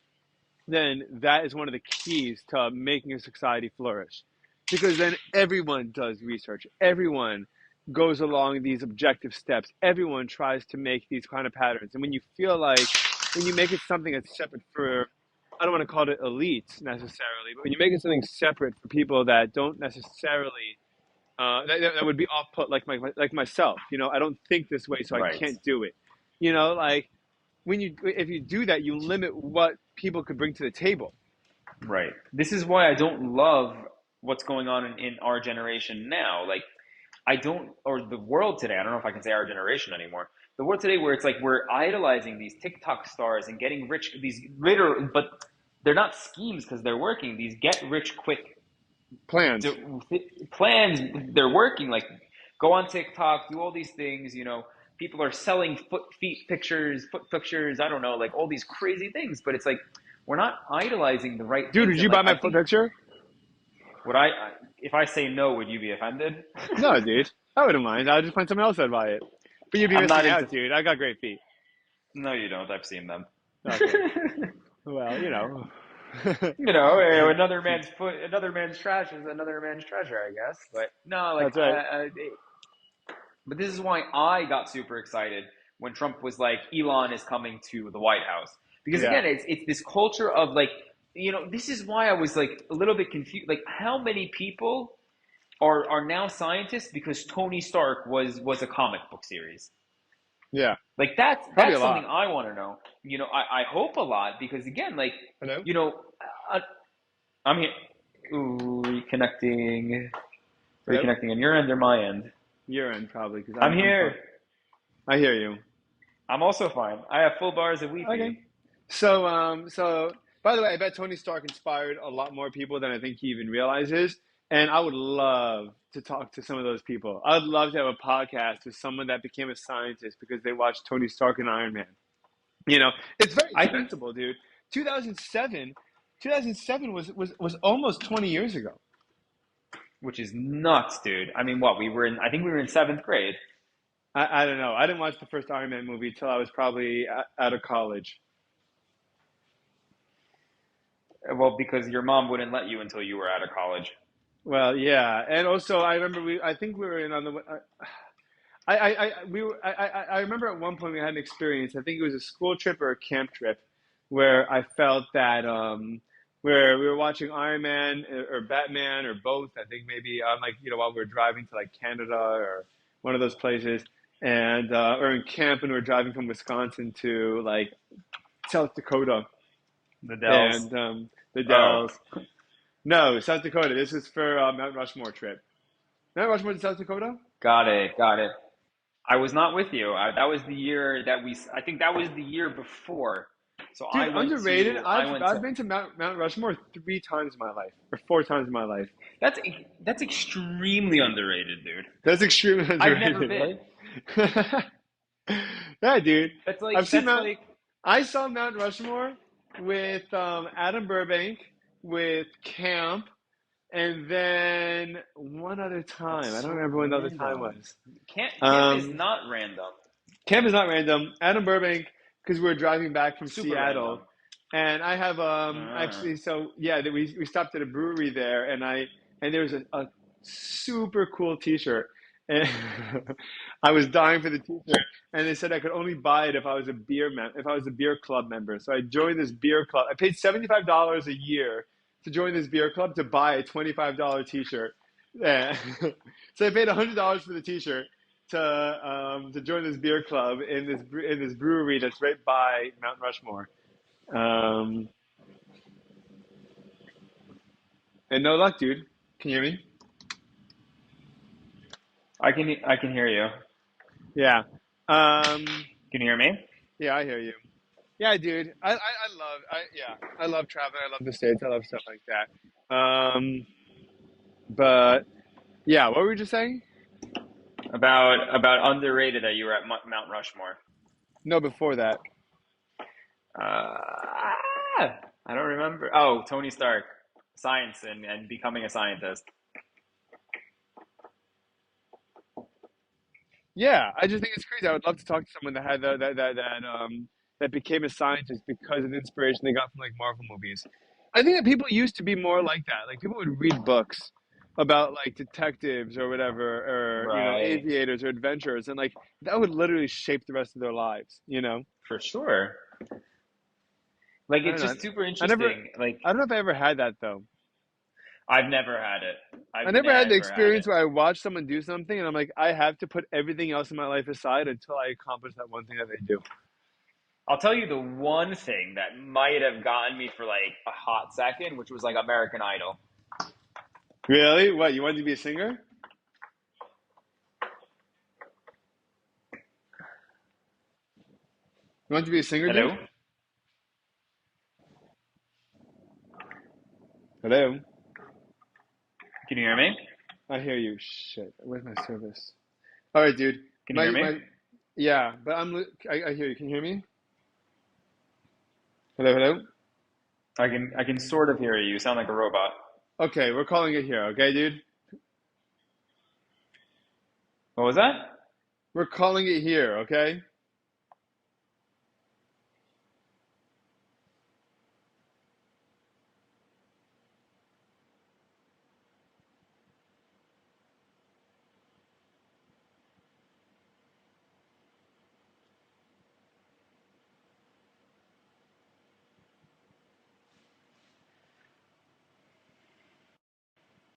then that is one of the keys to making a society flourish. Because then everyone does research, everyone goes along these objective steps, everyone tries to make these kind of patterns. And when you make it something that's separate for, I don't want to call it elites necessarily, but when you make it something separate for people that don't necessarily, that would be off put, like myself, I don't think this way, so I Right. can't do it. Like if you do that, you limit what people could bring to the table. Right. This is why I don't love what's going on in our generation now. Like, I don't, or the world today, I don't know if I can say our generation anymore. The world today where it's like we're idolizing these TikTok stars and getting rich, these literal, but they're not schemes because they're working. These get rich quick Plans. plans, they're working. Like, go on TikTok, do all these things, you know. People are selling foot pictures, I don't know, like all these crazy things. But it's like, we're not idolizing the right Dude, things. did And you like, buy I my think, picture? would if I say no, would you be offended? No, dude. I wouldn't mind. I'll just find someone else that'd buy it. But you'd be I'm not missing into, out, dude. I got great feet. no, you don't. I've seen them. Okay. Well, You know, another man's foot, another man's trash is another man's treasure, I guess. But no, like, That's right. but this is why I got super excited when Trump was like, Elon is coming to the White House. Because Yeah. again, it's this culture of like, you know, this is why I was like a little bit confused. Like, how many people are now scientists because Tony Stark was a comic book series? Yeah. Like that's Probably a that's lot. something I want to know. You know, I hope a lot because again, like, Hello? you know, I, I'm here. Ooh, reconnecting, Hello? reconnecting on your end or my end? Your end, probably, because I'm I'm fine. here. I hear you. I'm also fine. I have full bars of Wi-Fi. Okay. So, by the way, I bet Tony Stark inspired a lot more people than I think he even realizes. And I would love to talk to some of those people. I'd love to have a podcast with someone that became a scientist because they watched Tony Stark and Iron Man. It's very I think, accessible, dude. 2007, 2007 was almost 20 years ago. which is nuts, dude. I mean, what we were in? I think we were in seventh grade. I don't know. I didn't watch the first Iron Man movie till I was probably out of college. Well, because your mom wouldn't let you until you were out of college. Well, yeah, and also I remember I think we were in on the. I remember at one point we had an experience. I think it was a school trip or a camp trip, where I felt that where we were watching Iron Man or Batman or both. I think maybe on like while we were driving to like Canada or one of those places, and or in camp and we were driving from Wisconsin to like South Dakota The Dells. and the Oh, Dells. No, South Dakota. This is for Mount Rushmore trip. Mount Rushmore to South Dakota? got it, got it. I was not with you. That was the year that we. I think that was the year before. So Dude, underrated. I I've went I've to. been to Mount Rushmore 3 times in my life, or 4 times in my life. That's that's extremely underrated, dude. That's extremely I've never underrated, been. right? Yeah, dude. I've seen That's Mount. like I saw Mount Rushmore with Adam Burbank, with Camp, and then one other that's time. I don't so remember when the other time random. was. Camp is Um, not random. Camp is not random. Adam Burbank, because we were driving back from Super random. Seattle, and I have Ah. actually we stopped at a brewery there, and there was a super cool T-shirt, and I was dying for the T-shirt, and they said I could only buy it if I was if I was a beer club member. So I joined this beer club. I paid $75 a year to join this beer club to buy a $25 T-shirt. Yeah. So I paid $100 for the T-shirt to join this beer club in this brewery that's right by Mount Rushmore. Um, and no luck, dude. Can you hear me? I can hear you. Yeah. Um, Can you hear me? yeah, I hear you. Yeah, dude. I love traveling. I love the States. I love stuff like that. But yeah, what were we just saying? About underrated that you were at Mount Rushmore. No, before that. I don't remember. Oh, Tony Stark, science and becoming a scientist. Yeah, I just think it's crazy. I would love to talk to someone that had that became a scientist because of the inspiration they got from like Marvel movies. I think that people used to be more like that. Like people would read books about like detectives or whatever, or Right, aviators or adventurers, and like that would literally shape the rest of their lives. for sure. Like I don't it's know. just super I never, interesting. Like I don't know if I ever had that though. I've never had it. I I've never had the never had it. experience where I watch someone do something and I'm like, I have to put everything else in my life aside until I accomplish that one thing that they do. I'll tell you the one thing that might have gotten me for like a hot second, which was like American Idol. Really? What? You wanted to be a singer? You want to be a singer, dude? Hello? Hello? Can you hear me? I hear you. Shit. Where's my service? All right, dude. Can you hear My me? my yeah, but I hear you. Can you hear me? Hello, hello. I can sort of hear you. You sound like a robot. Okay, we're calling it here. Okay, dude. What was that? We're calling it here. Okay.